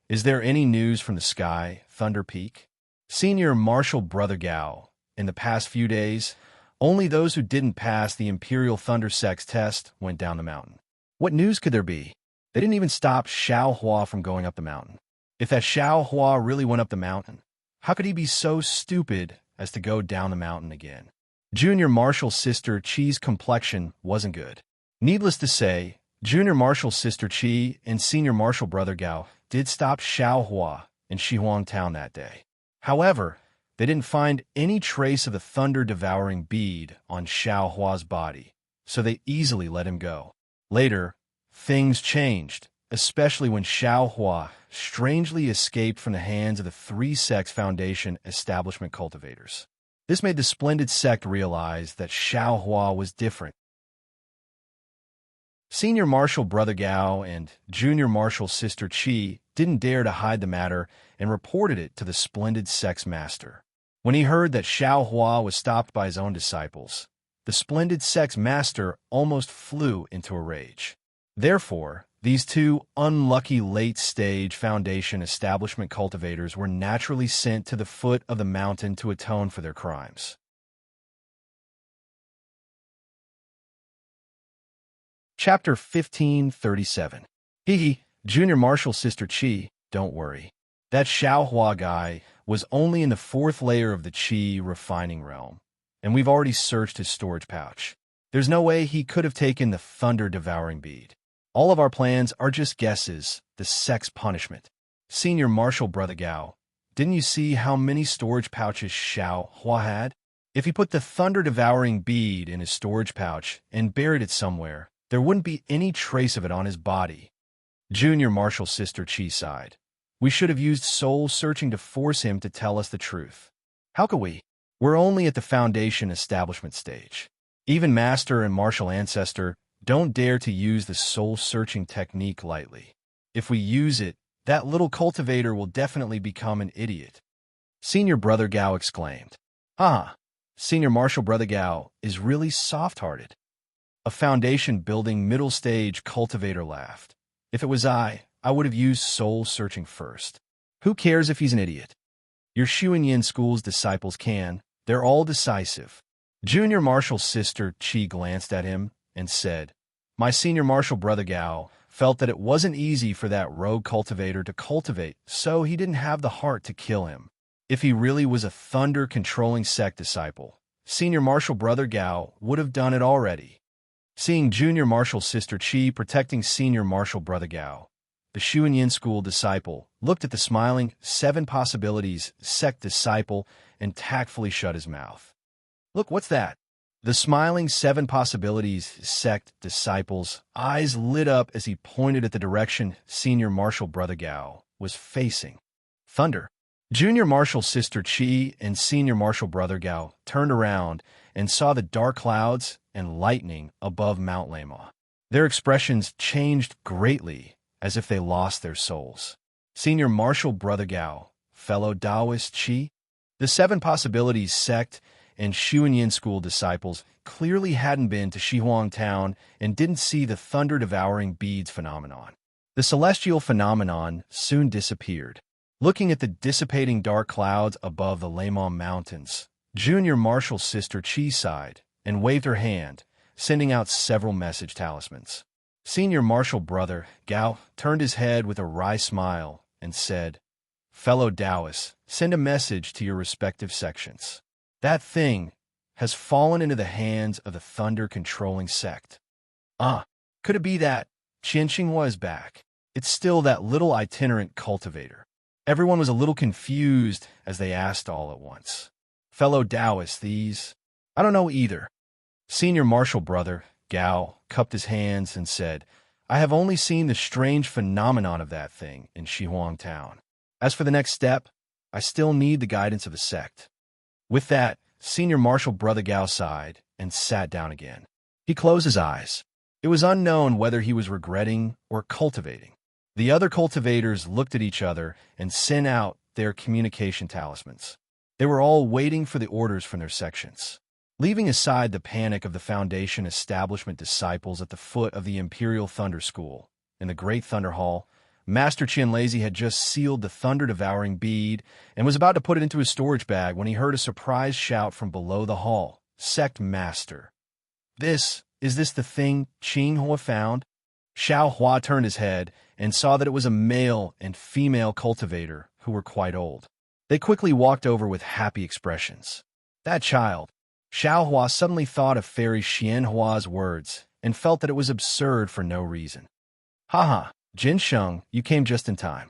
[SPEAKER 1] is there any news from the sky, Thunder Peak?" Senior Marshal Brother Gao, in the past few days, only those who didn't pass the Imperial Thunder Sect's test went down the mountain. What news could there be? They didn't even stop Xiaohua from going up the mountain. If that Xiaohua really went up the mountain, how could he be so stupid as to go down the mountain again. Junior Marshall's sister Chi's complexion wasn't good. Needless to say, Junior Marshall's sister Chi and Senior Marshall brother Gao did stop Xiaohua in Shihuang Town that day. However, they didn't find any trace of the thunder-devouring bead on Xiaohua's body, so they easily let him go. Later, things changed, especially when Xiaohua strangely escaped from the hands of the Three-Sex Foundation establishment cultivators. This made the splendid sect realize that Xiaohua was different. Senior Marshall brother Gao and Junior Marshall's sister Chi didn't dare to hide the matter and reported it to the splendid sect's master. When he heard that Xiaohua was stopped by his own disciples, the splendid sect's master almost flew into a rage. Therefore, these two unlucky late-stage Foundation establishment cultivators were naturally sent to the foot of the mountain to atone for their crimes. Chapter 1537. Hee, Junior Marshall's sister Chi, don't worry. That Xiaohua guy was only in the 4th layer of the Qi refining realm, and we've already searched his storage pouch. There's no way he could have taken the thunder-devouring bead. All of our plans are just guesses, the sect's punishment. Senior Marshall brother Gao, didn't you see how many storage pouches Xiaohua had? If he put the thunder-devouring bead in his storage pouch and buried it somewhere, there wouldn't be any trace of it on his body. Junior Marshall's sister Chi sighed. We should have used soul-searching to force him to tell us the truth. How could we? We're only at the Foundation establishment stage. Even Master and Marshall Ancestor don't dare to use the soul-searching technique lightly. If we use it, that little cultivator will definitely become an idiot. Senior Brother Gao exclaimed. Senior Marshall Brother Gao is really soft-hearted. A Foundation-building middle-stage cultivator laughed. If it was I would have used soul-searching first. Who cares if he's an idiot? Your Xuanyin School's disciples can. They're all decisive. Junior Marshall's sister Chi glanced at him and said, My Senior Marshall brother Gao felt that it wasn't easy for that rogue cultivator to cultivate, so he didn't have the heart to kill him. If he really was a thunder-controlling sect disciple, Senior Marshall brother Gao would have done it already. Seeing Junior Marshall's sister Chi protecting Senior Marshall brother Gao, the Xuanyin School disciple looked at the smiling 7 possibilities sect disciple and tactfully shut his mouth. Look, what's that? The smiling 7 possibilities sect disciple's eyes lit up as he pointed at the direction Senior Marshall brother Gao was facing. Thunder. Junior Marshall's sister Chi and Senior Marshall brother Gao turned around and saw the dark clouds and lightning above Mount Lama. Their expressions changed greatly, as if they lost their souls. Senior Marshall brother Gao, fellow Taoist Chi, the 7 possibilities sect and Xuanyin School disciples clearly hadn't been to Shihuang Town and didn't see the thunder-devouring beads phenomenon. The celestial phenomenon soon disappeared. Looking at the dissipating dark clouds above the Lama Mountains, Junior Marshall's sister Chi sighed and waved her hand, sending out several message talismans. Senior Marshall brother Gao turned his head with a wry smile and said, Fellow Taoists, send a message to your respective sections. That thing has fallen into the hands of the thunder-controlling sect. Could it be that Qianxinghua is back? It's still that little itinerant cultivator. Everyone was a little confused as they asked all at once. Fellow Taoists, these? I don't know either. Senior Marshall brother Gao cupped his hands and said, I have only seen the strange phenomenon of that thing in Shihuang Town. As for the next step, I still need the guidance of the sect. With that, Senior Marshall brother Gao sighed and sat down again. He closed his eyes. It was unknown whether he was regretting or cultivating. The other cultivators looked at each other and sent out their communication talismans. They were all waiting for the orders from their sections. Leaving aside the panic of the Foundation establishment disciples at the foot of the Imperial Thunder School, in the Great Thunder Hall, Master Qianlazy had just sealed the thunder-devouring bead and was about to put it into his storage bag when he heard a surprised shout from below the hall. Sect Master. Is this the thing Qinghua found? Xiaohua turned his head and saw that it was a male and female cultivator who were quite old. They quickly walked over with happy expressions. That child. Xiao Hua suddenly thought of Fairy Xian Hua's words and felt that it was absurd for no reason. Haha, Jin Sheng, you came just in time.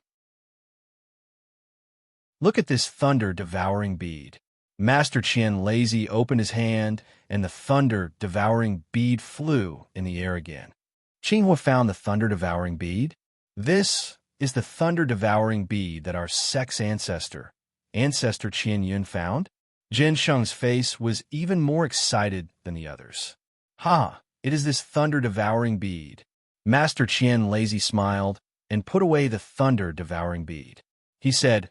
[SPEAKER 1] Look at this thunder-devouring bead. Master Qian Lazy opened his hand, and the thunder-devouring bead flew in the air again. Qinghua found the thunder-devouring bead. This is the thunder-devouring bead that our sex ancestor Qian Yun, found. Jin Sheng's face was even more excited than the others. Ha! It is this thunder-devouring bead. Master Qian Lazy smiled and put away the thunder-devouring bead. He said,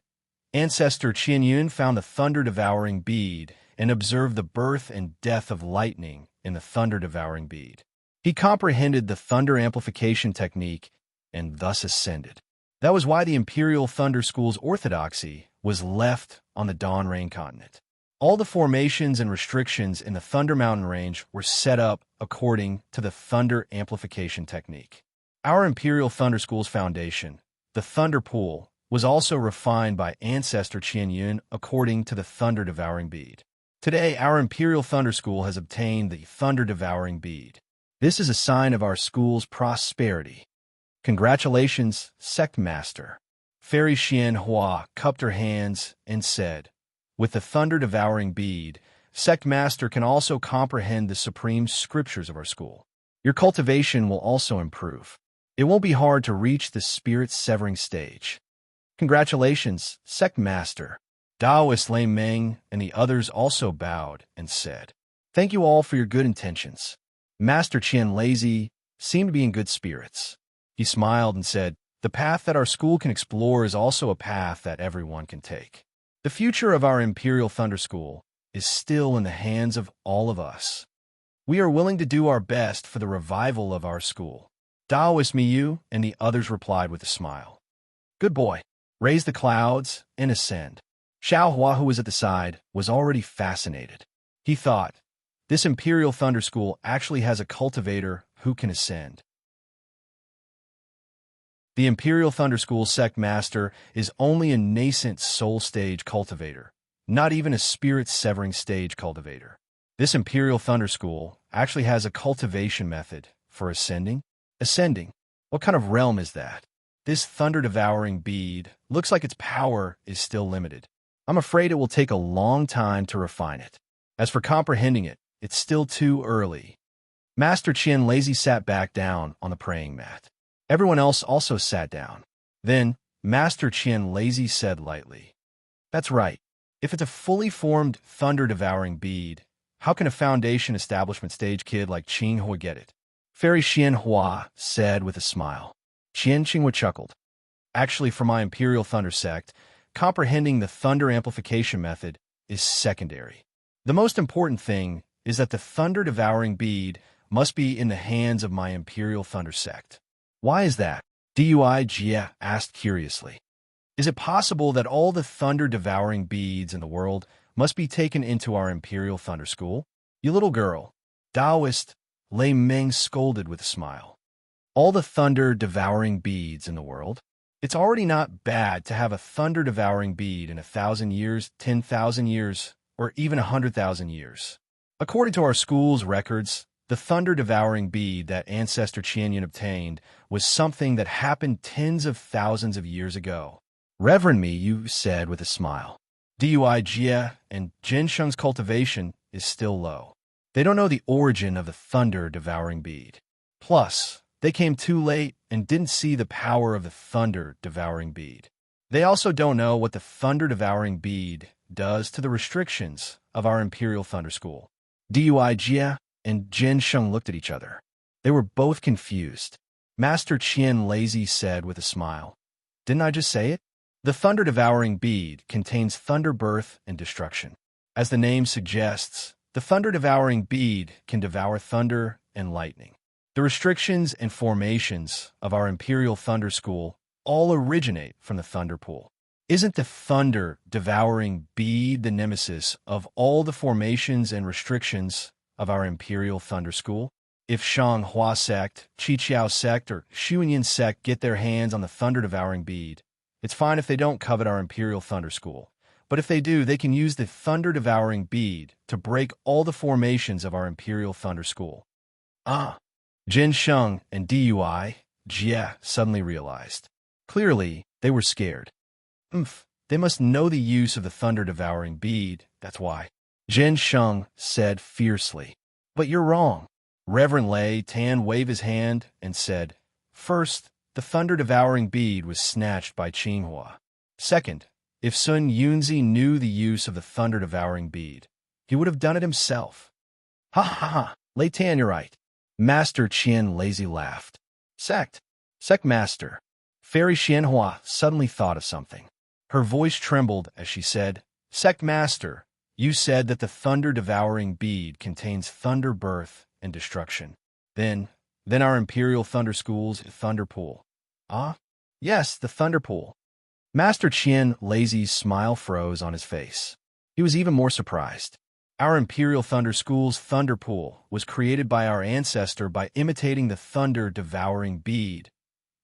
[SPEAKER 1] Ancestor Qian Yun found the thunder-devouring bead and observed the birth and death of lightning in the thunder-devouring bead. He comprehended the thunder amplification technique and thus ascended. That was why the Imperial Thunder School's orthodoxy was left on the Dawn Rain continent. All the formations and restrictions in the Thunder Mountain range were set up according to the thunder amplification technique. Our Imperial Thunder School's foundation, the Thunder Pool, was also refined by Ancestor Qian Yun according to the thunder-devouring bead. Today, our Imperial Thunder School has obtained the thunder-devouring bead. This is a sign of our school's prosperity. Congratulations, Sect Master. Fairy Xian Hua cupped her hands and said, with the thunder-devouring bead, Sect Master can also comprehend the supreme scriptures of our school. Your cultivation will also improve. It won't be hard to reach the spirit-severing stage. Congratulations, Sect Master. Daoist Lei Meng and the others also bowed and said, Thank you all for your good intentions. Master Qian Lazy seemed to be in good spirits. He smiled and said, The path that our school can explore is also a path that everyone can take. The future of our Imperial Thunder School is still in the hands of all of us. We are willing to do our best for the revival of our school. Daoist Miyu and the others replied with a smile. Good boy. Raise the clouds and ascend. Xiao Hua, who was at the side, was already fascinated. He thought, this Imperial Thunder School actually has a cultivator who can ascend. The Imperial Thunder School Sect Master is only a nascent soul stage cultivator, not even a spirit-severing stage cultivator. This Imperial Thunder School actually has a cultivation method for ascending. Ascending? What kind of realm is that? This thunder-devouring bead looks like its power is still limited. I'm afraid it will take a long time to refine it. As for comprehending it, it's still too early. Master Qian Lazy sat back down on the praying mat. Everyone else also sat down. Then, Master Qian Lazy said lightly, That's right. If it's a fully formed thunder-devouring bead, how can a foundation establishment stage kid like Qinghua get it? Fairy Xian Hua said with a smile. Qinghua chuckled. Actually, for my Imperial Thunder sect, comprehending the thunder amplification method is secondary. The most important thing is that the thunder-devouring bead must be in the hands of my Imperial Thunder sect. Why is that? Dui Jia asked curiously. Is it possible that all the thunder-devouring beads in the world must be taken into our Imperial Thunder School? You little girl. Daoist Lei Meng scolded with a smile. All the thunder-devouring beads in the world? It's already not bad to have a thunder-devouring bead in 1,000 years, 10,000 years, or even 100,000 years. According to our school's records, the thunder-devouring bead that Ancestor Qianyan obtained was something that happened tens of thousands of years ago. Reverend me, you said with a smile. Dui Jia and Jin Sheng's cultivation is still low. They don't know the origin of the thunder-devouring bead. Plus, they came too late and didn't see the power of the thunder-devouring bead. They also don't know what the thunder-devouring bead does to the restrictions of our Imperial Thunder School. Dui Jia and Jin Sheng looked at each other. They were both confused. Master Qian Lazy said with a smile, Didn't I just say it? The thunder-devouring bead contains thunder birth and destruction. As the name suggests, the thunder-devouring bead can devour thunder and lightning. The restrictions and formations of our Imperial Thunder School all originate from the Thunder Pool. Isn't the thunder-devouring bead the nemesis of all the formations and restrictions of our Imperial Thunder School? If Shanghua sect, Qiqiao sect, or Xuanyin sect get their hands on the thunder-devouring bead, it's fine if they don't covet our Imperial Thunder School. But if they do, they can use the thunder-devouring bead to break all the formations of our Imperial Thunder School. Ah! Jin Sheng and Dui Jie suddenly realized. Clearly, they were scared. They must know the use of the thunder-devouring bead, that's why. Jin Sheng said fiercely. But you're wrong. Reverend Lei Tan waved his hand and said, First, the thunder-devouring bead was snatched by Qinghua. Second, if Sun Yunzi knew the use of the thunder-devouring bead, he would have done it himself. Ha ha ha, Lei Tan, you're right. Master Qian lazy laughed. Sect Master. Fairy Xianhua suddenly thought of something. Her voice trembled as she said, Sect Master, you said that the thunder-devouring bead contains thunder birth and destruction. Then our Imperial Thunder School's Thunder Pool. Ah? Yes, the Thunder Pool. Master Qian Lazy's smile froze on his face. He was even more surprised. Our Imperial Thunder School's Thunder Pool was created by our ancestor by imitating the thunder-devouring bead.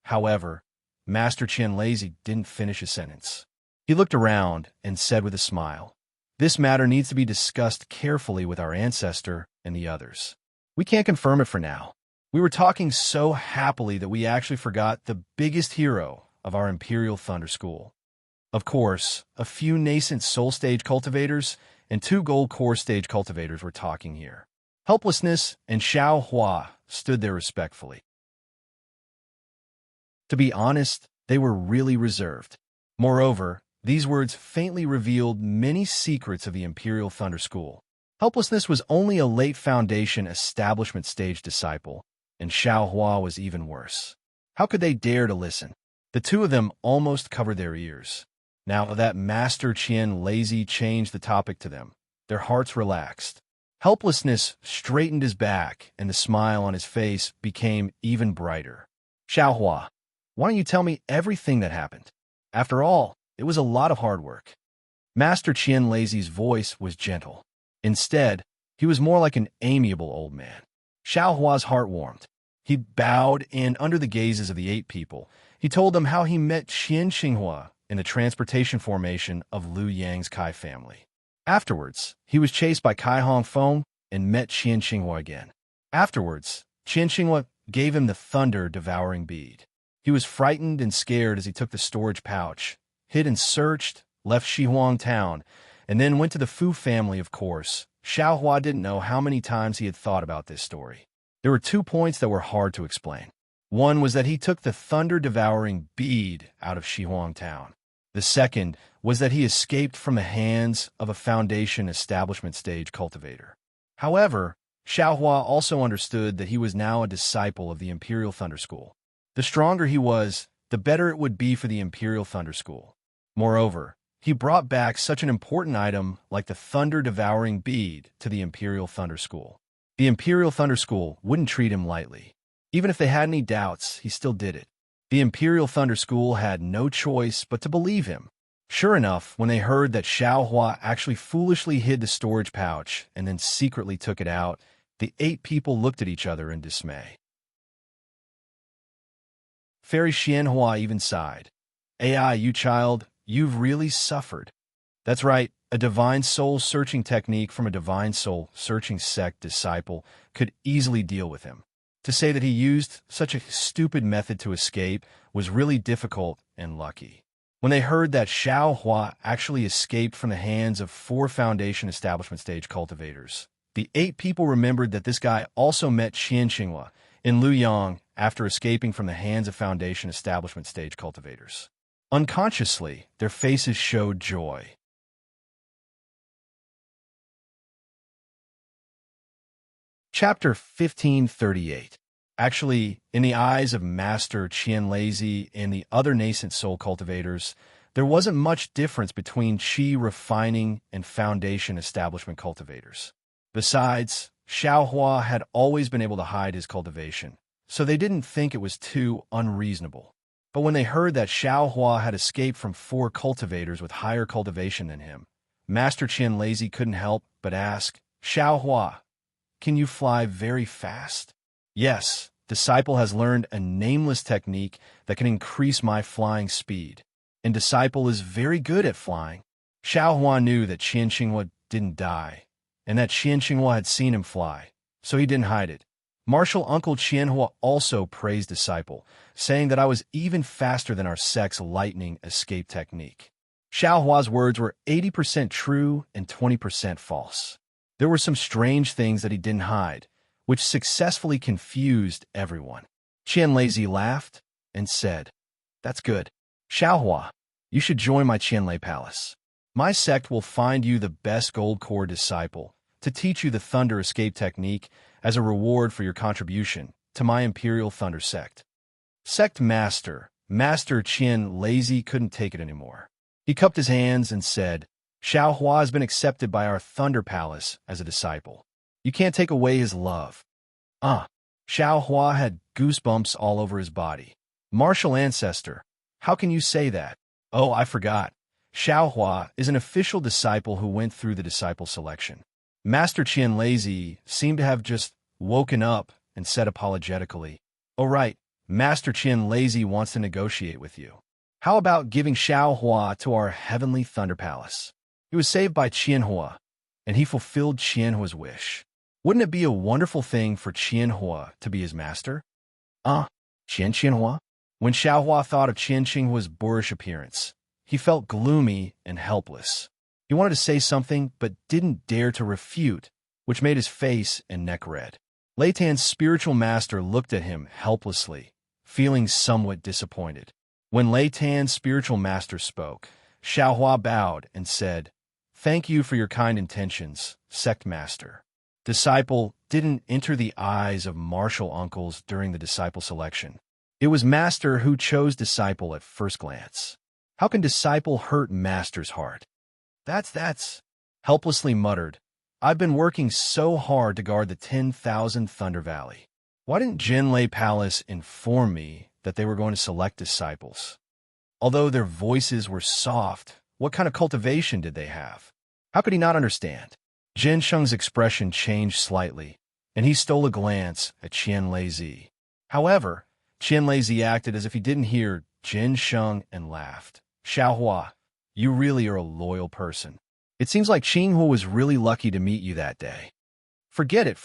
[SPEAKER 1] However, Master Qian Lazy didn't finish his sentence. He looked around and said with a smile, This matter needs to be discussed carefully with our ancestor and the others. We can't confirm it for now. We were talking so happily that we actually forgot the biggest hero of our Imperial Thunder School. Of course, a few nascent Soul Stage cultivators and 2 Gold Core Stage cultivators were talking here. Helplessness and Xiao Hua stood there respectfully. To be honest, they were really reserved. Moreover, these words faintly revealed many secrets of the Imperial Thunder School. Helplessness was only a late Foundation establishment stage disciple, and Xiao Hua was even worse. How could they dare to listen? The two of them almost covered their ears. Now that Master Qian Lazy changed the topic to them, their hearts relaxed. Helplessness straightened his back, and the smile on his face became even brighter. Xiao Hua, why don't you tell me everything that happened? After all, it was a lot of hard work. Master Qian Lazy's voice was gentle. Instead, he was more like an amiable old man. Xiao Hua's heart warmed. He bowed, and under the gazes of the 8 people, he told them how he met Qian Xinghua in the transportation formation of Liu Yang's Kai family. Afterwards, he was chased by Kai Hongfeng and met Qian Xinghua again. Afterwards, Qian Xinghua gave him the thunder-devouring bead. He was frightened and scared as he took the storage pouch, hid and searched, left Shihuang town, and then went to the Fu family, of course. Xiao Hua didn't know how many times he had thought about this story. There were 2 points that were hard to explain. One was that he took the thunder-devouring bead out of Shihuang town. The second was that he escaped from the hands of a Foundation establishment stage cultivator. However, Xiao Hua also understood that he was now a disciple of the Imperial Thunder School. The stronger he was, the better it would be for the Imperial Thunder School. Moreover, he brought back such an important item like the thunder-devouring bead to the Imperial Thunder School. The Imperial Thunder School wouldn't treat him lightly. Even if they had any doubts, he still did it. The Imperial Thunder School had no choice but to believe him. Sure enough, when they heard that Xiao Hua actually foolishly hid the storage pouch and then secretly took it out, the 8 people looked at each other in dismay. Fairy Xianhua even sighed. AI, you child, you've really suffered. That's right, a divine soul searching technique from a divine soul searching sect disciple could easily deal with him. To say that he used such a stupid method to escape was really difficult and lucky. When they heard that Xiao Hua actually escaped from the hands of 4 Foundation establishment stage cultivators, the 8 people remembered that this guy also met Qian Xinghua in Luoyang after escaping from the hands of Foundation establishment stage cultivators. Unconsciously, their faces showed joy. Chapter 1538. Actually, in the eyes of Master Qian Lazy and the other nascent soul cultivators, there wasn't much difference between Qi refining and Foundation establishment cultivators. Besides, Xiao Hua had always been able to hide his cultivation, so they didn't think it was too unreasonable. But when they heard that Xiao Hua had escaped from 4 cultivators with higher cultivation than him, Master Qian Lazy couldn't help but ask, Xiao Hua, can you fly very fast? Yes, Disciple has learned a nameless technique that can increase my flying speed. And Disciple is very good at flying. Xiao Hua knew that Qian Xinghua didn't die, and that Qian Xinghua had seen him fly, so he didn't hide it. Martial Uncle Qianhua also praised Disciple, saying that I was even faster than our sect's lightning escape technique. Xiao Hua's words were 80% true and 20% false. There were some strange things that he didn't hide, which successfully confused everyone. Qian Lazy laughed and said, "That's good. Xiao Hua, you should join my Qianlei Palace. My sect will find you the best gold core disciple to teach you the Thunder Escape technique as a reward for your contribution to my Imperial Thunder Sect." Sect Master, Master Qian Lazy couldn't take it anymore. He cupped his hands and said, "Xiao Hua has been accepted by our Thunder Palace as a disciple. You can't take away his love." Xiao Hua had goosebumps all over his body. "Martial Ancestor, how can you say that?" "Oh, I forgot. Xiao Hua is an official disciple who went through the disciple selection." Master Qian Lazy seemed to have just woken up and said apologetically, "Oh right, Master Qian Lazy wants to negotiate with you. How about giving Xiao Hua to our Heavenly Thunder Palace?" He was saved by Qianhua, and he fulfilled Qianhua's wish. Wouldn't it be a wonderful thing for Qianhua to be his master? Qianhua? When Xiao Hua thought of Qian Xinghua's boorish appearance, he felt gloomy and helpless. He wanted to say something, but didn't dare to refute, which made his face and neck red. Lei Tan's spiritual master looked at him helplessly, feeling somewhat disappointed. When Lei Tan's spiritual master spoke, Xiao Hua bowed and said, "Thank you for your kind intentions, Sect Master." Disciple didn't enter the eyes of martial uncles during the disciple selection. It was Master who chose Disciple at first glance. How can Disciple hurt Master's heart? That's helplessly muttered. "I've been working so hard to guard the 10,000 Thunder Valley. Why didn't Jinlei Palace inform me that they were going to select disciples? Although their voices were soft, what kind of cultivation did they have? How could he not understand?" Jin Sheng's expression changed slightly, and he stole a glance at Qian Lazy. However, Qian Lazy acted as if he didn't hear Jin Sheng and laughed. "Xiao Hua, you really are a loyal person. It seems like Qinghua was really lucky to meet you that day." Forget it.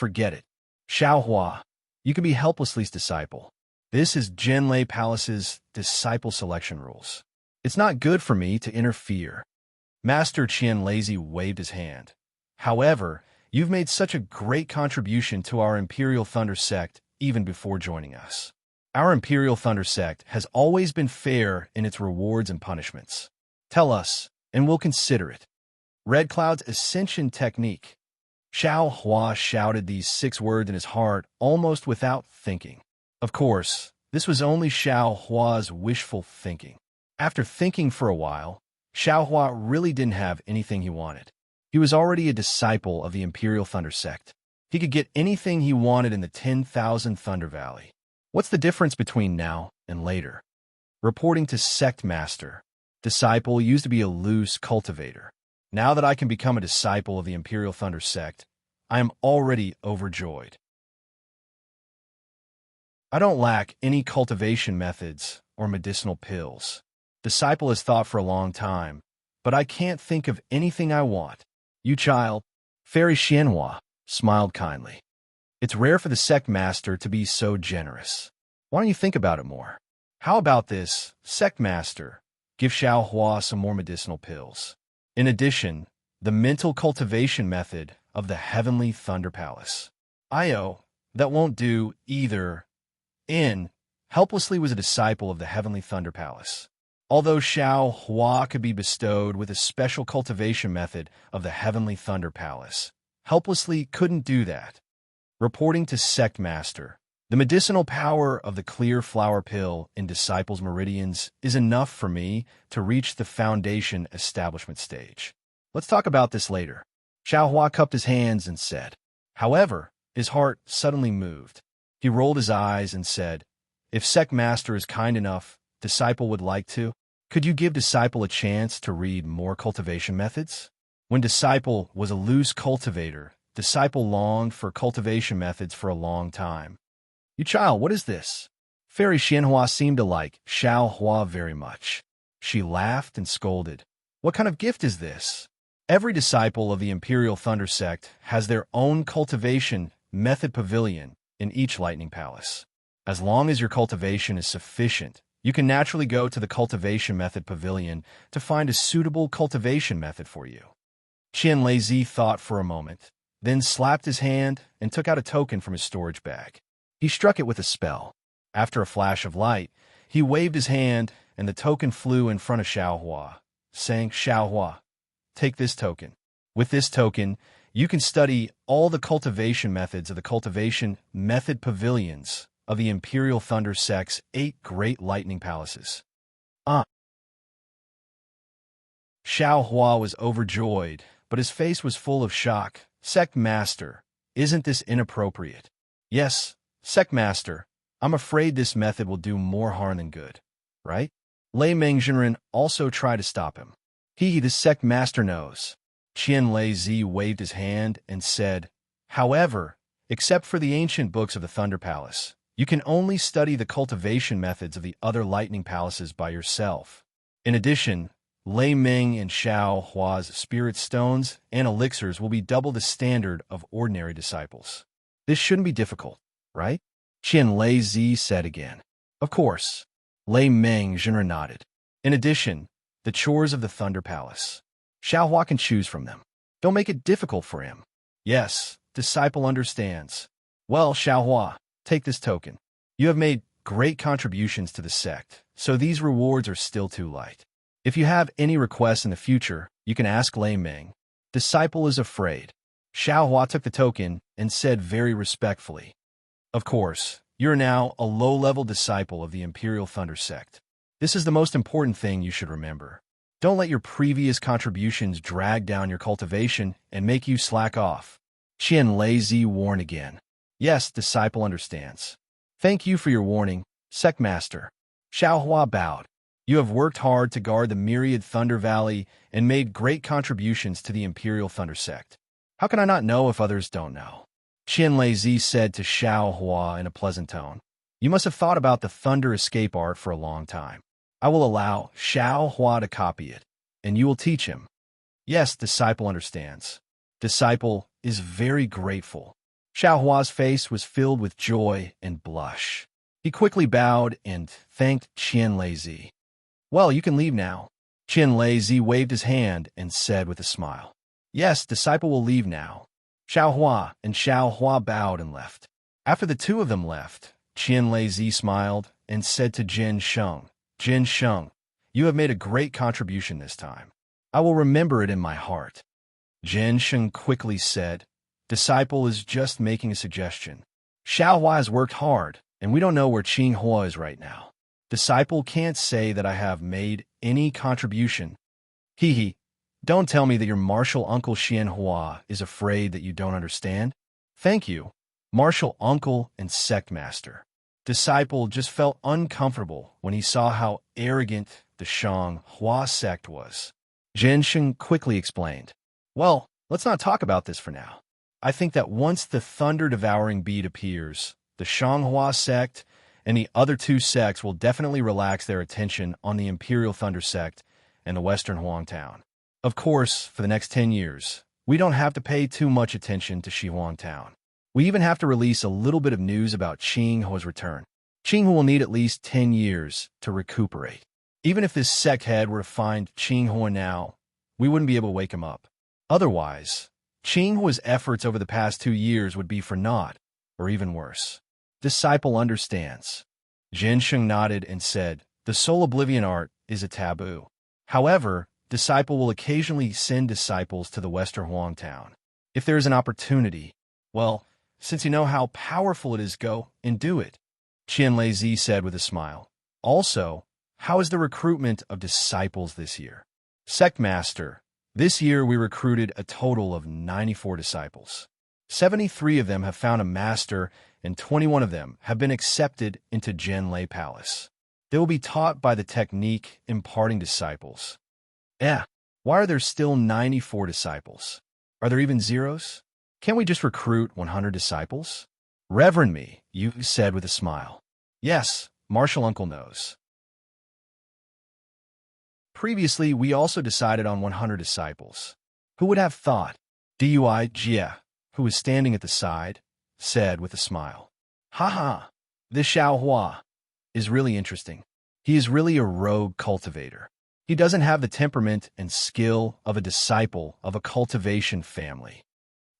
[SPEAKER 1] Xiao Hua, you can be Helplessly's disciple. This is Jinlei Palace's disciple selection rules. It's not good for me to interfere." Master Qian Lazy waved his hand. "However, you've made such a great contribution to our Imperial Thunder Sect even before joining us. Our Imperial Thunder Sect has always been fair in its rewards and punishments. Tell us, and we'll consider it." Red Cloud's Ascension Technique. Xiao Hua shouted these 6 words in his heart almost without thinking. Of course, this was only Xiao Hua's wishful thinking. After thinking for a while, Xiao Hua really didn't have anything he wanted. He was already a disciple of the Imperial Thunder Sect. He could get anything he wanted in the 10,000 Thunder Valley. What's the difference between now and later? Reporting to Sect Master, Disciple used to be a loose cultivator. Now that I can become a disciple of the Imperial Thunder Sect, I am already overjoyed. I don't lack any cultivation methods or medicinal pills. Disciple has thought for a long time, but I can't think of anything I want. You child, Fairy Xianhua smiled kindly. It's rare for the Sect Master to be so generous. Why don't you think about it more? How about this, Sect Master? Give Xiao Hua some more medicinal pills. In addition, the mental cultivation method of the Heavenly Thunder Palace. That won't do either. Helplessly was a disciple of the Heavenly Thunder Palace. Although Xiao Hua could be bestowed with a special cultivation method of the Heavenly Thunder Palace, Helplessly couldn't do that. Reporting to Sect Master, the medicinal power of the clear flower pill in Disciples' Meridians is enough for me to reach the Foundation establishment stage. Let's talk about this later. Xiao Hua cupped his hands and said. However, his heart suddenly moved. He rolled his eyes and said, "If Sect Master is kind enough, Disciple would like to. Could you give Disciple a chance to read more cultivation methods?" When Disciple was a loose cultivator, Disciple longed for cultivation methods for a long time. "You child, what is this?" Fairy Xianhua seemed to like Xiao Hua very much. She laughed and scolded. What kind of gift is this? Every disciple of the Imperial Thunder Sect has their own cultivation method pavilion in each lightning palace. As long as your cultivation is sufficient, you can naturally go to the cultivation method pavilion to find a suitable cultivation method for you. Qian Lei thought for a moment, then slapped his hand and took out a token from his storage bag. He struck it with a spell. After a flash of light, he waved his hand and the token flew in front of Xiaohua, saying, "Xiaohua, take this token. With this token, you can study all the cultivation methods of the cultivation method pavilions of the Imperial Thunder Sect's 8 great lightning palaces." Xiaohua was overjoyed, but his face was full of shock. "Sect Master, isn't this inappropriate?" "Yes, Sect Master, I'm afraid this method will do more harm than good, right?" Lei Mengzhenren also tried to stop him. The Sect Master knows." Qian Lei waved his hand and said, "However, except for the ancient books of the Thunder Palace, you can only study the cultivation methods of the other lightning palaces by yourself. In addition, Lei Ming and Xiao Hua's spirit stones and elixirs will be double the standard of ordinary disciples. This shouldn't be difficult, right?" Qian Lei said again. "Of course." Lei Mengzhenren nodded. "In addition, the chores of the Thunder Palace. Xiao Hua can choose from them. Don't make it difficult for him." "Yes, disciple understands." "Well, Xiao Hua, take this token. You have made great contributions to the sect, so these rewards are still too light. If you have any requests in the future, you can ask Lei Ming." Disciple is afraid. Xiao Hua took the token and said very respectfully, "Of course, you're now a low-level disciple of the Imperial Thunder Sect. This is the most important thing you should remember. Don't let your previous contributions drag down your cultivation and make you slack off." Qian Lei warned again. "Yes, disciple understands." "Thank you for your warning, Sect Master." Xiao Hua bowed. "You have worked hard to guard the myriad Thunder Valley and made great contributions to the Imperial Thunder Sect. How can I not know if others don't know?" Qian Lei said to Xiao Hua in a pleasant tone. "You must have thought about the Thunder Escape art for a long time. I will allow Xiao Hua to copy it, and you will teach him." "Yes, disciple understands." Disciple is very grateful. Xiao Hua's face was filled with joy and blush. He quickly bowed and thanked Qian Lei. "Well, you can leave now." Qian Lei waved his hand and said with a smile, "Yes, disciple will leave now." Xiao Hua and Xiao Hua bowed and left. After the two of them left, Qian Lei smiled and said to Jin Sheng, "Jin Sheng, you have made a great contribution this time. I will remember it in my heart." Jin Sheng quickly said, "Disciple is just making a suggestion. Xiao Hua has worked hard, and we don't know where Qing Hua is right now. Disciple can't say that I have made any contribution." Don't tell me that your martial uncle Xian Hua is afraid that you don't understand. "Thank you, martial uncle and sect master." Disciple just felt uncomfortable when he saw how arrogant the Shang Hua sect was. Jin Sheng quickly explained, "Well, let's not talk about this for now. I think that once the thunder-devouring bead appears, the Shanghua sect and the other two sects will definitely relax their attention on the Imperial Thunder Sect and the Western Huang Town. Of course, for the next 10 years, we don't have to pay too much attention to Shihuang Town. We even have to release a little bit of news about Qing Hua's return. Qing Hua will need at least 10 years to recuperate. Even if this sect head were to find Qing Hua now, we wouldn't be able to wake him up. Otherwise, Qing Hua's efforts over the past 2 years would be for naught, or even worse." Disciple understands. Jin Sheng nodded and said, "The soul oblivion art is a taboo. However, disciple will occasionally send disciples to the Western Huang Town. If there is an opportunity, well, since you know how powerful it is, go and do it." Qian Lei said with a smile. "Also, how is the recruitment of disciples this year?" "Sect Master, this year we recruited a total of 94 disciples. 73 of them have found a master, and 21 of them have been accepted into Zhenlei Palace. They will be taught by the technique imparting disciples." Why are there still 94 disciples? Are there even zeros? Can't we just recruit 100 disciples? "Reverend me," you said with a smile. "Yes, martial uncle knows." Previously, we also decided on 100 disciples. Who would have thought? Dui Jia, who was standing at the side, said with a smile. Ha ha, this Xiao Hua is really interesting. He is really a rogue cultivator. He doesn't have the temperament and skill of a disciple of a cultivation family.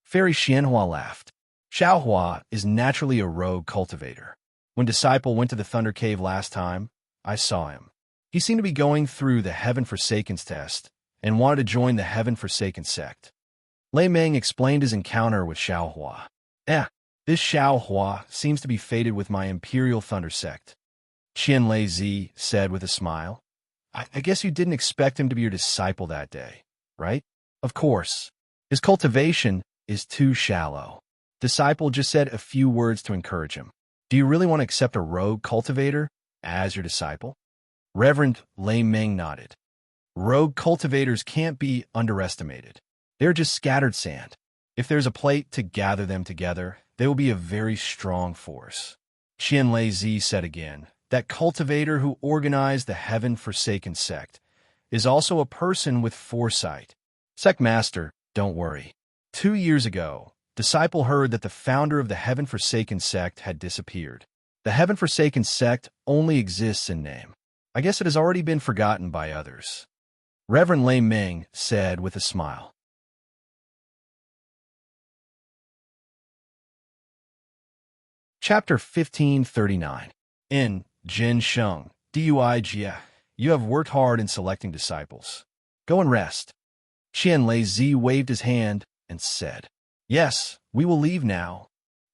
[SPEAKER 1] Fairy Xianhua laughed. Xiao Hua is naturally a rogue cultivator. When Disciple went to the Thunder Cave last time, I saw him. He seemed to be going through the Heaven Forsaken's test and wanted to join the Heaven Forsaken sect. Lei Meng explained his encounter with Xiao Hua. This Xiao Hua seems to be fated with my Imperial Thunder sect. Qian Lei Zi said with a smile. I guess you didn't expect him to be your disciple that day, right? Of course. His cultivation is too shallow. Disciple just said a few words to encourage him. Do you really want to accept a rogue cultivator as your disciple? Reverend Lei Meng nodded. Rogue cultivators can't be underestimated. They're just scattered sand. If there's a plate to gather them together, they will be a very strong force. Qian Lei Zi said again, that cultivator who organized the Heaven Forsaken sect is also a person with foresight. Sect Master, don't worry. 2 years ago, Disciple heard that the founder of the Heaven Forsaken sect had disappeared. The Heaven Forsaken sect only exists in name. I guess it has already been forgotten by others. Reverend Lei Meng said with a smile. Chapter 1539. In Jin Sheng, Dui Jia, you have worked hard in selecting disciples. Go and rest. Qian Lei Zi waved his hand and said, Yes, we will leave now.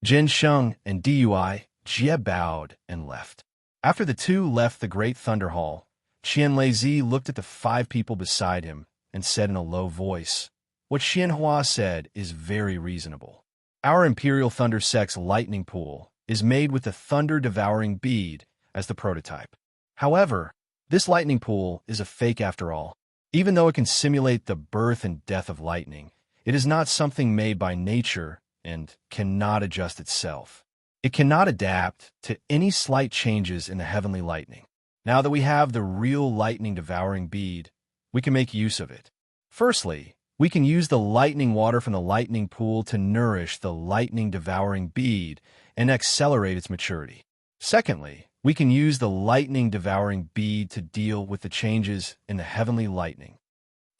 [SPEAKER 1] Jin Sheng and Dui Jia bowed and left. After the two left the Great Thunder Hall, Qian Lei Zi looked at the 5 people beside him and said in a low voice, What Xianhua said is very reasonable. Our Imperial Thunder Sect's lightning pool is made with the thunder-devouring bead as the prototype. However, this lightning pool is a fake after all. Even though it can simulate the birth and death of lightning, it is not something made by nature and cannot adjust itself. It cannot adapt to any slight changes in the heavenly lightning. Now that we have the real lightning-devouring bead, we can make use of it. Firstly, we can use the lightning water from the lightning pool to nourish the lightning-devouring bead and accelerate its maturity. Secondly, we can use the lightning-devouring bead to deal with the changes in the heavenly lightning.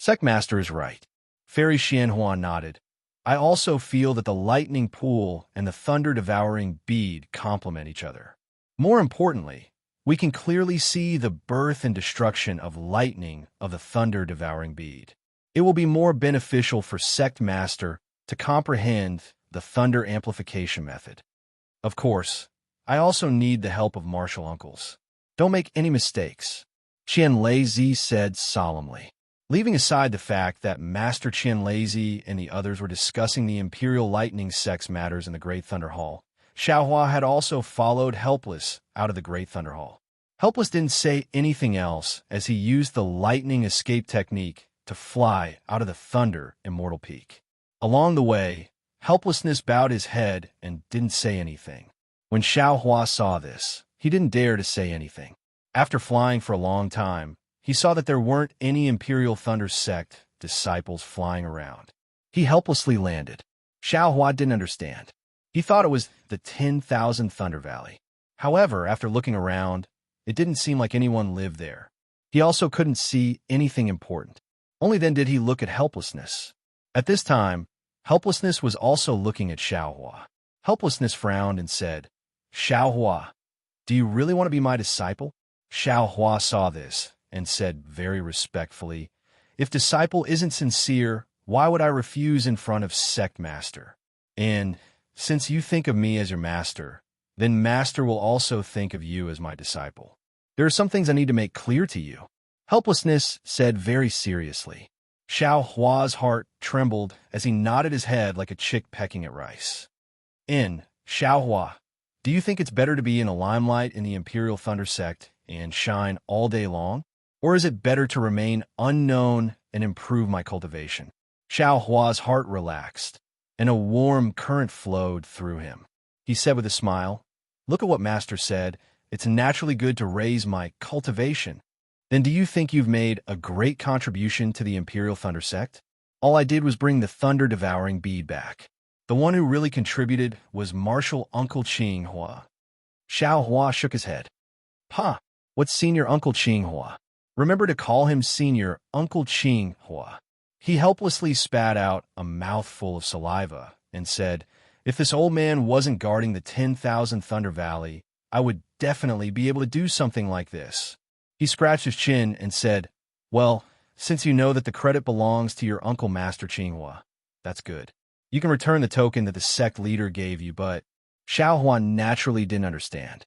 [SPEAKER 1] Sectmaster is right. Fairy Xianhua nodded. I also feel that the lightning pool and the thunder-devouring bead complement each other. More importantly, we can clearly see the birth and destruction of lightning of the thunder-devouring bead. It will be more beneficial for Sectmaster to comprehend the thunder amplification method. Of course, I also need the help of martial uncles. Don't make any mistakes, Qian Lei Zi said solemnly. Leaving aside the fact that Master Qian Lei Zi and the others were discussing the Imperial Lightning Sect's matters in the Great Thunder Hall, Xiaohua had also followed Helpless out of the Great Thunder Hall. Helpless didn't say anything else as he used the lightning escape technique to fly out of the Thunder Immortal Peak. Along the way, Helplessness bowed his head and didn't say anything. When Xiaohua saw this, he didn't dare to say anything. After flying for a long time, he saw that there weren't any Imperial Thunder Sect disciples flying around. He helplessly landed. Xiaohua didn't understand. He thought it was the 10,000 Thunder Valley. However, after looking around, it didn't seem like anyone lived there. He also couldn't see anything important. Only then did he look at Helplessness. At this time, Helplessness was also looking at Xiaohua. Helplessness frowned and said, Xiaohua, do you really want to be my disciple? Xiaohua saw this and said very respectfully, If disciple isn't sincere, why would I refuse in front of Sect Master? And since you think of me as your master, then Master will also think of you as my disciple. There are some things I need to make clear to you. Helplessness said very seriously. Xiaohua's heart trembled as he nodded his head like a chick pecking at rice. Xiaohua, do you think it's better to be in the limelight in the Imperial Thunder Sect and shine all day long? Or is it better to remain unknown and improve my cultivation? Xiaohua's heart relaxed, and a warm current flowed through him. He said with a smile, Look at what Master said. It's naturally good to raise my cultivation. Then do you think you've made a great contribution to the Imperial Thunder Sect? All I did was bring the thunder-devouring bead back. The one who really contributed was Martial Uncle Qing Hua. Xiao Hua shook his head. "Huh, what's Senior Uncle Qing Hua? Remember to call him Senior Uncle Qing Hua." He helplessly spat out a mouthful of saliva and said, "If this old man wasn't guarding the 10,000 Thunder Valley, I would definitely be able to do something like this." He scratched his chin and said, "Well, since you know that the credit belongs to your Uncle Master Qinghua, that's good. You can return the token that the sect leader gave you, but..." Xiao Huan naturally didn't understand.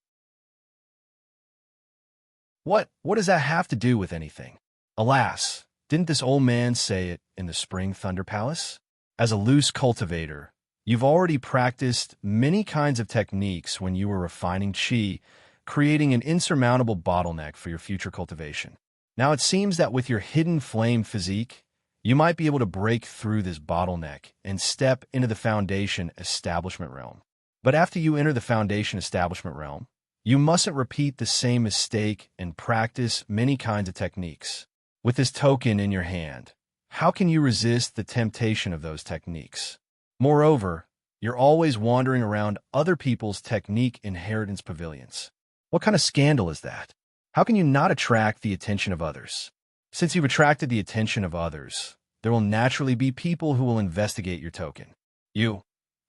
[SPEAKER 1] What does that have to do with anything? Alas, didn't this old man say it in the Spring Thunder Palace? As a loose cultivator, you've already practiced many kinds of techniques when you were refining qi, creating an insurmountable bottleneck for your future cultivation. Now it seems that with your hidden flame physique, you might be able to break through this bottleneck and step into the Foundation Establishment realm. But after you enter the Foundation Establishment realm, you mustn't repeat the same mistake and practice many kinds of techniques. With this token in your hand, how can you resist the temptation of those techniques? Moreover, you're always wandering around other people's technique inheritance pavilions. What kind of scandal is that? How can you not attract the attention of others? Since you've attracted the attention of others, there will naturally be people who will investigate your token.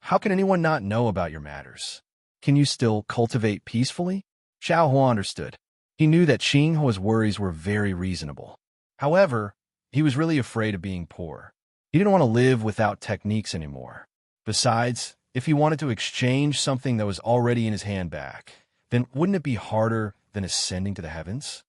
[SPEAKER 1] How can anyone not know about your matters? Can you still cultivate peacefully? Xiao Hua understood. He knew that Qing Hua's worries were very reasonable. However, he was really afraid of being poor. He didn't want to live without techniques anymore. Besides, if he wanted to exchange something that was already in his hand back, then wouldn't it be harder than ascending to the heavens?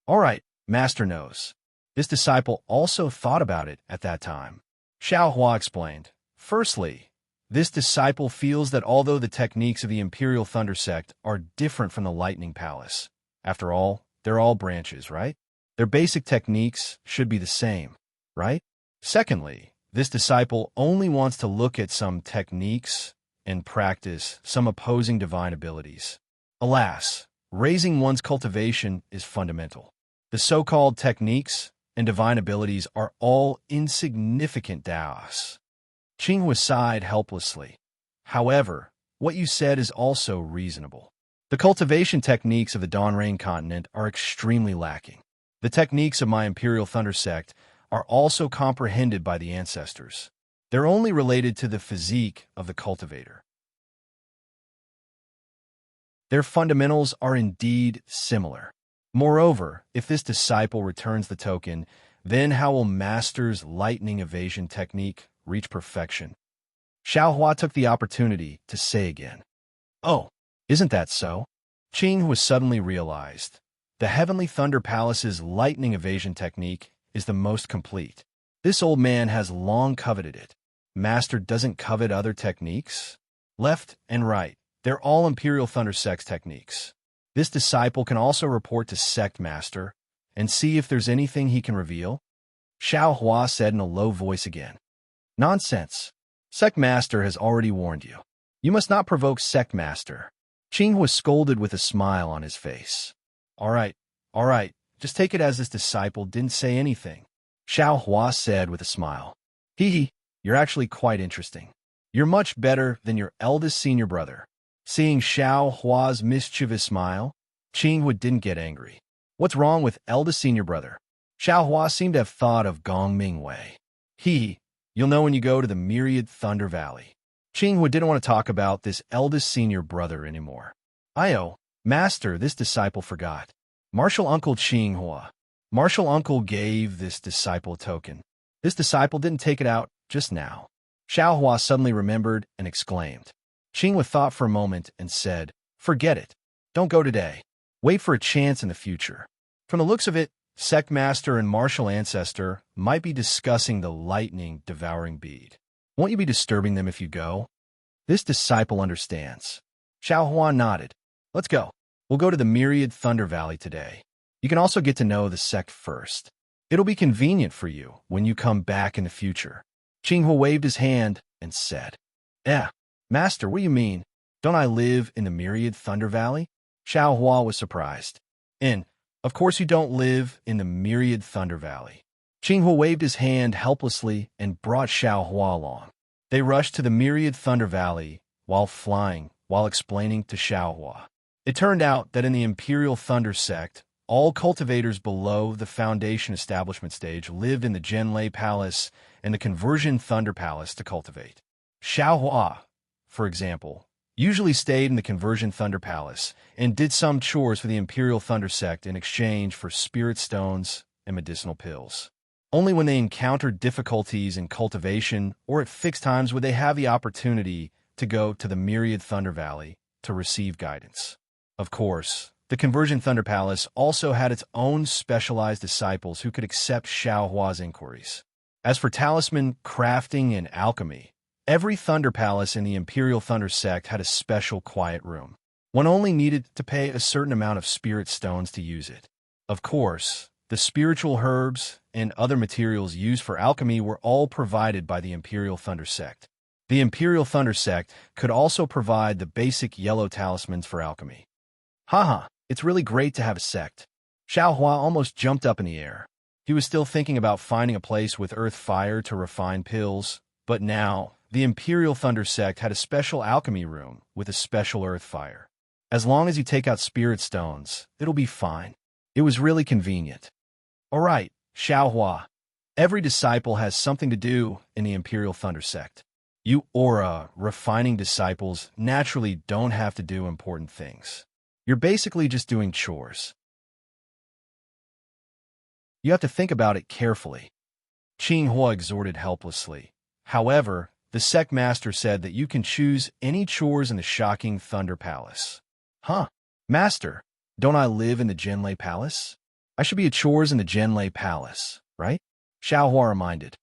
[SPEAKER 1] All right, Master knows. This disciple also thought about it at that time. Xiao Hua explained. Firstly, this disciple feels that although the techniques of the Imperial Thunder Sect are different from the Lightning Palace, after all, they're all branches, right? Their basic techniques should be the same, right? Secondly, this disciple only wants to look at some techniques and practice some opposing divine abilities. Alas, raising one's cultivation is fundamental. The so-called techniques and divine abilities are all insignificant Daos. Qinghua sighed helplessly. However, what you said is also reasonable. The cultivation techniques of the Dawn Rain continent are extremely lacking. The techniques of my Imperial Thunder Sect are also comprehended by the ancestors. They're only related to the physique of the cultivator. Their fundamentals are indeed similar. Moreover, if this disciple returns the token, then how will Master's lightning evasion technique reach perfection? Xiao Hua took the opportunity to say again. Oh, isn't that so? Qing was suddenly realized. The Heavenly Thunder Palace's lightning evasion technique is the most complete. This old man has long coveted it. Master doesn't covet other techniques? Left and right, they're all Imperial Thunder Sect techniques. This disciple can also report to Sect Master and see if there's anything he can reveal. Xiao Hua said in a low voice again. Nonsense. Sect Master has already warned you. You must not provoke Sect Master. Qing was scolded with a smile on his face. All right, just take it as this disciple didn't say anything. Xiao Hua said with a smile. Hee, you're actually quite interesting. You're much better than your eldest senior brother. Seeing Xiao Hua's mischievous smile, Qing didn't get angry. What's wrong with eldest senior brother? Xiao Hua seemed to have thought of Gong Mingwei. You'll know when you go to the Myriad Thunder Valley. Qing didn't want to talk about this eldest senior brother anymore. Master, this disciple forgot. Martial Uncle Qing Hua. Martial Uncle gave this disciple a token. This disciple didn't take it out just now. Xiao Hua suddenly remembered and exclaimed. Qing thought for a moment and said, Forget it. Don't go today. Wait for a chance in the future. From the looks of it, Sect Master and Martial Ancestor might be discussing the lightning devouring bead. Won't you be disturbing them if you go? This disciple understands. Xiao Hua nodded. Let's go. We'll go to the Myriad Thunder Valley today. You can also get to know the sect first. It'll be convenient for you when you come back in the future. Qinghua waved his hand and said, Master, what do you mean? Don't I live in the Myriad Thunder Valley? Xiao Hua was surprised. Of course you don't live in the myriad Thunder Valley. Qinghua waved his hand helplessly and brought Xiaohua along. They rushed to the myriad Thunder Valley while explaining to Xiaohua. It turned out that in the Imperial Thunder Sect, all cultivators below the Foundation Establishment stage lived in the Zhenlei Palace and the Conversion Thunder Palace to cultivate. Xiaohua, for example, usually stayed in the Conversion Thunder Palace and did some chores for the Imperial Thunder Sect in exchange for spirit stones and medicinal pills. Only when they encountered difficulties in cultivation or at fixed times would they have the opportunity to go to the Myriad Thunder Valley to receive guidance. Of course, the Conversion Thunder Palace also had its own specialized disciples who could accept Xiaohua's inquiries. As for talisman crafting and alchemy, every Thunder Palace in the Imperial Thunder Sect had a special quiet room. One only needed to pay a certain amount of spirit stones to use it. Of course, the spiritual herbs and other materials used for alchemy were all provided by the Imperial Thunder Sect. The Imperial Thunder Sect could also provide the basic yellow talismans for alchemy. Haha, it's really great to have a sect. Xiaohua almost jumped up in the air. He was still thinking about finding a place with earth fire to refine pills, but now the Imperial Thunder Sect had a special alchemy room with a special earth fire. As long as you take out spirit stones, it'll be fine. It was really convenient. All right, Xiaohua. Every disciple has something to do in the Imperial Thunder Sect. You aura refining disciples naturally don't have to do important things. You're basically just doing chores. You have to think about it carefully. Qinghua exhorted helplessly. However, the sect master said that you can choose any chores in the shocking Thunder Palace. Huh? Master, don't I live in the Zhenlei Palace? I should be at chores in the Zhenlei Palace, right? Xiaohua reminded.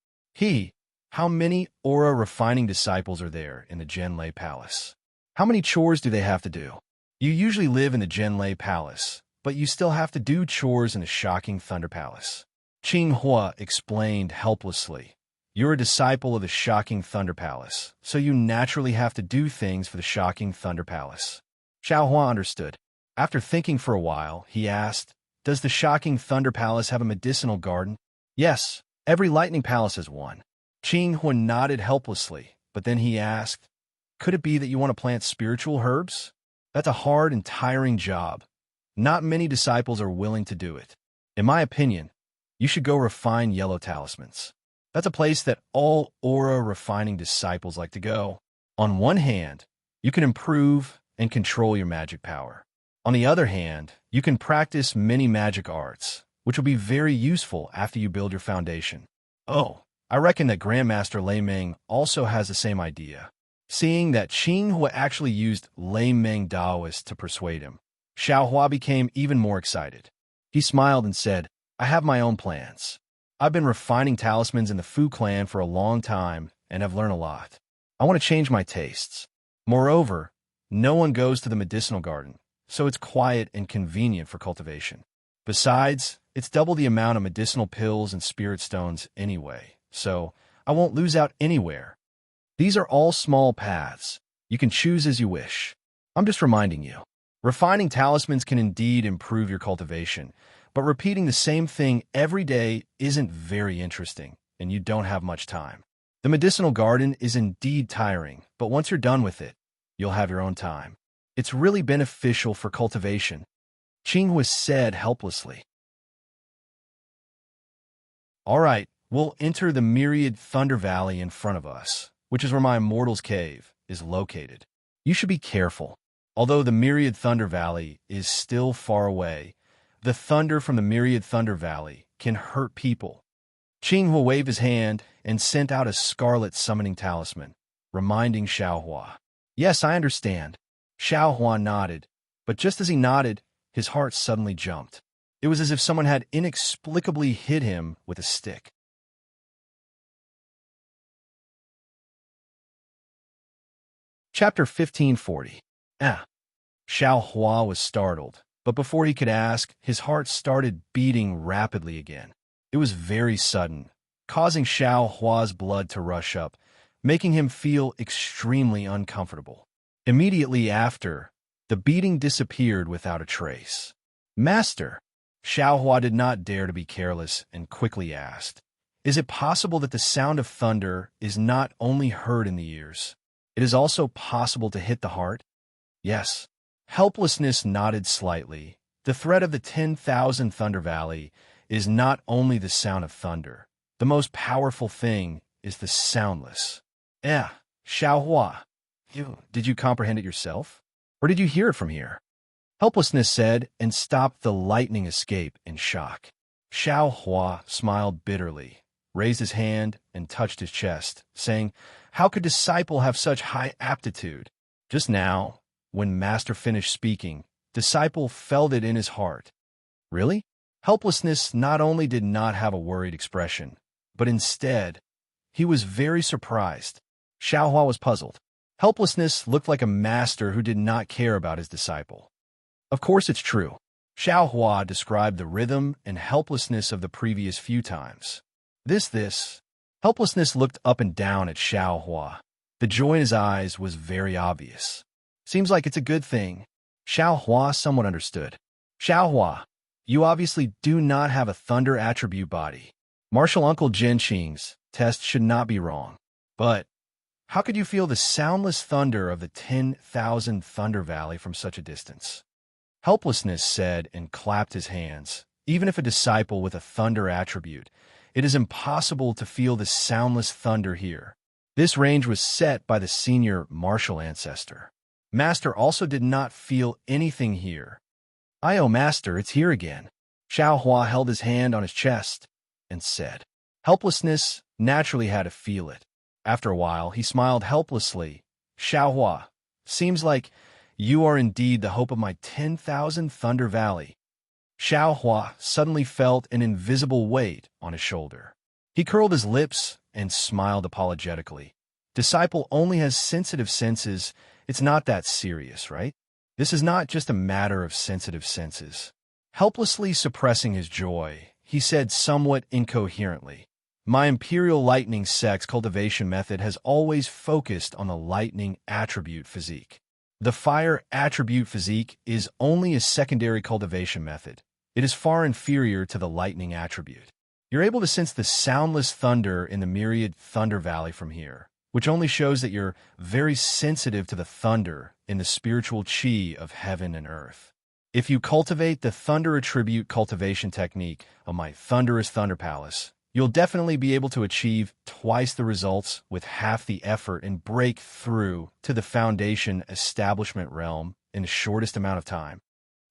[SPEAKER 1] How many aura refining disciples are there in the Zhenlei Palace? How many chores do they have to do? You usually live in the Zhenlei Palace, but you still have to do chores in the shocking Thunder Palace. Qinghua explained helplessly. You're a disciple of the shocking Thunder Palace, so you naturally have to do things for the shocking Thunder Palace. Xiaohua understood. After thinking for a while, he asked, does the shocking Thunder Palace have a medicinal garden? Yes, every lightning palace has one. Qinghua nodded helplessly, but then he asked, could it be that you want to plant spiritual herbs? That's a hard and tiring job. Not many disciples are willing to do it. In my opinion, you should go refine yellow talismans. That's a place that all aura refining disciples like to go. On one hand, you can improve and control your magic power. On the other hand, you can practice many magic arts, which will be very useful after you build your foundation. Oh, I reckon that Grandmaster Lei Meng also has the same idea. Seeing that Qinghua actually used Lei Meng Daoist to persuade him, Xiaohua became even more excited. He smiled and said, I have my own plans. I've been refining talismans in the Fu clan for a long time and have learned a lot. I want to change my tastes. Moreover, no one goes to the medicinal garden, so it's quiet and convenient for cultivation. Besides, it's double the amount of medicinal pills and spirit stones anyway, so I won't lose out anywhere. These are all small paths. You can choose as you wish. I'm just reminding you. Refining talismans can indeed improve your cultivation, but repeating the same thing every day isn't very interesting, and you don't have much time. The medicinal garden is indeed tiring, but once you're done with it, you'll have your own time. It's really beneficial for cultivation, Qinghua said helplessly. All right, we'll enter the myriad Thunder Valley in front of us, which is where my Immortal's Cave is located. You should be careful. Although the myriad Thunder Valley is still far away, the thunder from the myriad Thunder Valley can hurt people. Qinghua waved his hand and sent out a scarlet summoning talisman, reminding Xiaohua. Yes, I understand. Xiaohua nodded, but just as he nodded, his heart suddenly jumped. It was as if someone had inexplicably hit him with a stick. Chapter 1540. Xiaohua was startled, but before he could ask, his heart started beating rapidly again. It was very sudden, causing Xiaohua's blood to rush up, making him feel extremely uncomfortable. Immediately after, the beating disappeared without a trace. Master, Xiaohua did not dare to be careless and quickly asked, "Is it possible that the sound of thunder is not only heard in the ears? It is also possible to hit the heart?" "Yes." Helplessness nodded slightly. "The threat of the 10,000 Thunder Valley is not only the sound of thunder. The most powerful thing is the soundless." Xiaohua, did you comprehend it yourself? Or did you hear it from here? Helplessness said, and stopped the lightning escape in shock. Xiaohua smiled bitterly, raised his hand, and touched his chest, saying, "How could Disciple have such high aptitude?" Just now, when Master finished speaking, Disciple felt it in his heart. Really? Helplessness not only did not have a worried expression, but instead, he was very surprised. Xiaohua was puzzled. Helplessness looked like a master who did not care about his disciple. Of course it's true. Xiaohua described the rhythm and helplessness of the previous few times. This. Helplessness looked up and down at Xiaohua. The joy in his eyes was very obvious. Seems like it's a good thing. Xiaohua somewhat understood. Xiaohua, you obviously do not have a thunder attribute body. Martial Uncle Jinqing's test should not be wrong. But how could you feel the soundless thunder of the 10,000 Thunder Valley from such a distance? Helplessness said and clapped his hands. Even if a disciple with a thunder attribute, it is impossible to feel the soundless thunder here. This range was set by the senior martial ancestor. Master also did not feel anything here. Master, it's here again." Xiaohua held his hand on his chest and said. Helplessness naturally had to feel it. After a while, he smiled helplessly. "Xiaohua, seems like you are indeed the hope of my 10,000 Thunder Valley." Xiaohua suddenly felt an invisible weight on his shoulder. He curled his lips and smiled apologetically. Disciple only has sensitive senses. It's not that serious, right? This is not just a matter of sensitive senses. Helplessly suppressing his joy, he said somewhat incoherently, "My Imperial Lightning Sex cultivation method has always focused on the lightning attribute physique. The fire attribute physique is only a secondary cultivation method. It is far inferior to the lightning attribute. You're able to sense the soundless thunder in the myriad Thunder Valley from here, which only shows that you're very sensitive to the thunder in the spiritual chi of heaven and earth. If you cultivate the thunder attribute cultivation technique of my Thunderous Thunder Palace, you'll definitely be able to achieve twice the results with half the effort and break through to the foundation establishment realm in the shortest amount of time."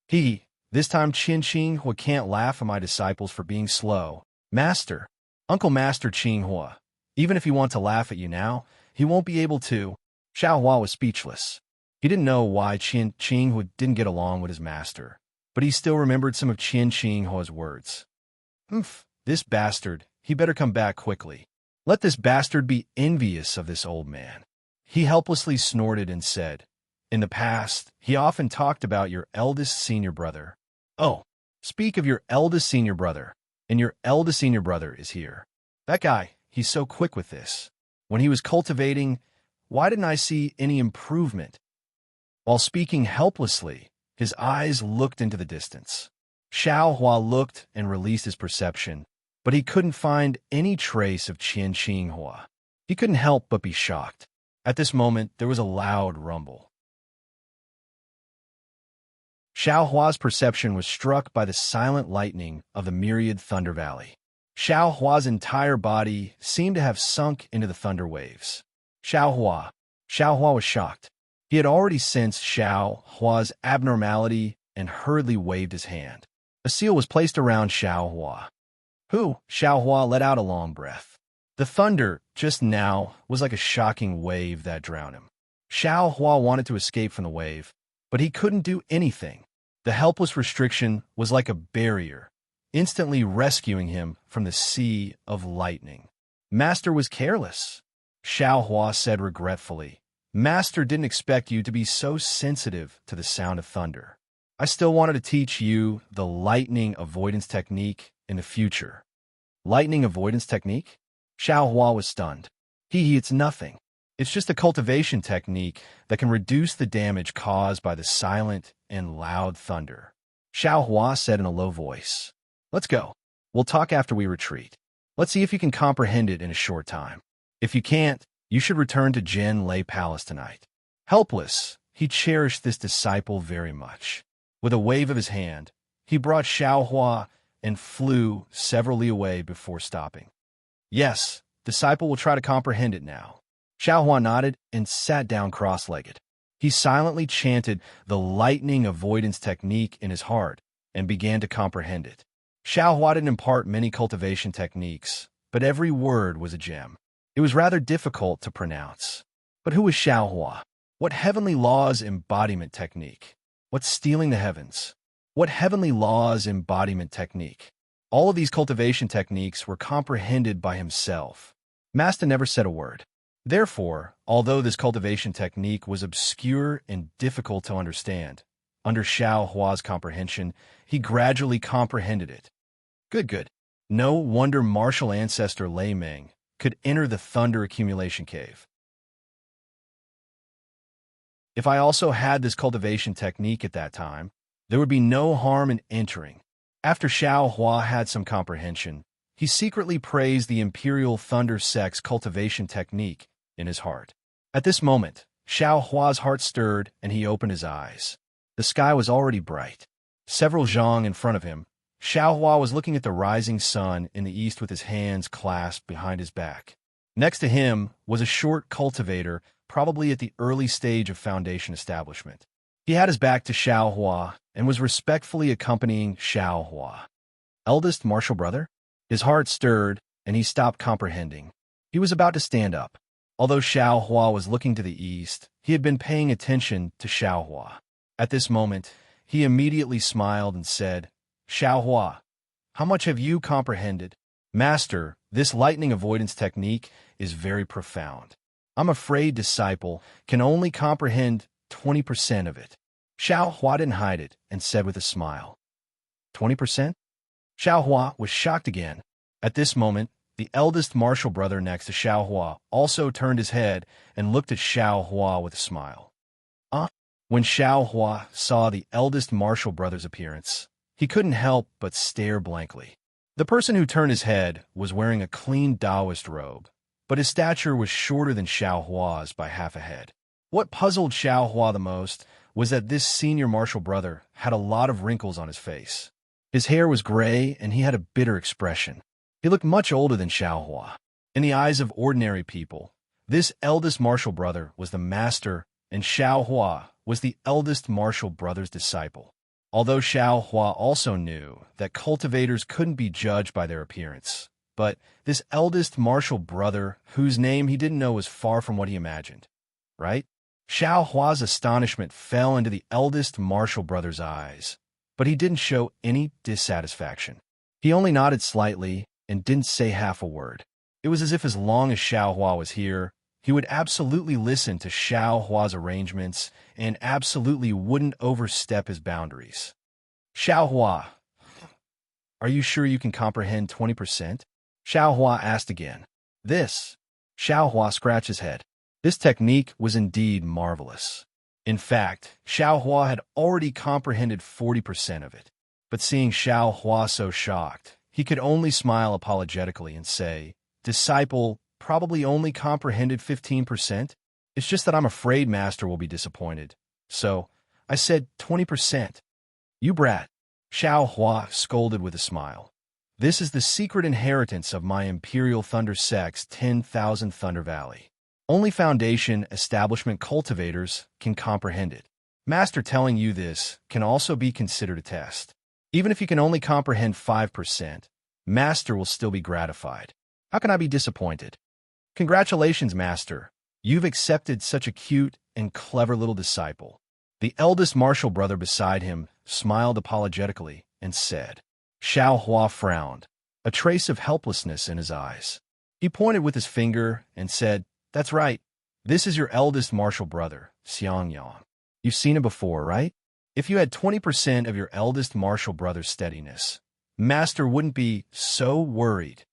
[SPEAKER 1] This time Qinqing can't laugh at my disciples for being slow. "Master, Uncle Master Qinghua, even if he wants to laugh at you now, he won't be able to." Xiaohua was speechless. He didn't know why Qinqing didn't get along with his master, but he still remembered some of Qinhua's words. This bastard, he better come back quickly. Let this bastard be envious of this old man." He helplessly snorted and said, "In the past, he often talked about your eldest senior brother." "Oh, speak of your eldest senior brother, and your eldest senior brother is here. That guy, he's so quick with this. When he was cultivating, why didn't I see any improvement?" While speaking helplessly, his eyes looked into the distance. Xiaohua looked and released his perception, but he couldn't find any trace of Qinhua. He couldn't help but be shocked. At this moment, there was a loud rumble. Xiaohua's perception was struck by the silent lightning of the myriad Thunder Valley. Xiaohua's entire body seemed to have sunk into the thunder waves. Xiaohua was shocked. He had already sensed Xiaohua's abnormality and hurriedly waved his hand. A seal was placed around Xiaohua. Xiaohua let out a long breath. The thunder, just now, was like a shocking wave that drowned him. Xiaohua wanted to escape from the wave, but he couldn't do anything. The helpless restriction was like a barrier, instantly rescuing him from the sea of lightning. "Master was careless," Xiaohua said regretfully. "Master didn't expect you to be so sensitive to the sound of thunder. I still wanted to teach you the lightning avoidance technique in the future." "Lightning avoidance technique?" Xiaohua was stunned. It's nothing. It's just a cultivation technique that can reduce the damage caused by the silent and loud thunder. Xiao Hua said in a low voice. Let's go. We'll talk after we retreat. Let's see if you can comprehend it in a short time. If you can't, you should return to Jin Lei Palace tonight. Helpless, he cherished this disciple very much. With a wave of his hand, he brought Xiao Hua and flew severally away before stopping. Yes, disciple will try to comprehend it now. Xiao Hua nodded and sat down cross-legged. He silently chanted the lightning avoidance technique in his heart and began to comprehend it. Xiao Hua didn't impart many cultivation techniques, but every word was a gem. It was rather difficult to pronounce. But who was Xiao Hua? What heavenly laws embodiment technique? What's stealing the heavens? What heavenly laws embodiment technique? All of these cultivation techniques were comprehended by himself. Master never said a word. Therefore, although this cultivation technique was obscure and difficult to understand, under Xiao Hua's comprehension, he gradually comprehended it. Good. No wonder martial ancestor Lei Ming could enter the thunder accumulation cave. If I also had this cultivation technique at that time, there would be no harm in entering. After Xiao Hua had some comprehension, he secretly praised the Imperial Thunder Sect's cultivation technique in his heart. At this moment, Xiao Hua's heart stirred and he opened his eyes. The sky was already bright. Several zhang in front of him, Xiao Hua was looking at the rising sun in the east with his hands clasped behind his back. Next to him was a short cultivator, probably at the early stage of foundation establishment. He had his back to Xiao Hua and was respectfully accompanying Xiao Hua. Eldest martial brother? His heart stirred and he stopped comprehending. He was about to stand up. Although Xiao Hua was looking to the east, he had been paying attention to Xiao Hua. At this moment, he immediately smiled and said, Xiao Hua, how much have you comprehended? Master, this lightning avoidance technique is very profound. I'm afraid disciple can only comprehend 20% of it. Xiao Hua didn't hide it and said with a smile. 20%? Xiao Hua was shocked again. At this moment, the eldest martial brother next to Xiao Hua also turned his head and looked at Xiao Hua with a smile. When Xiao Hua saw the eldest martial brother's appearance, he couldn't help but stare blankly. The person who turned his head was wearing a clean Taoist robe, but his stature was shorter than Xiao Hua's by half a head. What puzzled Xiao Hua the most was that this senior martial brother had a lot of wrinkles on his face. His hair was gray and he had a bitter expression. He looked much older than Xiao Hua. In the eyes of ordinary people, this eldest martial brother was the master and Xiao Hua was the eldest martial brother's disciple. Although Xiao Hua also knew that cultivators couldn't be judged by their appearance, but this eldest martial brother, whose name he didn't know, was far from what he imagined, right? Xiao Hua's astonishment fell into the eldest martial brother's eyes, but he didn't show any dissatisfaction. He only nodded slightly and didn't say half a word. It was as if as long as Xiao Hua was here, he would absolutely listen to Xiao Hua's arrangements and absolutely wouldn't overstep his boundaries. Xiao Hua, are you sure you can comprehend 20%? Xiao Hua asked again. Xiao Hua scratched his head. This technique was indeed marvelous. In fact, Xiao Hua had already comprehended 40% of it. But seeing Xiao Hua so shocked, he could only smile apologetically and say, Disciple probably only comprehended 15%. It's just that I'm afraid Master will be disappointed. So, I said 20%. You brat, Xiao Hua scolded with a smile. This is the secret inheritance of my Imperial Thunder Sect's 10,000 Thunder Valley. Only Foundation Establishment cultivators can comprehend it. Master telling you this can also be considered a test. Even if you can only comprehend 5%, Master will still be gratified. How can I be disappointed? Congratulations, Master. You've accepted such a cute and clever little disciple. The eldest martial brother beside him smiled apologetically and said. Xiao Hua frowned, a trace of helplessness in his eyes. He pointed with his finger and said, That's right. This is your eldest martial brother, Xiang Yang. You've seen him before, right? If you had 20% of your eldest martial brother's steadiness, Master wouldn't be so worried.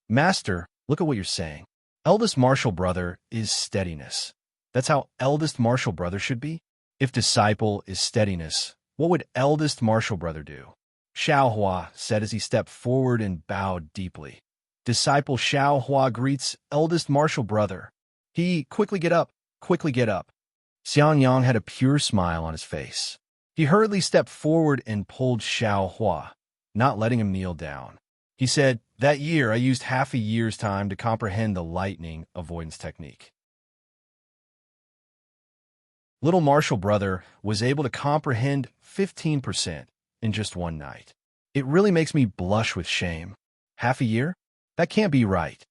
[SPEAKER 1] Master, look at what you're saying. Eldest martial brother is steadiness. That's how eldest martial brother should be? If disciple is steadiness, What would eldest martial brother do? Xiao Hua said as he stepped forward and bowed deeply. Disciple Xiao Hua greets eldest martial brother. He, quickly get up, quickly get up. Xiang Yang had a pure smile on his face. He hurriedly stepped forward and pulled Xiao Hua, not letting him kneel down. He said, that year I used half a year's time to comprehend the lightning avoidance technique. Little martial brother was able to comprehend 15% in just one night. It really makes me blush with shame. Half a year? That can't be right.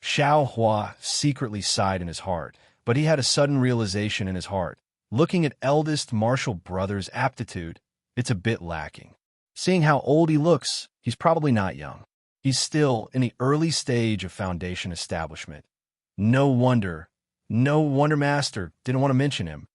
[SPEAKER 1] Xiao Hua secretly sighed in his heart, but he had a sudden realization in his heart. Looking at eldest martial brother's aptitude, it's a bit lacking. Seeing how old he looks, he's probably not young. He's still in the early stage of foundation establishment. No wonder Master didn't want to mention him.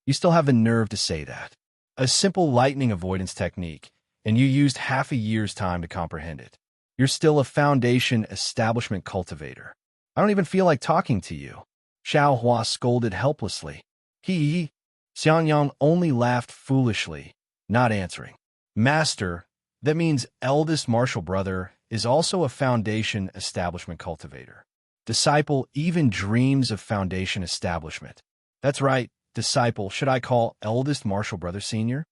[SPEAKER 1] You still have the nerve to say that. A simple lightning avoidance technique, and you used half a year's time to comprehend it. You're still a foundation establishment cultivator. I don't even feel like talking to you. Xiao Hua scolded helplessly. Xiang Yang only laughed foolishly, not answering. Master, that means eldest martial brother, is also a foundation establishment cultivator. Disciple even dreams of foundation establishment. That's right, disciple. Should I call eldest martial brother senior?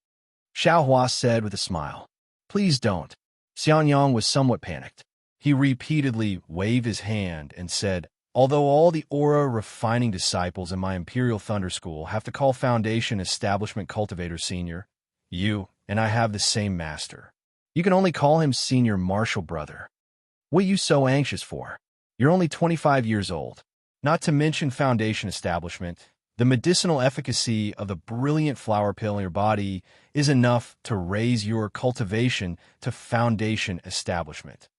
[SPEAKER 1] Xiao Hua said with a smile. Please don't. Xiang Yang was somewhat panicked. He repeatedly waved his hand and said, although all the aura-refining disciples in my Imperial Thunder School have to call Foundation Establishment Cultivator Senior, you and I have the same master. You can only call him Senior Martial Brother. What are you so anxious for? You're only 25 years old. Not to mention Foundation Establishment, the medicinal efficacy of the brilliant flower pill in your body is enough to raise your cultivation to Foundation Establishment.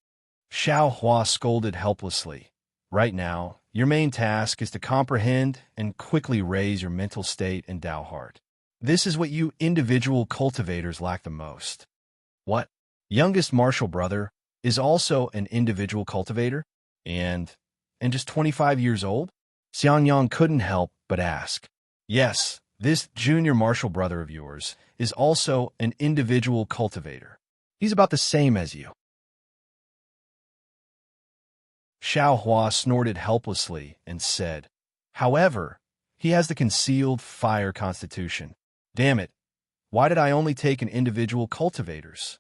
[SPEAKER 1] Xiao Hua scolded helplessly. Right now, your main task is to comprehend and quickly raise your mental state and Tao heart. This is what you individual cultivators lack the most. What? Youngest martial brother is also an individual cultivator? And just 25 years old? Xiang Yang couldn't help but ask. Yes, this junior martial brother of yours is also an individual cultivator. He's about the same as you. Xiao Hua snorted helplessly and said, however, he has the concealed fire constitution. Damn it, why did I only take an individual cultivators?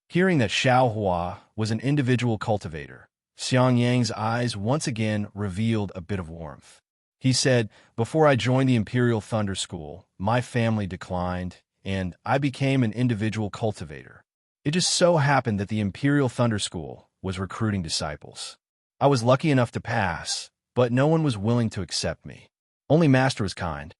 [SPEAKER 1] Hearing that Xiao Hua was an individual cultivator, Xiang Yang's eyes once again revealed a bit of warmth. He said, before I joined the Imperial Thunder School, my family declined, and I became an individual cultivator. It just so happened that the Imperial Thunder School was recruiting disciples. I was lucky enough to pass, but no one was willing to accept me. Only Master was kind.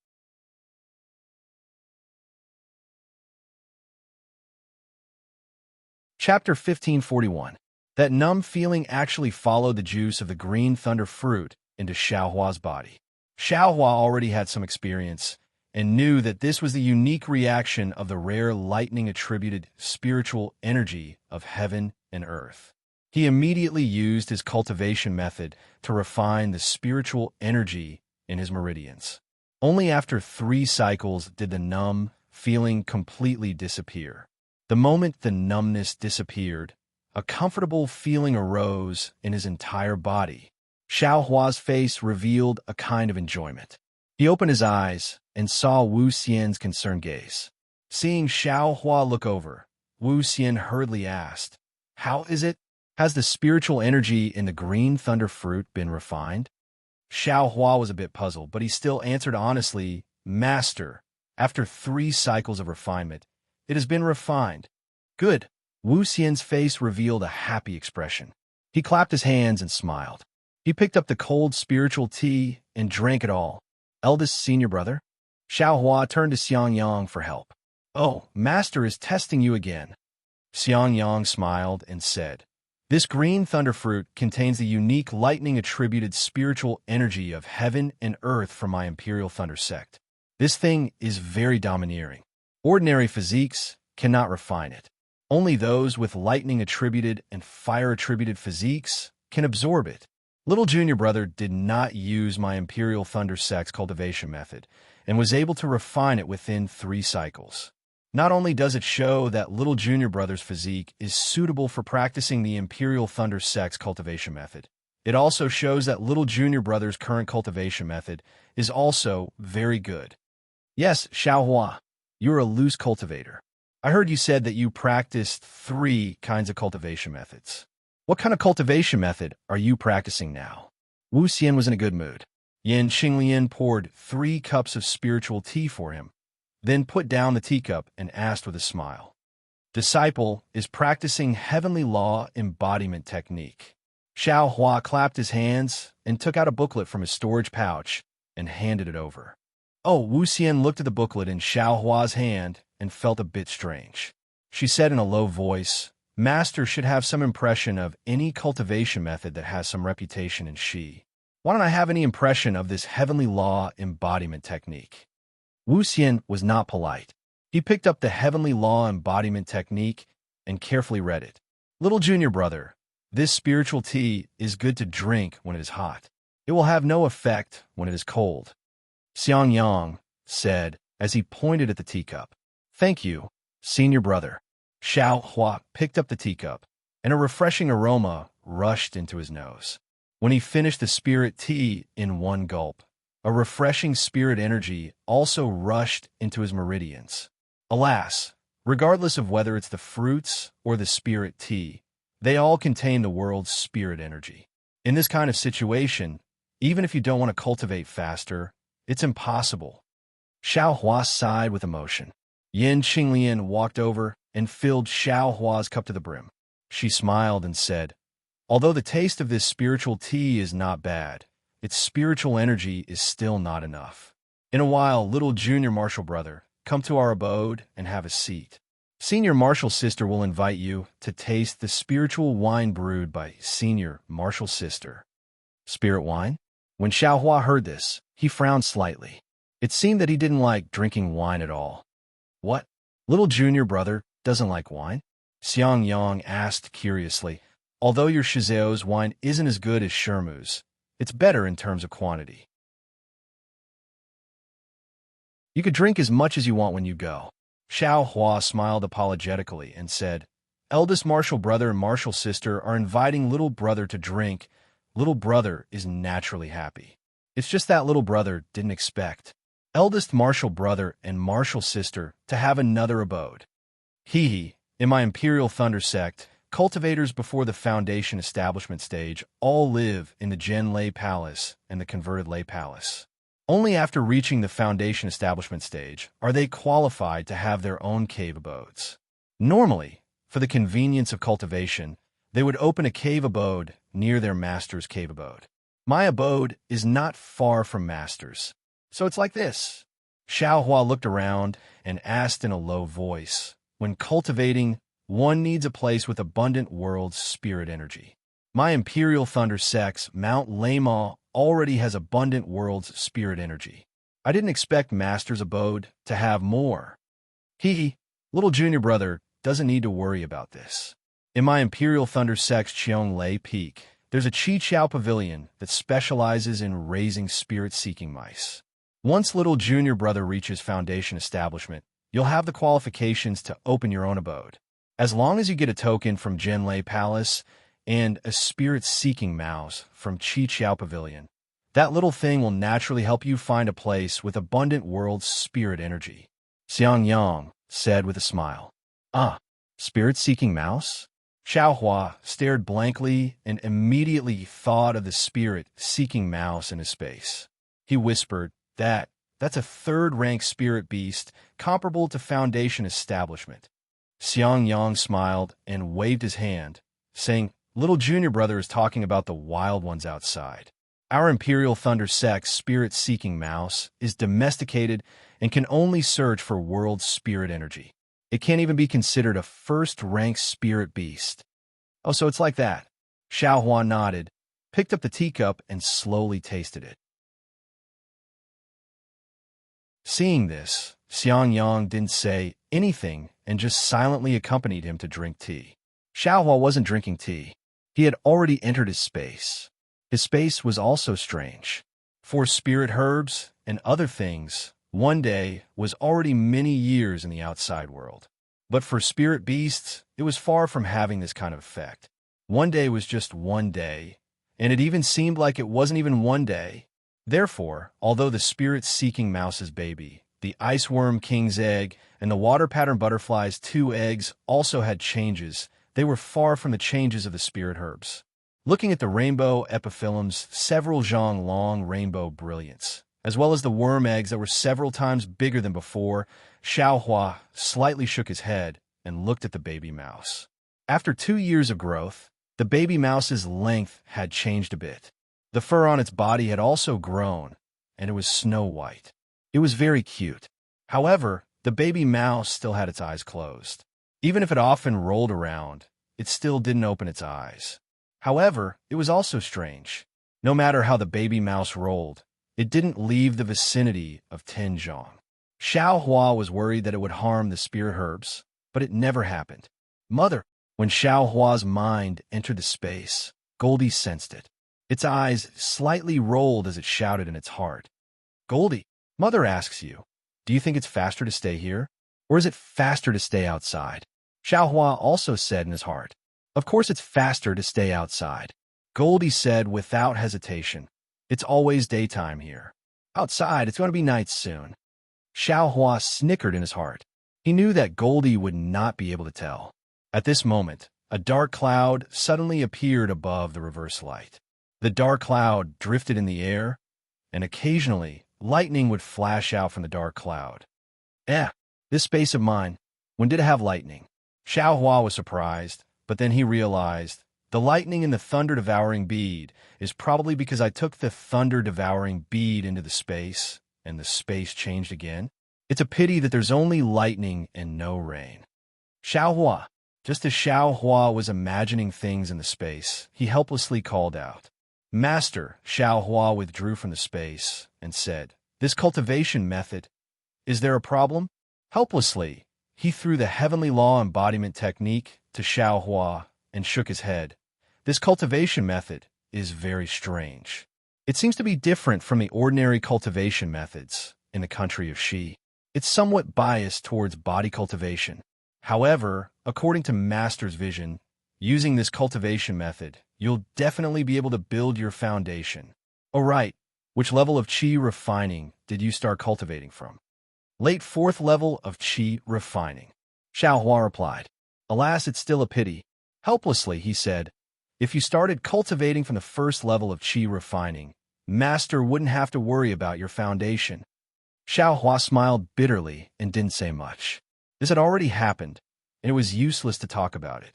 [SPEAKER 1] Chapter 1541. That numb feeling actually followed the juice of the green thunder fruit into Xiao Hua's body. Xiao Hua already had some experience and knew that this was the unique reaction of the rare lightning-attributed spiritual energy of heaven and earth. He immediately used his cultivation method to refine the spiritual energy in his meridians. Only after 3 cycles did the numb feeling completely disappear. The moment the numbness disappeared, a comfortable feeling arose in his entire body. Xiao Hua's face revealed a kind of enjoyment. He opened his eyes and saw Wu Xian's concerned gaze. Seeing Xiao Hua look over, Wu Xian hurriedly asked, how is it? Has the spiritual energy in the green thunder fruit been refined? Xiao Hua was a bit puzzled, but he still answered honestly, Master, after 3 cycles of refinement, it has been refined. Good. Wu Xian's face revealed a happy expression. He clapped his hands and smiled. He picked up the cold spiritual tea and drank it all. Eldest senior brother? Xiao Hua turned to Xiang Yang for help. Oh, Master is testing you again. Xiang Yang smiled and said, this green thunder fruit contains the unique lightning-attributed spiritual energy of heaven and earth from my Imperial Thunder sect. This thing is very domineering. Ordinary physiques cannot refine it. Only those with lightning-attributed and fire-attributed physiques can absorb it. Little junior brother did not use my Imperial Thunder sect's cultivation method and was able to refine it within 3 cycles. Not only does it show that little junior brother's physique is suitable for practicing the Imperial Thunder Sex cultivation method, it also shows that little junior brother's current cultivation method is also very good. Yes, Xiaohua, you're a loose cultivator. I heard you said that you practiced 3 kinds of cultivation methods. What kind of cultivation method are you practicing now? Wu Xian was in a good mood. Yin Qinglian poured 3 cups of spiritual tea for him, then put down the teacup and asked with a smile. Disciple is practicing heavenly law embodiment technique. Xiao Hua clapped his hands and took out a booklet from his storage pouch and handed it over. Oh, Wu Xian looked at the booklet in Xiao Hua's hand and felt a bit strange. She said in a low voice, Master should have some impression of any cultivation method that has some reputation in Shi. Why don't I have any impression of this heavenly law embodiment technique? Wu Xian was not polite. He picked up the heavenly law embodiment technique and carefully read it. Little junior brother, this spiritual tea is good to drink when it is hot. It will have no effect when it is cold. Xiang Yang said as he pointed at the teacup. Thank you, senior brother. Xiao Hua picked up the teacup, and a refreshing aroma rushed into his nose. When he finished the spirit tea in one gulp, a refreshing spirit energy also rushed into his meridians. Alas, regardless of whether it's the fruits or the spirit tea, they all contain the world's spirit energy. In this kind of situation, even if you don't want to cultivate faster, it's impossible. Xiao Hua sighed with emotion. Yin Qinglian walked over and filled Xiao Hua's cup to the brim. She smiled and said, although the taste of this spiritual tea is not bad, its spiritual energy is still not enough. In a while, little junior martial brother, come to our abode and have a seat. Senior martial sister will invite you to taste the spiritual wine brewed by senior martial sister. Spirit wine? When Xiao Hua heard this, he frowned slightly. It seemed that he didn't like drinking wine at all. What? Little junior brother doesn't like wine? Xiang Yang asked curiously. Although your Shizao's wine isn't as good as Shermu's, it's better in terms of quantity. You could drink as much as you want when you go. Xiao Hua smiled apologetically and said, eldest martial brother and martial sister are inviting little brother to drink. Little brother is naturally happy. It's just that little brother didn't expect eldest martial brother and martial sister to have another abode. Hee. In my Imperial Thunder sect, cultivators before the Foundation establishment stage all live in the Gen Lei Palace and the Converted Lei Palace. Only after reaching the Foundation establishment stage are they qualified to have their own cave abodes. Normally, for the convenience of cultivation, they would open a cave abode near their master's cave abode. My abode is not far from master's, so it's like this. Xiao Hua looked around and asked in a low voice, when cultivating, one needs a place with abundant world's spirit energy. My Imperial Thunder Sex, Mount Leima, already has abundant world's spirit energy. I didn't expect Master's Abode to have more. Little junior brother doesn't need to worry about this. In my Imperial Thunder Sex Cheong Lei Peak, there's a Chi Chiao Pavilion that specializes in raising spirit-seeking mice. Once little junior brother reaches Foundation establishment, you'll have the qualifications to open your own abode. As long as you get a token from Gen Lei Palace and a spirit-seeking mouse from Chi Chiao Pavilion, that little thing will naturally help you find a place with abundant world's spirit energy. Xiang Yang said with a smile. Spirit-seeking mouse? Xiao Hua stared blankly and immediately thought of the spirit-seeking mouse in his space. He whispered, that's a third-rank spirit beast comparable to Foundation establishment. Xiang Yang smiled and waved his hand, saying, little junior brother is talking about the wild ones outside. Our Imperial Thunder Sex spirit-seeking mouse is domesticated and can only search for world spirit energy. It can't even be considered a first-rank spirit beast. Oh, so it's like that. Xiao Hua nodded, picked up the teacup, and slowly tasted it. Seeing this, Xiang Yang didn't say anything and just silently accompanied him to drink tea. Xiao Hua wasn't drinking tea. He had already entered his space. His space was also strange. For spirit herbs and other things, one day was already many years in the outside world. But for spirit beasts, it was far from having this kind of effect. One day was just one day, and it even seemed like it wasn't even one day. Therefore, although the spirit-seeking mouse's baby, the iceworm king's egg, and the water-pattern butterfly's 2 eggs also had changes, they were far from the changes of the spirit herbs. Looking at the rainbow epiphyllums, several zhang long rainbow brilliance, as well as the worm eggs that were several times bigger than before, Xiaohua slightly shook his head and looked at the baby mouse. After 2 years of growth, the baby mouse's length had changed a bit. The fur on its body had also grown, and it was snow white. It was very cute. However, the baby mouse still had its eyes closed. Even if it often rolled around, it still didn't open its eyes. However, it was also strange. No matter how the baby mouse rolled, it didn't leave the vicinity of Tianzhong. Xiaohua was worried that it would harm the spirit herbs, but it never happened. Mother, when Xiaohua's mind entered the space, Goldie sensed it. Its eyes slightly rolled as it shouted in its heart. Goldie, Mother asks you, do you think it's faster to stay here, or is it faster to stay outside? Xiaohua also said in his heart, of course it's faster to stay outside. Goldie said without hesitation, it's always daytime here. Outside, it's going to be night soon. Xiaohua snickered in his heart. He knew that Goldie would not be able to tell. At this moment, a dark cloud suddenly appeared above the reverse light. The dark cloud drifted in the air, and occasionally, lightning would flash out from the dark cloud. This space of mine, when did it have lightning? Xiaohua was surprised, but then he realized, the lightning in the thunder-devouring bead is probably because I took the thunder-devouring bead into the space, and the space changed again. It's a pity that there's only lightning and no rain. Xiaohua, just as Xiaohua was imagining things in the space, he helplessly called out. Master, Xiaohua withdrew from the space and said, this cultivation method, is there a problem? Helplessly, he threw the heavenly law embodiment technique to Xiaohua and shook his head. This cultivation method is very strange. It seems to be different from the ordinary cultivation methods in the country of Xi. It's somewhat biased towards body cultivation. However, according to Master's vision, using this cultivation method, you'll definitely be able to build your foundation. Oh right, which level of Qi refining did you start cultivating from? Late 4th level of Qi refining. Xiaohua replied. Alas, it's still a pity. Helplessly, he said, if you started cultivating from the 1st level of Qi refining, Master wouldn't have to worry about your foundation. Xiaohua smiled bitterly and didn't say much. This had already happened, and it was useless to talk about it.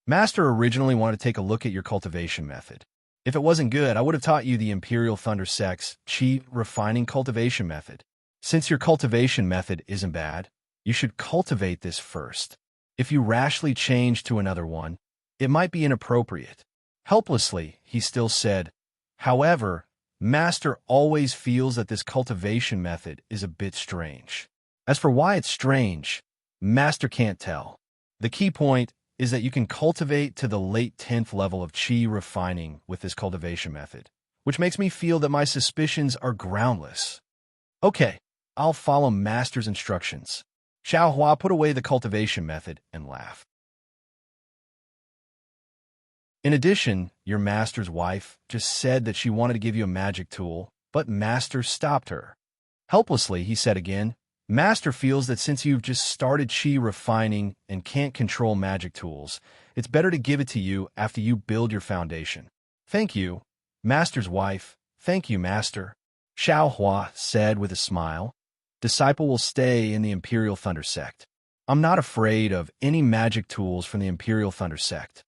[SPEAKER 1] Master originally wanted to take a look at your cultivation method. If it wasn't good, I would have taught you the Imperial Thunder Sect's Qi refining cultivation method. Since your cultivation method isn't bad, you should cultivate this first. If you rashly change to another one, it might be inappropriate. Helplessly, he still said, however, Master always feels that this cultivation method is a bit strange. As for why it's strange, Master can't tell. The key point is that you can cultivate to the late 10th level of Qi refining with this cultivation method, which makes me feel that my suspicions are groundless. Okay, I'll follow Master's instructions. Xiaohua put away the cultivation method and laughed. In addition, your Master's wife just said that she wanted to give you a magic tool, but Master stopped her. Helplessly, he said again, Master feels that since you've just started Qi refining and can't control magic tools, it's better to give it to you after you build your foundation. Thank you, Master's wife. Thank you, Master. Xiaohua said with a smile. Disciple will stay in the Imperial Thunder Sect. I'm not afraid of any magic tools from the Imperial Thunder Sect.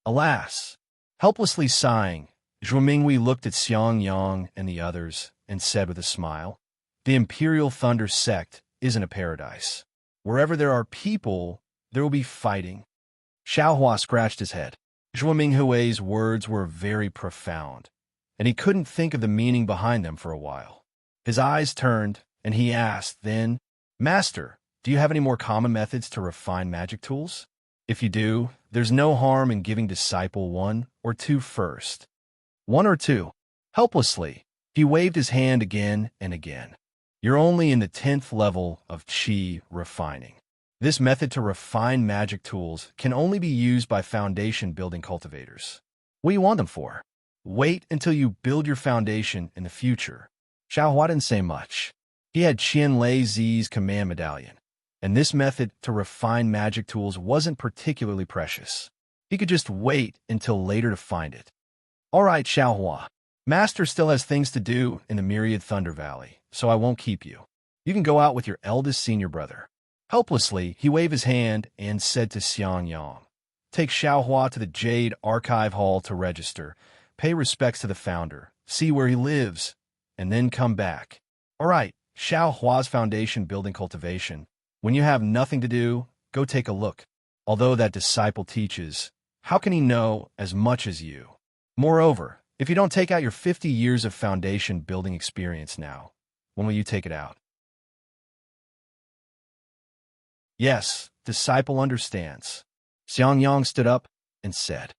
[SPEAKER 1] Alas! Helplessly sighing, Zhuo Minghui looked at Xiang Yang and the others and said with a smile, the Imperial Thunder Sect isn't a paradise. Wherever there are people, there will be fighting. Xiaohua scratched his head. Zhuo Minghui's words were very profound, and he couldn't think of the meaning behind them for a while. His eyes turned, and he asked then, Master, do you have any more common methods to refine magic tools? If you do, there's no harm in giving disciple 1 or 2 first. 1 or 2. Helplessly, he waved his hand again and again. You're only in the 10th level of Qi refining. This method to refine magic tools can only be used by foundation building cultivators. What do you want them for? Wait until you build your foundation in the future. Xiaohua didn't say much. He had Qian Lei Zi's command medallion, and this method to refine magic tools wasn't particularly precious. He could just wait until later to find it. All right, Xiaohua. Master still has things to do in the Myriad Thunder Valley, so I won't keep you. You can go out with your eldest senior brother. Helplessly, he waved his hand and said to Xiang Yang, "Take Xiaohua to the Jade Archive Hall to register, pay respects to the founder, see where he lives, and then come back." All right, Xiaohua's foundation building cultivation. When you have nothing to do, go take a look. Although that disciple teaches, how can he know as much as you? Moreover, if you don't take out your 50 years of foundation building experience now, when will you take it out? Yes, disciple understands. Xiang Yang stood up and said,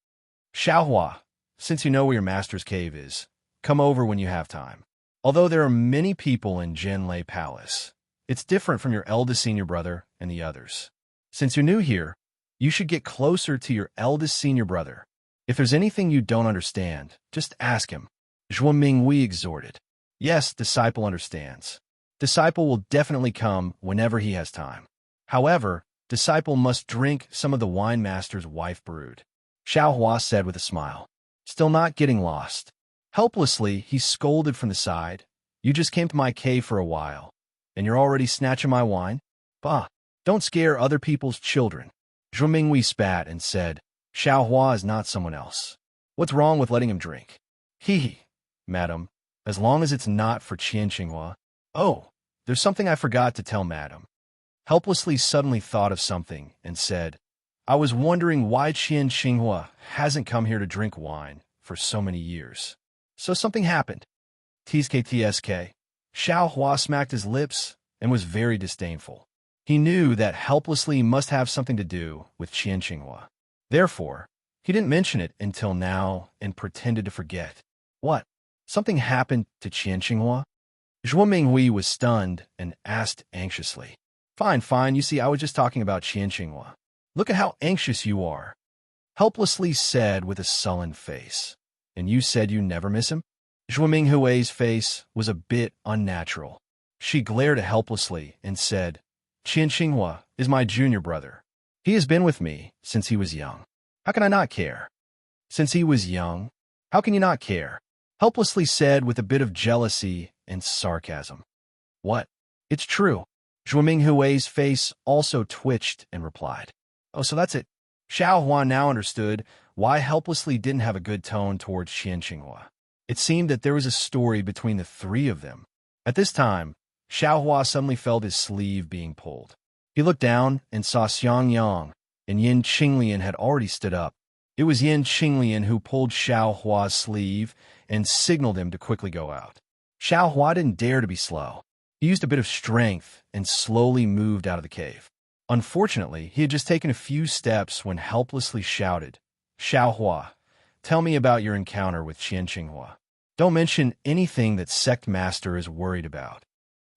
[SPEAKER 1] "Xiaohua, since you know where your master's cave is, come over when you have time. Although there are many people in Zhenlei Palace, it's different from your eldest senior brother and the others. Since you're new here, you should get closer to your eldest senior brother. If there's anything you don't understand, just ask him." Zhuo Minghui exhorted. Yes, disciple understands. Disciple will definitely come whenever he has time. However, disciple must drink some of the wine master's wife brewed. Xiaohua said with a smile, still not getting lost. Helplessly, he scolded from the side. "You just came to my cave for a while, and you're already snatching my wine? Bah, don't scare other people's children." Zhuo Minghui spat and said, "Xiaohua is not someone else. What's wrong with letting him drink?" "Hee, madam, as long as it's not for Qian Xinghua." "Oh, there's something I forgot to tell madam." Helplessly suddenly thought of something and said, "I was wondering why Qian Xinghua hasn't come here to drink wine for so many years. So something happened." TSK. Xiaohua smacked his lips and was very disdainful. He knew that helplessly must have something to do with Qian Xinghua. Therefore, he didn't mention it until now and pretended to forget. What? Something happened to Qian Xinghua? Zhuo Minghui was stunned and asked anxiously. Fine, you see, I was just talking about Qian Xinghua. Look at how anxious you are." Helplessly said with a sullen face. "And you said you never miss him?" Zhuo Minghui's face was a bit unnatural. She glared helplessly and said, "Qian Xinghua is my junior brother. He has been with me since he was young. How can I not care?" "Since he was young? How can you not care?" Helplessly said with a bit of jealousy and sarcasm. "What? It's true." Zhuo Minghui's face also twitched and replied, "Oh, so that's it." Xiaohua now understood why Helplessly didn't have a good tone towards Qian Xinghua. It seemed that there was a story between the three of them. At this time, Xiaohua suddenly felt his sleeve being pulled. He looked down and saw Xiang Yang, and Yin Qinglian had already stood up. It was Yin Qinglian who pulled Xiaohua's sleeve and signaled him to quickly go out. Xiaohua didn't dare to be slow. He used a bit of strength and slowly moved out of the cave. Unfortunately, he had just taken a few steps when Helplessly shouted, "Xiaohua, tell me about your encounter with Qian Xinghua. Don't mention anything that Sect Master is worried about."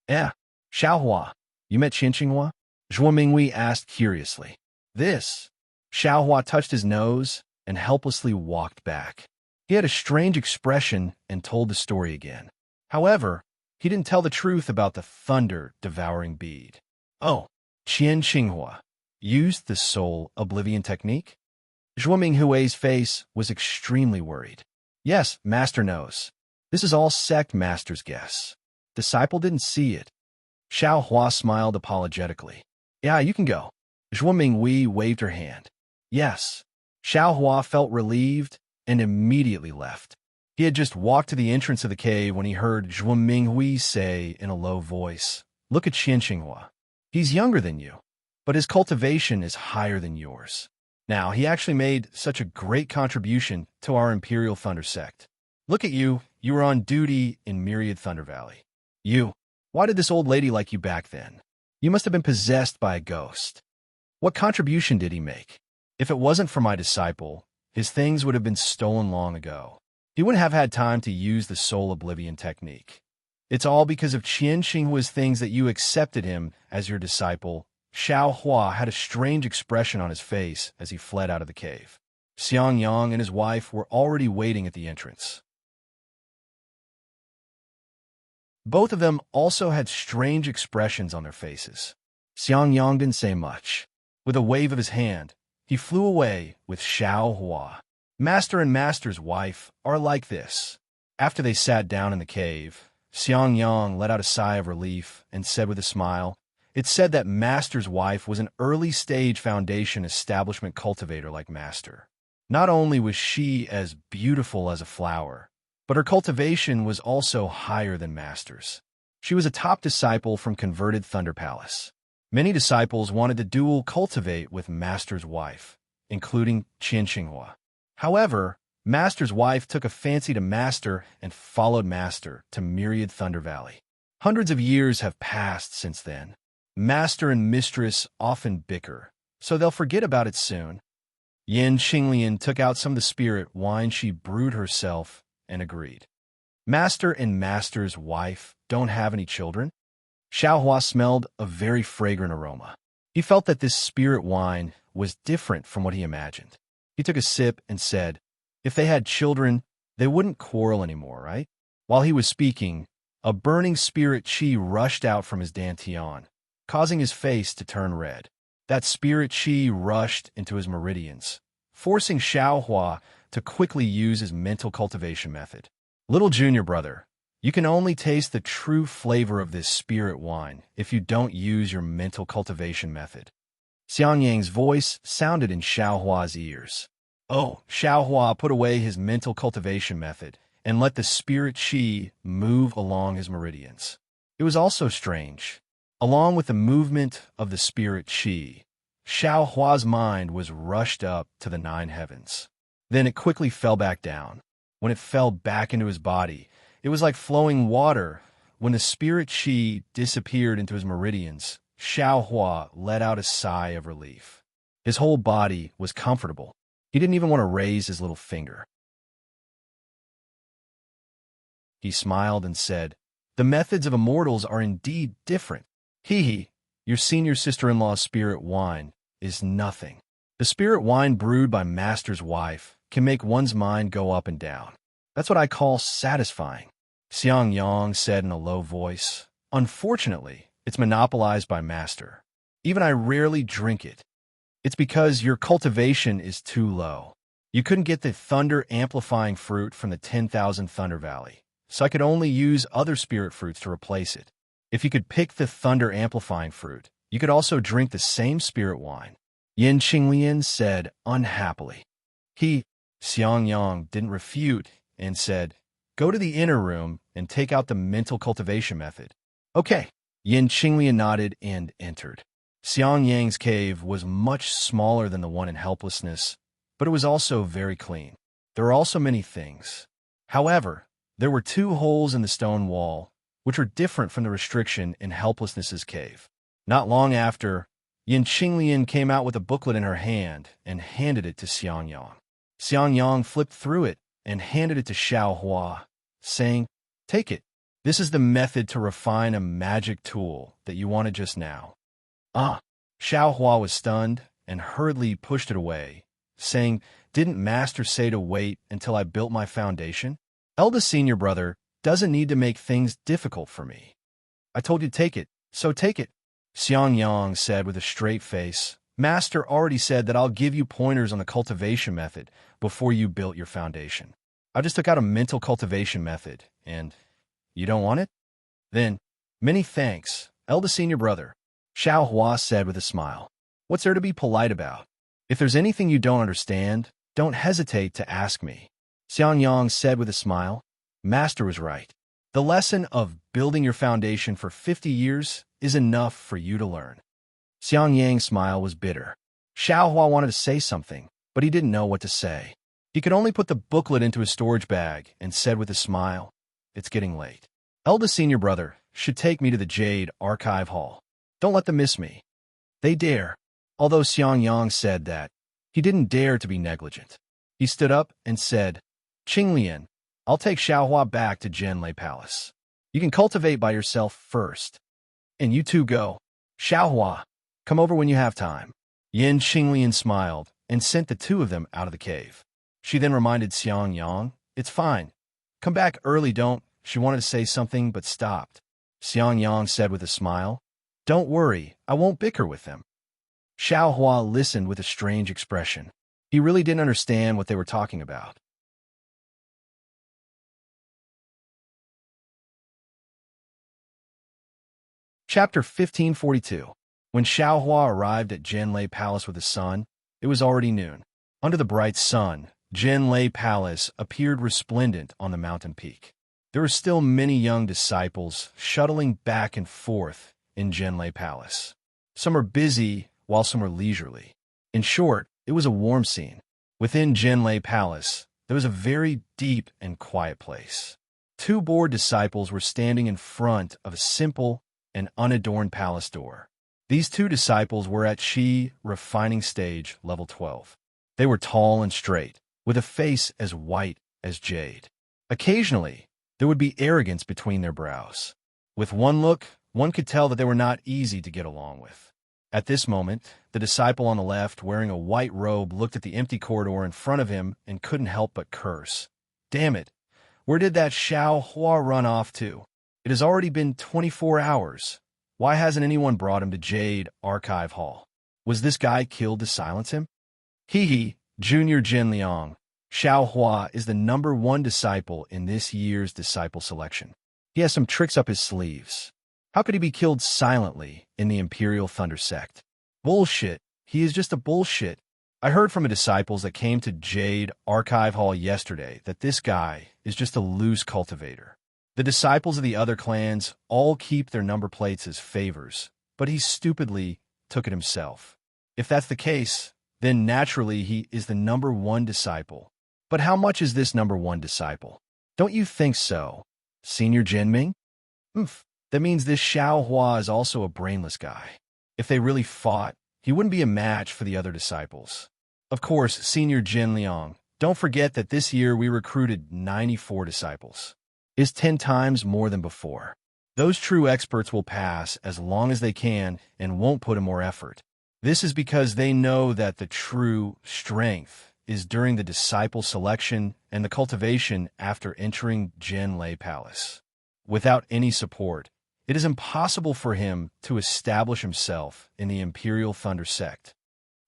[SPEAKER 1] Xiaohua, you met Qian Xinghua?" Zhuo Minghui asked curiously. "This." Xiaohua touched his nose and helplessly walked back. He had a strange expression and told the story again. However, he didn't tell the truth about the thunder-devouring bead. "Oh, Qian Xinghua used the soul oblivion technique?" Zhuo Minghui's face was extremely worried. "Yes, Master knows. This is all Sect Master's guess. Disciple didn't see it." Xiaohua smiled apologetically. "Yeah, you can go." Zhuo Minghui waved her hand. "Yes." Xiaohua felt relieved and immediately left. He had just walked to the entrance of the cave when he heard Zhuo Minghui say in a low voice, "Look at Qian Xinghua. He's younger than you, but his cultivation is higher than yours. Now, he actually made such a great contribution to our Imperial Thunder sect. Look at you, you were on duty in Myriad Thunder Valley. Why did this old lady like you back then? You must have been possessed by a ghost. What contribution did he make? If it wasn't for my disciple, his things would have been stolen long ago. He wouldn't have had time to use the soul oblivion technique. It's all because of Qian Xinghua's things that you accepted him as your disciple. Xiao Hua had a strange expression on his face as he fled out of the cave. Xiang Yang and his wife were already waiting at the entrance. Both of them also had strange expressions on their faces. Xiang Yang didn't say much. With a wave of his hand, he flew away with Xiao Hua. Master and Master's wife are like this. After they sat down in the cave, Xiang Yang let out a sigh of relief and said with a smile, "It's said that Master's wife was an early-stage foundation establishment cultivator like Master. Not only was she as beautiful as a flower, but her cultivation was also higher than Master's. She was a top disciple from converted Thunder Palace. Many disciples wanted to dual cultivate with Master's wife, including Qian Xinghua. However, Master's wife took a fancy to Master and followed Master to myriad Thunder Valley. Hundreds of years have passed since then. Master and Mistress often bicker, so they'll forget about it soon." Yin Qinglian took out some of the spirit wine she brewed herself and agreed. "Master and Master's wife don't have any children?" Xiao Hua smelled a very fragrant aroma. He felt that this spirit wine was different from what he imagined. He took a sip and said, "If they had children, they wouldn't quarrel anymore, right?" While he was speaking, a burning spirit qi rushed out from his dantian, causing his face to turn red. That spirit qi rushed into his meridians, forcing Xiao Hua to quickly use his mental cultivation method. "Little junior brother, you can only taste the true flavor of this spirit wine if you don't use your mental cultivation method." Xiang Yang's voice sounded in Xiao Hua's ears. Oh, Xiao Hua put away his mental cultivation method and let the spirit qi move along his meridians. It was also strange. Along with the movement of the spirit qi, Xiao Hua's mind was rushed up to the 9 heavens. Then it quickly fell back down. When it fell back into his body, it was like flowing water. When the spirit qi disappeared into his meridians, Xiao Hua let out a sigh of relief. His whole body was comfortable. He didn't even want to raise his little finger. He smiled and said, "The methods of immortals are indeed different. Hee, your senior sister-in-law's spirit wine is nothing. The spirit wine brewed by Master's wife can make one's mind go up and down. That's what I call satisfying." Xiang Yang said in a low voice, "Unfortunately, it's monopolized by Master. Even I rarely drink it. It's because your cultivation is too low. You couldn't get the thunder-amplifying fruit from the 10,000 Thunder Valley, so I could only use other spirit fruits to replace it. If you could pick the thunder-amplifying fruit, you could also drink the same spirit wine." Yin Qinglian said unhappily. Xiang Yang didn't refute and said, "Go to the inner room and take out the mental cultivation method." "Okay." Yin Qinglian nodded and entered. Xiang Yang's cave was much smaller than the one in Helplessness, but it was also very clean. There were also many things. However, there were 2 holes in the stone wall, which were different from the restriction in Helplessness's cave. Not long after, Yin Qinglian came out with a booklet in her hand and handed it to Xiang Yang. Xiang Yang flipped through it and handed it to Xiao Hua, saying, "Take it. This is the method to refine a magic tool that you wanted just now." Xiao Hua was stunned and hurriedly pushed it away, saying, "Didn't Master say to wait until I built my foundation? Eldest senior brother doesn't need to make things difficult for me. I told you to take it, so take it." Xiang Yang said with a straight face, "Master already said that I'll give you pointers on the cultivation method before you built your foundation. I just took out a mental cultivation method, and you don't want it? Then, many thanks, eldest senior brother," Xiao Hua said with a smile. "What's there to be polite about? If there's anything you don't understand, don't hesitate to ask me." Xiang Yang said with a smile, "Master was right. The lesson of building your foundation for 50 years is enough for you to learn." Xiang Yang's smile was bitter. Xiao Hua wanted to say something, but he didn't know what to say. He could only put the booklet into his storage bag and said with a smile, "It's getting late. Eldest senior brother should take me to the Jade Archive Hall. Don't let them miss me." They dare. Although Xiang Yang said that, he didn't dare to be negligent. He stood up and said, "Qinglian, I'll take Xiao Hua back to Zhenlei Palace." You can cultivate by yourself first. And you two go. Xiaohua, come over when you have time. Yin Xinglian smiled and sent the two of them out of the cave. She then reminded Xiang Yang, it's fine. Come back early, don't. She wanted to say something but stopped. Xiang Yang said with a smile, don't worry, I won't bicker with them. Xiaohua listened with a strange expression. He really didn't understand what they were talking about. Chapter 1542. When Xiaohua arrived at Jinlei Palace with his son, it was already noon. Under the bright sun, Jinlei Palace appeared resplendent on the mountain peak. There were still many young disciples shuttling back and forth in Jinlei Palace. Some were busy, while some were leisurely. In short, it was a warm scene. Within Jinlei Palace, there was a very deep and quiet place. Two bored disciples were standing in front of a simple and unadorned palace door. These two disciples were at Shi Refining Stage Level 12. They were tall and straight, with a face as white as jade. Occasionally, there would be arrogance between their brows. With one look, one could tell that they were not easy to get along with. At this moment, the disciple on the left, wearing a white robe, looked at the empty corridor in front of him and couldn't help but curse. Damn it! Where did that Xiaohua run off to? It has already been 24 hours. Why hasn't anyone brought him to Jade Archive Hall? Was this guy killed to silence him? Hee, Junior Jin Liang. Xiaohua is the #1 disciple in this year's disciple selection. He has some tricks up his sleeves. How could he be killed silently in the Imperial Thunder Sect? Bullshit. He is just a bullshit. I heard from the disciples that came to Jade Archive Hall yesterday that this guy is just a loose cultivator. The disciples of the other clans all keep their number plates as favors, but he stupidly took it himself. If that's the case, then naturally he is the #1 disciple. But how much is this #1 disciple? Don't you think so, Senior Jinming? That means this Xiaohua is also a brainless guy. If they really fought, he wouldn't be a match for the other disciples. Of course, Senior Jin Liang, don't forget that this year we recruited 94 disciples. Is 10 times more than before. Those true experts will pass as long as they can and won't put in more effort. This is because they know that the true strength is during the disciple selection and the cultivation after entering Jinlei Palace. Without any support, it is impossible for him to establish himself in the Imperial Thunder Sect.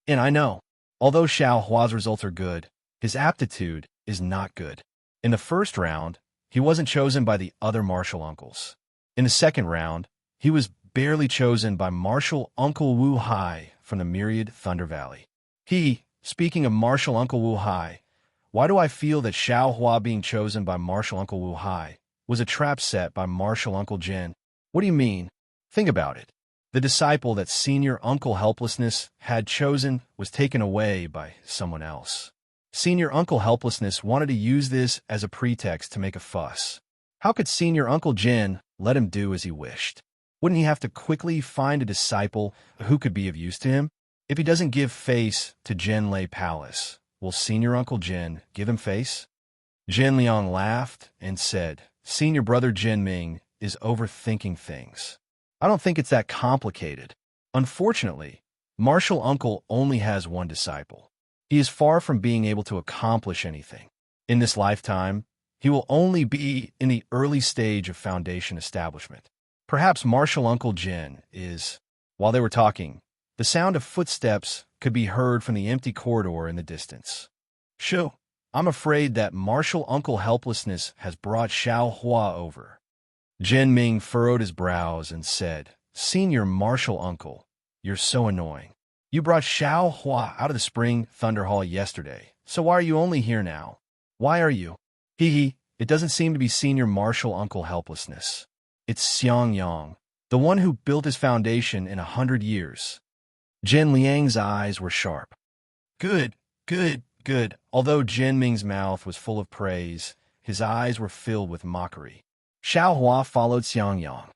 [SPEAKER 1] And I know, although Xiaohua's results are good, his aptitude is not good. In the first round, he wasn't chosen by the other martial uncles. In the second round, he was barely chosen by Martial Uncle Wu Hai from the Myriad Thunder Valley. Speaking of Martial Uncle Wu Hai, why do I feel that Xiaohua being chosen by Martial Uncle Wu Hai was a trap set by Martial Uncle Jin? What do you mean? Think about it. The disciple that Senior Uncle Helplessness had chosen was taken away by someone else. Senior Uncle Helplessness wanted to use this as a pretext to make a fuss. How could Senior Uncle Jin let him do as he wished? Wouldn't he have to quickly find a disciple who could be of use to him? If he doesn't give face to Jinlei Palace, will Senior Uncle Jin give him face? Jin Liang laughed and said, Senior Brother Jin Ming is overthinking things. I don't think it's that complicated. Unfortunately, Martial Uncle only has one disciple. He is far from being able to accomplish anything. In this lifetime, he will only be in the early stage of foundation establishment. Perhaps Martial Uncle Jin is... While they were talking, the sound of footsteps could be heard from the empty corridor in the distance. Shoo, I'm afraid that Martial Uncle Helplessness has brought Xiaohua over. Jin Ming furrowed his brows and said, Senior Martial Uncle, you're so annoying. You brought Xiaohua out of the Spring Thunder Hall yesterday, so why are you only here now? Why are you? It doesn't seem to be Senior Martial Uncle Helplessness. It's Xiang Yang, the one who built his foundation in 100 years. Jin Liang's eyes were sharp. Good. Although Jin Ming's mouth was full of praise, his eyes were filled with mockery. Xiaohua followed Xiang Yang.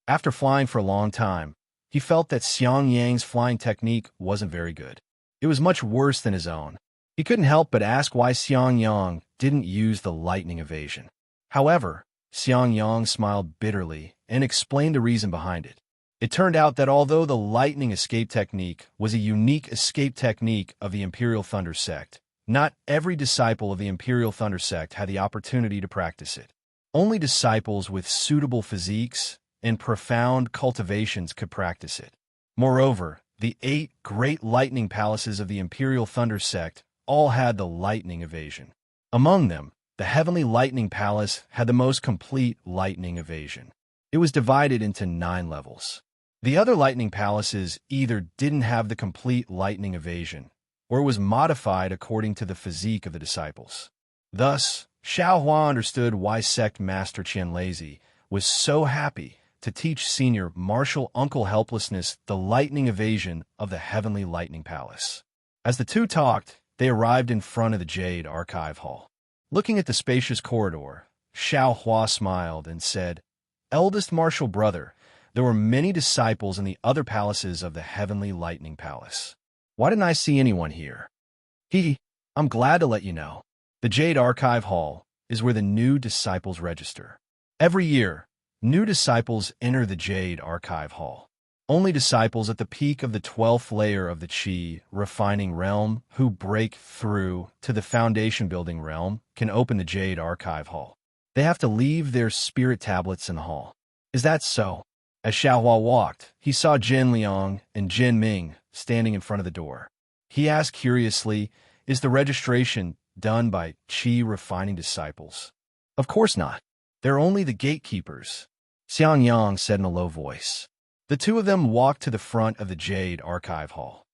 [SPEAKER 1] After flying for a long time, he felt that Xiang Yang's flying technique wasn't very good. It was much worse than his own. He couldn't help but ask why Xiang Yang didn't use the lightning evasion. However, Xiang Yang smiled bitterly and explained the reason behind it. It turned out that although the lightning escape technique was a unique escape technique of the Imperial Thunder sect, not every disciple of the Imperial Thunder sect had the opportunity to practice it. Only disciples with suitable physiques and profound cultivations could practice it. Moreover, the 8 great lightning palaces of the Imperial Thunder sect all had the lightning evasion. Among them, the Heavenly Lightning Palace had the most complete lightning evasion. It was divided into 9 levels. The other lightning palaces either didn't have the complete lightning evasion, or was modified according to the physique of the disciples. Thus, Xiao Hua understood why Sect Master Qianlazi was so happy to teach Senior Martial Uncle Helplessness the lightning evasion of the Heavenly Lightning Palace. As the two talked, they arrived in front of the Jade Archive Hall. Looking at the spacious corridor, Xiao Hua smiled and said, "Eldest martial brother, there were many disciples in the other palaces of the Heavenly Lightning Palace. Why didn't I see anyone here?" I'm glad to let you know. The Jade Archive Hall is where the new disciples register. Every year, new disciples enter the Jade Archive Hall. Only disciples at the peak of the 12th layer of the Qi refining realm who break through to the foundation building realm can open the Jade Archive Hall. They have to leave their spirit tablets in the hall. Is that so? As Xiaohua walked, he saw Jin Liang and Jin Ming standing in front of the door. He asked curiously, "Is the registration done by Qi refining disciples?" "Of course not. They're only the gatekeepers," Xiang Yang said in a low voice. The two of them walked to the front of the Jade Archive Hall.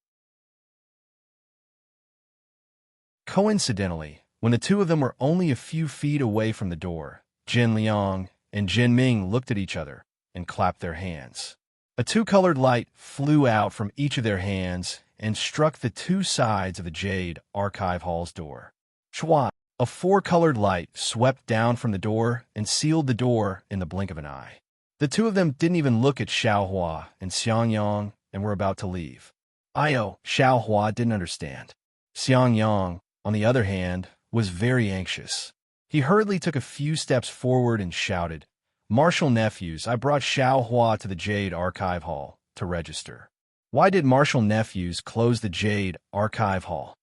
[SPEAKER 1] Coincidentally, when the two of them were only a few feet away from the door, Jin Liang and Jin Ming looked at each other and clapped their hands. A two-colored light flew out from each of their hands and struck the two sides of the Jade Archive Hall's door. Chua! A four-colored light swept down from the door and sealed the door in the blink of an eye. The two of them didn't even look at Xiaohua and Xiang Yang and were about to leave. Xiaohua didn't understand. Xiang Yang, on the other hand, was very anxious. He hurriedly took a few steps forward and shouted, "Martial nephews, I brought Xiaohua to the Jade Archive Hall to register." Why did Martial nephews close the Jade Archive Hall?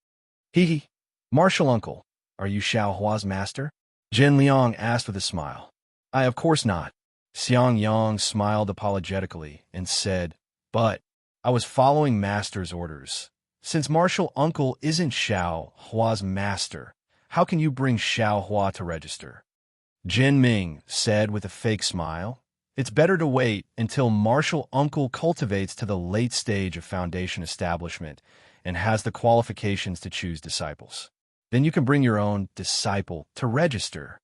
[SPEAKER 1] Martial uncle, are you Xiaohua's master? Jin Liang asked with a smile. Of course not. Xiang Yang smiled apologetically and said, "But I was following master's orders. Since Martial Uncle isn't Xiao Hua's master, how can you bring Xiao Hua to register?" Jin Ming said with a fake smile, "It's better to wait until Martial Uncle cultivates to the late stage of foundation establishment and has the qualifications to choose disciples. Then you can bring your own disciple to register."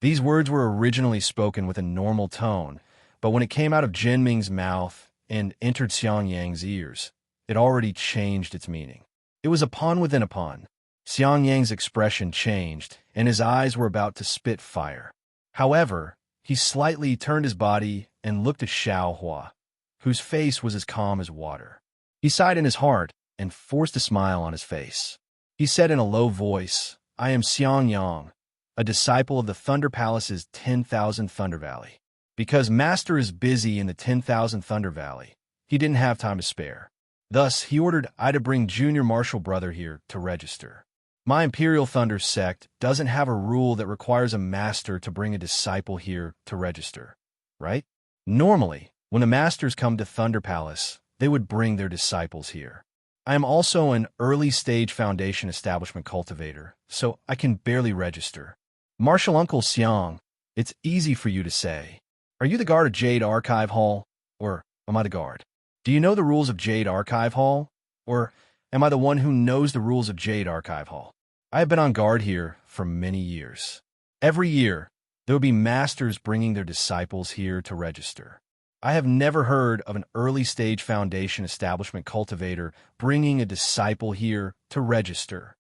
[SPEAKER 1] These words were originally spoken with a normal tone, but when it came out of Jin Ming's mouth and entered Xiang Yang's ears, it already changed its meaning. It was a pun within a pun. Xiang Yang's expression changed, and his eyes were about to spit fire. However, he slightly turned his body and looked at Xiao Hua, whose face was as calm as water. He sighed in his heart and forced a smile on his face. He said in a low voice, "I am Xiang Yang, a disciple of the Thunder Palace's 10,000 Thunder Valley. Because Master is busy in the 10,000 Thunder Valley, he didn't have time to spare. Thus, he ordered I to bring Junior Martial Brother here to register. My Imperial Thunder sect doesn't have a rule that requires a master to bring a disciple here to register, right? Normally, when the masters come to Thunder Palace, they would bring their disciples here. I am also an early-stage foundation establishment cultivator, so I can barely register. Martial Uncle Xiang, it's easy for you to say. Are you the guard of Jade Archive Hall, or am I the guard? Do you know the rules of Jade Archive Hall, or am I the one who knows the rules of Jade Archive Hall? I have been on guard here for many years. Every year, there will be masters bringing their disciples here to register. I have never heard of an early-stage foundation establishment cultivator bringing a disciple here to register.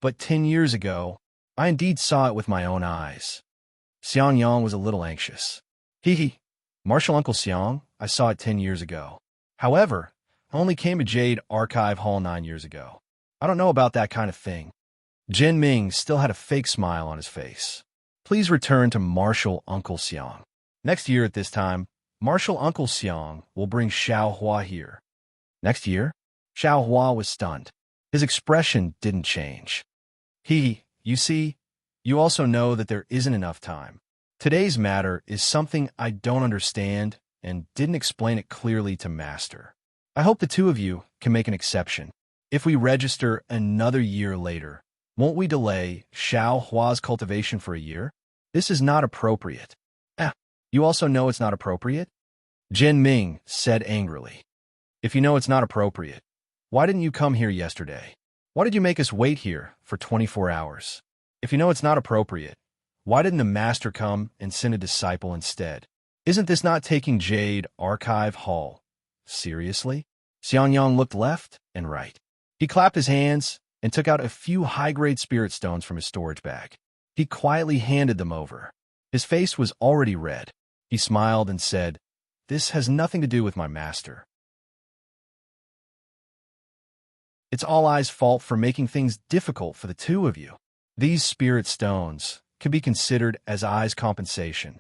[SPEAKER 1] But 10 years ago, I indeed saw it with my own eyes." Xiang Yang was a little anxious. Martial Uncle Xiang, I saw it 10 years ago. However, I only came to Jade Archive Hall 9 years ago. I don't know about that kind of thing. Jin Ming still had a fake smile on his face. Please return to Marshal Uncle Xiang. Next year at this time, Marshal Uncle Xiang will bring Xiao Hua here. Next year? Xiao Hua was stunned. His expression didn't change. You see, you also know that there isn't enough time. Today's matter is something I don't understand and didn't explain it clearly to Master. I hope the two of you can make an exception. If we register another year later, won't we delay Xiao Hua's cultivation for a year? This is not appropriate. You also know it's not appropriate? Jin Ming said angrily. If you know it's not appropriate, why didn't you come here yesterday? Why did you make us wait here for 24 hours? If you know it's not appropriate, why didn't the master come and send a disciple instead? Isn't this not taking Jade Archive Hall seriously? Xiangyang looked left and right. He clapped his hands and took out a few high-grade spirit stones from his storage bag. He quietly handed them over. His face was already red. He smiled and said, "This has nothing to do with my master. It's all I's fault for making things difficult for the two of you. These spirit stones can be considered as I's compensation."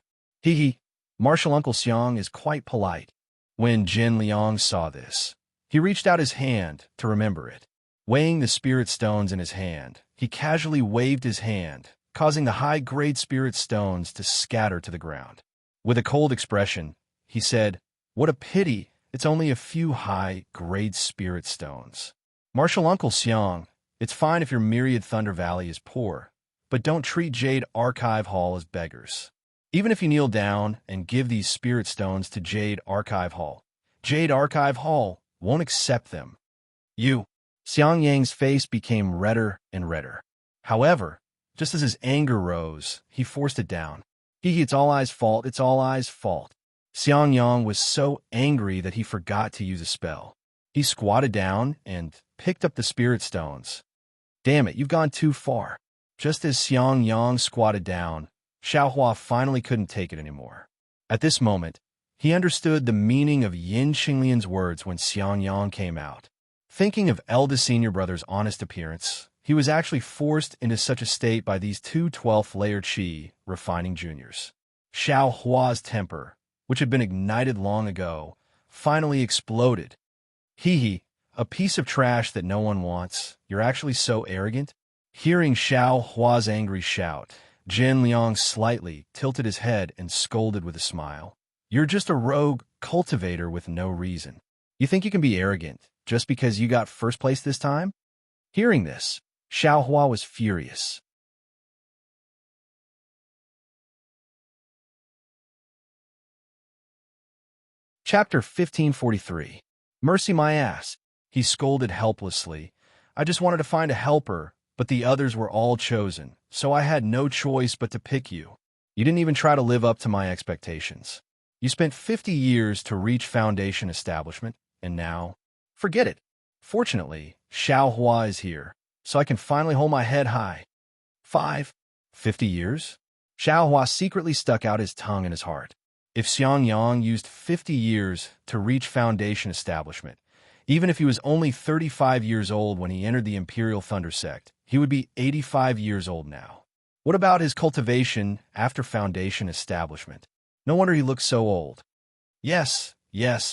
[SPEAKER 1] Marshal Uncle Xiang is quite polite. When Jin Liang saw this, he reached out his hand to remember it. Weighing the spirit stones in his hand, he casually waved his hand, causing the high-grade spirit stones to scatter to the ground. With a cold expression, he said, "What a pity, it's only a few high-grade spirit stones. Marshal Uncle Xiang, it's fine if your Myriad Thunder Valley is poor, but don't treat Jade Archive Hall as beggars. Even if you kneel down and give these spirit stones to Jade Archive Hall won't accept them." Xiang Yang's face became redder and redder. However, just as his anger rose, he forced it down. It's all I's fault, it's all I's fault. Xiang Yang was so angry that he forgot to use a spell. He squatted down and picked up the spirit stones. "Damn it, you've gone too far." Just as Xiang Yang squatted down, Xiao Hua finally couldn't take it anymore. At this moment, he understood the meaning of Yin Xinglian's words when Xiang Yang came out. Thinking of eldest senior brother's honest appearance, he was actually forced into such a state by these two 12th layer Qi refining juniors. Xiao Hua's temper, which had been ignited long ago, finally exploded. A piece of trash that no one wants. You're actually so arrogant." Hearing Xiao Hua's angry shout, Jin Liang slightly tilted his head and scolded with a smile. "You're just a rogue cultivator with no reason. You think you can be arrogant just because you got first place this time?" Hearing this, Xiao Hua was furious. Chapter 1543. Mercy my ass. He scolded helplessly. "I just wanted to find a helper, but the others were all chosen, so I had no choice but to pick you. You didn't even try to live up to my expectations. You spent 50 years to reach Foundation establishment, and now, forget it. Fortunately, Xiao Hua is here, so I can finally hold my head high." 50 years? Xiao Hua secretly stuck out his tongue in his heart. If Xiang Yang used 50 years to reach Foundation establishment, even if he was only 35 years old when he entered the Imperial Thunder Sect, he would be 85 years old now. What about his cultivation after Foundation establishment? No wonder he looks so old. Yes,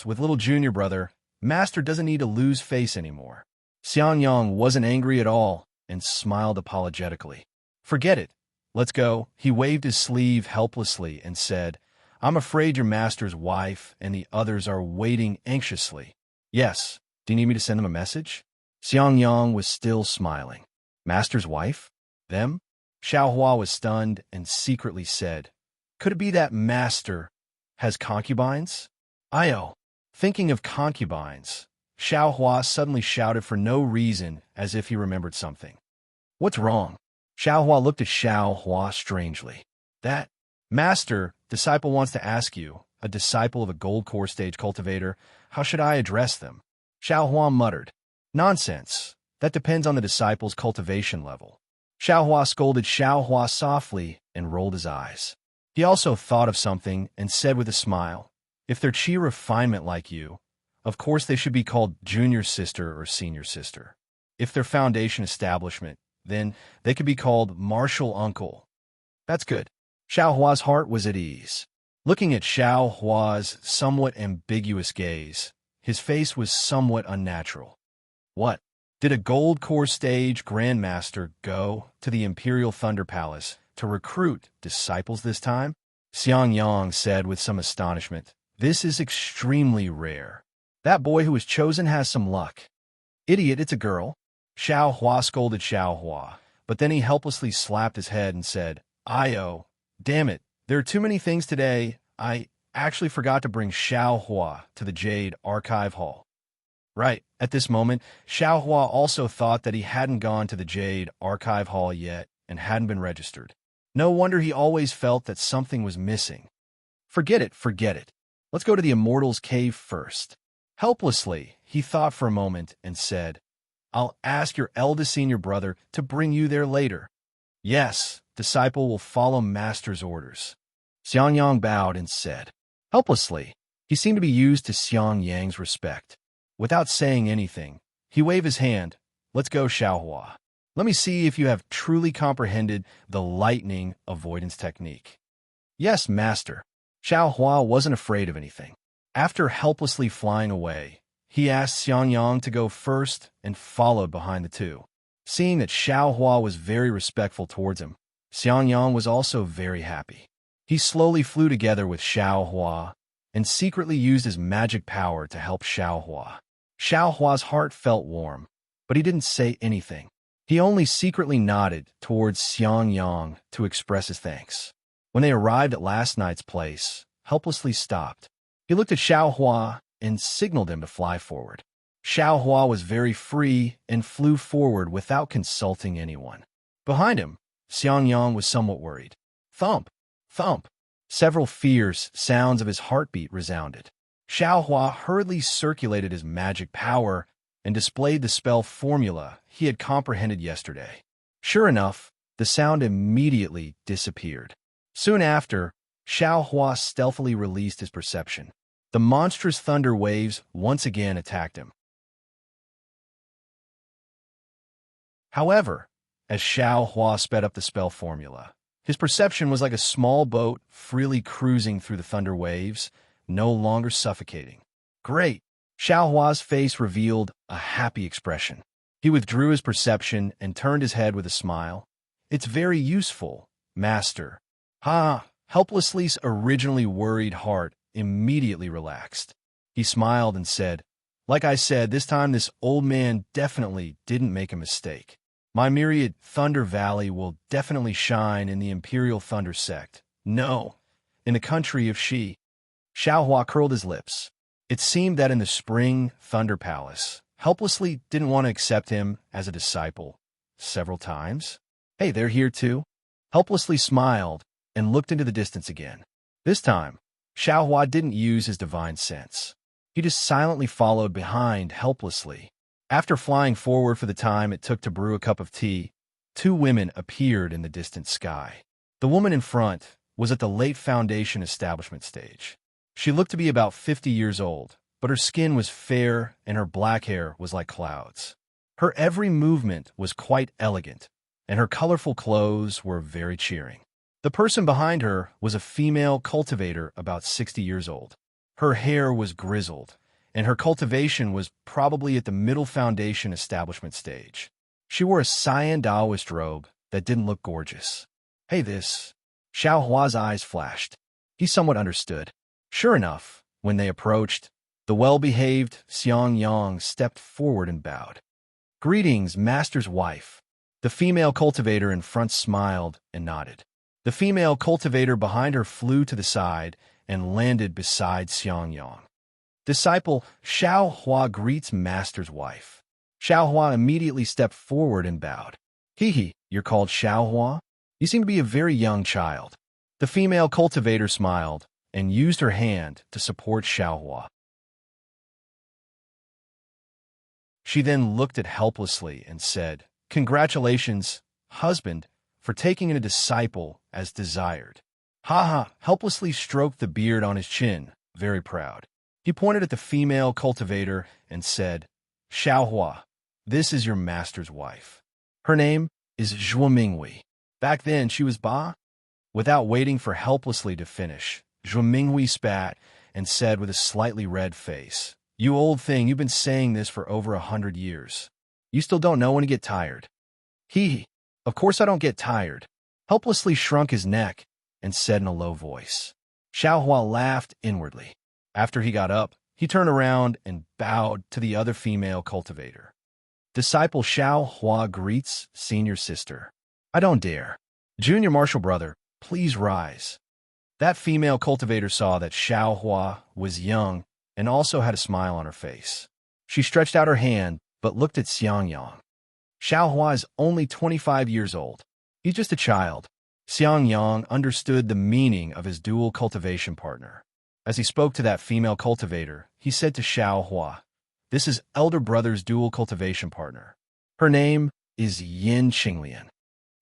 [SPEAKER 1] with little junior brother, Master doesn't need to lose face anymore. Xiang Yang wasn't angry at all and smiled apologetically. "Forget it. Let's go." He waved his sleeve helplessly and said, "I'm afraid your master's wife and the others are waiting anxiously." "Yes. Do you need me to send them a message?" Xiang Yang was still smiling. "Master's wife? Them?" Xiao Hua was stunned and secretly said, "Could it be that Master has concubines?" Thinking of concubines, Xiao Hua suddenly shouted for no reason as if he remembered something. "What's wrong?" Xiao Hua looked at Xiao Hua strangely. "That Master, disciple wants to ask you, a disciple of a gold core stage cultivator, how should I address them?" Xiao Hua muttered, "Nonsense. That depends on the disciple's cultivation level." Xiao Hua scolded Xiao Hua softly and rolled his eyes. He also thought of something and said with a smile, "If they're Qi refinement like you, of course they should be called junior sister or senior sister. If they're Foundation establishment, then they could be called martial uncle. That's good. Xiao Hua's heart was at ease. Looking at Xiao Hua's somewhat ambiguous gaze, his face was somewhat unnatural. What? Did a gold core stage grandmaster go to the Imperial Thunder Palace to recruit disciples this time? Xiang Yang said with some astonishment. This is extremely rare. That boy who was chosen has some luck. Idiot, it's a girl. Xiao Hua scolded Xiao Hua, but then he helplessly slapped his head and said, "Io, damn it, there are too many things today. I actually forgot to bring Xiao Hua to the Jade Archive Hall." Right, at this moment, Xiao Hua also thought that he hadn't gone to the Jade Archive Hall yet and hadn't been registered. No wonder he always felt that something was missing. Forget it, forget it. Let's go to the Immortal's Cave first. Helplessly, he thought for a moment and said, "I'll ask your eldest senior brother to bring you there later." Yes, disciple will follow master's orders. Xiang Yang bowed and said. Helplessly, he seemed to be used to Xiang Yang's respect. Without saying anything, he waved his hand. "Let's go, Xiao Hua. Let me see if you have truly comprehended the lightning avoidance technique." "Yes, master." Xiao Hua wasn't afraid of anything. After helplessly flying away, he asked Xiang Yang to go first and followed behind the two. Seeing that Xiao Hua was very respectful towards him, Xiang Yang was also very happy. He slowly flew together with Xiao Hua and secretly used his magic power to help Xiao Hua. Xiao Hua's heart felt warm, but he didn't say anything. He only secretly nodded towards Xiang Yang to express his thanks. When they arrived at last night's place, helplessly stopped. He looked at Xiao Hua and signaled him to fly forward. Xiao Hua was very free and flew forward without consulting anyone. Behind him, Xiang Yang was somewhat worried. Thump! Thump! Several fierce sounds of his heartbeat resounded. Xiao Hua hurriedly circulated his magic power and displayed the spell formula he had comprehended yesterday. Sure enough, the sound immediately disappeared. Soon after, Xiao Hua stealthily released his perception. The monstrous thunder waves once again attacked him. However, as Xiao Hua sped up the spell formula, his perception was like a small boat freely cruising through the thunder waves, no longer suffocating. Great! Xiao Hua's face revealed a happy expression. He withdrew his perception and turned his head with a smile. "It's very useful, master." Ha! Helplessly's originally worried heart immediately relaxed. He smiled and said, "Like I said, this time this old man definitely didn't make a mistake. My myriad Thunder Valley will definitely shine in the Imperial Thunder Sect. No, in the country of Shi." Xiao Hua curled his lips. It seemed that in the Spring Thunder Palace, Helplessly didn't want to accept him as a disciple several times. "Hey, they're here too?" Helplessly smiled and looked into the distance again. This time, Xiao Hua didn't use his divine sense. He just silently followed behind helplessly. After flying forward for the time it took to brew a cup of tea, two women appeared in the distant sky. The woman in front was at the late Foundation establishment stage. She looked to be about 50 years old, but her skin was fair and her black hair was like clouds. Her every movement was quite elegant, and her colorful clothes were very cheering. The person behind her was a female cultivator about 60 years old. Her hair was grizzled, and her cultivation was probably at the middle Foundation establishment stage. She wore a cyan Taoist robe that didn't look gorgeous. "Hey, this." Xiao Hua's eyes flashed. He somewhat understood. Sure enough, when they approached, the well-behaved Xiang Yang stepped forward and bowed. "Greetings, master's wife." The female cultivator in front smiled and nodded. The female cultivator behind her flew to the side and landed beside Xiang Yang. "Disciple, Xiao Hua greets master's wife." Xiao Hua immediately stepped forward and bowed. "Hee, you're called Xiao Hua? You seem to be a very young child." The female cultivator smiled and used her hand to support Xiao Hua. She then looked at helplessly and said, "Congratulations, husband, for taking in a disciple as desired." Ha! Helplessly stroked the beard on his chin, very proud. He pointed at the female cultivator and said, "Xiao Hua, this is your master's wife. Her name, is Zhuo Minghui. Back then, she was Ba. Without waiting for helplessly to finish, Zhuo Minghui spat and said with a slightly red face, "You old thing, you've been saying this for over 100 years. You still don't know when to get tired." He, of course I don't get tired, helplessly shrunk his neck and said in a low voice. Xiaohua laughed inwardly. After he got up, he turned around and bowed to the other female cultivator. Disciple Xiaohua greets senior sister. I don't dare. Junior martial brother, please rise. That female cultivator saw that Xiaohua was young and also had a smile on her face. She stretched out her hand but looked at Xiangyang. Xiaohua is only 25 years old. He's just a child. Xiangyang understood the meaning of his dual cultivation partner. As he spoke to that female cultivator, he said to Xiaohua, "This is elder brother's dual cultivation partner. Her name is Yin Qinglian."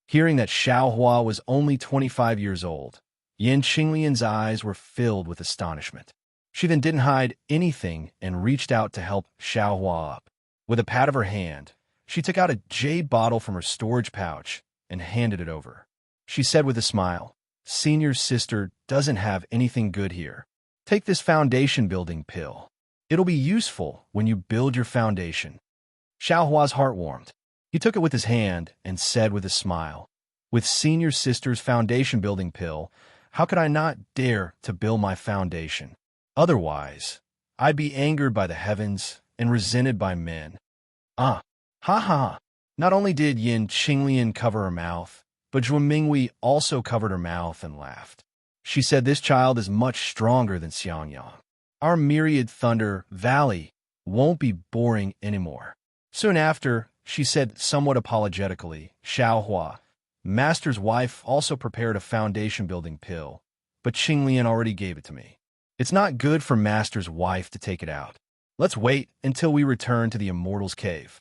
[SPEAKER 1] Hearing that Xiaohua was only 25 years old, Yin Qinglian's eyes were filled with astonishment. She then didn't hide anything and reached out to help Xiaohua up. With a pat of her hand, she took out a jade bottle from her storage pouch and handed it over. She said with a smile, "Senior sister doesn't have anything good here. Take this foundation building pill. It'll be useful when you build your foundation." Xiaohua's heart warmed. He took it with his hand and said with a smile, "With senior sister's foundation building pill, how could I not dare to build my foundation? Otherwise, I'd be angered by the heavens and resented by men." Ah, ha ha. Not only did Yin Qinglian cover her mouth, but Zhuo Minghui also covered her mouth and laughed. She said this child is much stronger than Xiangyang. Our myriad thunder valley won't be boring anymore. Soon after, she said somewhat apologetically, "Xiaohua, Master's wife also prepared a foundation-building pill, but Qinglian already gave it to me. It's not good for Master's wife to take it out. Let's wait until we return to the Immortal's Cave."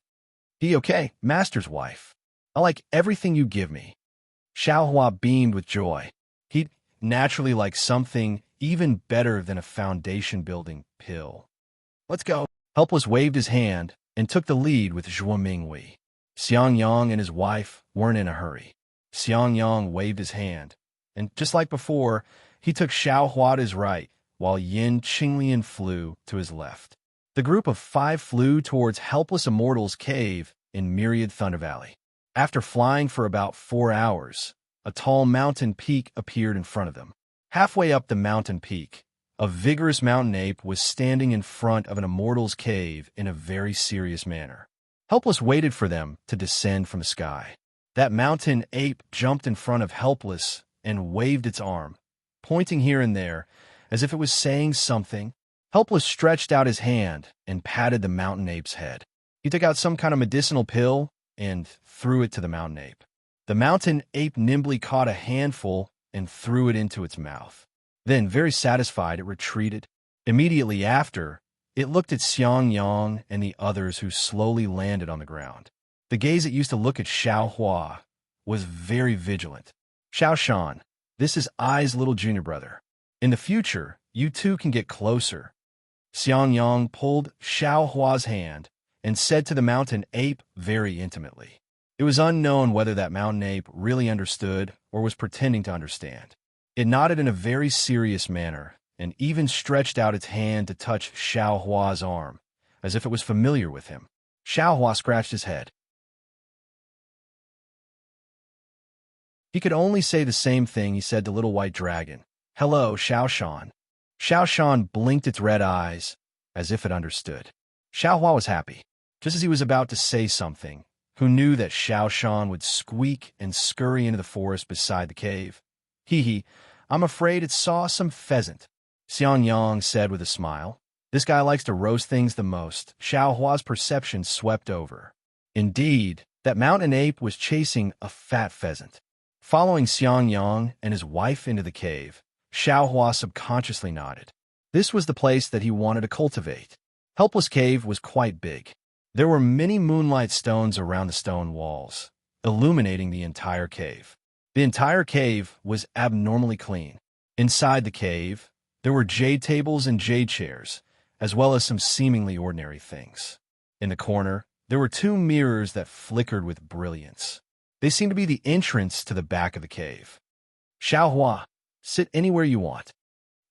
[SPEAKER 1] Okay, Master's wife. I like everything you give me." Xiaohua beamed with joy. He'd naturally like something even better than a foundation-building pill. "Let's go." Helpless waved his hand and took the lead with Zhuo Minghui. Xiangyang and his wife weren't in a hurry. Xiangyang waved his hand, and just like before, he took Xiaohua to his right, while Yin Qinglian flew to his left. The group of 5 flew towards Helpless Immortal's cave in Myriad Thunder Valley. After flying for about 4 hours, a tall mountain peak appeared in front of them. Halfway up the mountain peak, a vigorous mountain ape was standing in front of an Immortal's cave in a very serious manner. Helpless waited for them to descend from the sky. That mountain ape jumped in front of Helpless and waved its arm, pointing here and there as if it was saying something. Helpless stretched out his hand and patted the mountain ape's head. He took out some kind of medicinal pill and threw it to the mountain ape. The mountain ape nimbly caught a handful and threw it into its mouth. Then, very satisfied, it retreated. Immediately after, it looked at Xiangyang and the others who slowly landed on the ground. The gaze it used to look at Xiaohua was very vigilant. "Xiaoshan, this is I's little junior brother. In the future, you two can get closer." Xiangyang pulled Xiaohua's hand and said to the mountain ape very intimately. It was unknown whether that mountain ape really understood or was pretending to understand. It nodded in a very serious manner and even stretched out its hand to touch Xiaohua's arm, as if it was familiar with him. Xiaohua scratched his head. He could only say the same thing he said to Little White Dragon. "Hello, Xiaoshan." Xiaoshan blinked its red eyes, as if it understood. Xiaohua was happy. Just as he was about to say something, who knew that Xiaoshan would squeak and scurry into the forest beside the cave. I'm afraid it saw some pheasant," Xiangyang said with a smile. This guy likes to roast things the most. Xiaohua's perception swept over. Indeed, that mountain ape was chasing a fat pheasant. Following Xiangyang and his wife into the cave, Xiaohua subconsciously nodded. This was the place that he wanted to cultivate. Helpless Cave was quite big. There were many moonlight stones around the stone walls, illuminating the entire cave. The entire cave was abnormally clean. Inside the cave, there were jade tables and jade chairs, as well as some seemingly ordinary things. In the corner, there were 2 mirrors that flickered with brilliance. They seem to be the entrance to the back of the cave. Xiaohua, sit anywhere you want.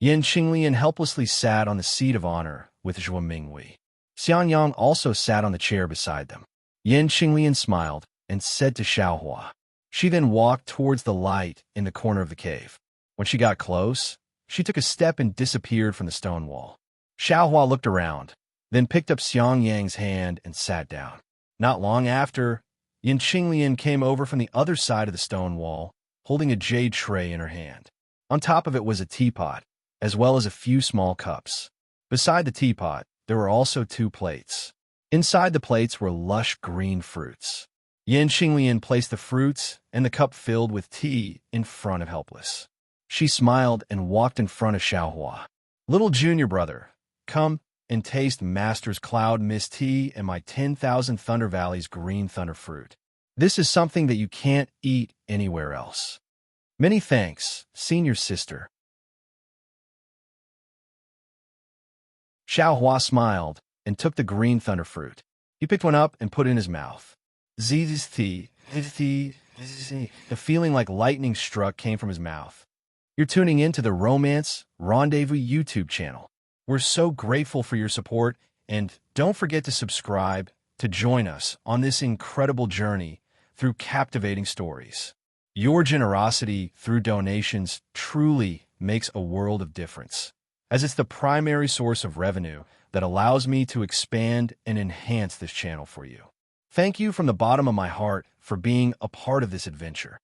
[SPEAKER 1] Yan Qinglian helplessly sat on the seat of honor with Zhuo Mingwei. Xianyang also sat on the chair beside them. Yan Qinglian smiled and said to Xiaohua. She then walked towards the light in the corner of the cave. When she got close, she took a step and disappeared from the stone wall. Xiaohua looked around, then picked up Xiangyang's hand and sat down. Not long after, Yan Qinglian came over from the other side of the stone wall, holding a jade tray in her hand. On top of it was a teapot, as well as a few small cups. Beside the teapot, there were also 2 plates. Inside the plates were lush green fruits. Yan Qinglian placed the fruits and the cup filled with tea in front of Helpless. She smiled and walked in front of Xiaohua. Little junior brother, come and taste Master's Cloud Mist Tea and my 10,000 Thunder Valleys Green Thunder Fruit. This is something that you can't eat anywhere else. Many thanks, senior sister. Xiaohua smiled and took the green thunder fruit. He picked one up and put it in his mouth. Tea. A feeling like lightning struck came from his mouth. You're tuning in to the Romance Rendezvous YouTube channel. We're so grateful for your support, and don't forget to subscribe to join us on this incredible journey through captivating stories. Your generosity through donations truly makes a world of difference, as it's the primary source of revenue that allows me to expand and enhance this channel for you. Thank you from the bottom of my heart for being a part of this adventure.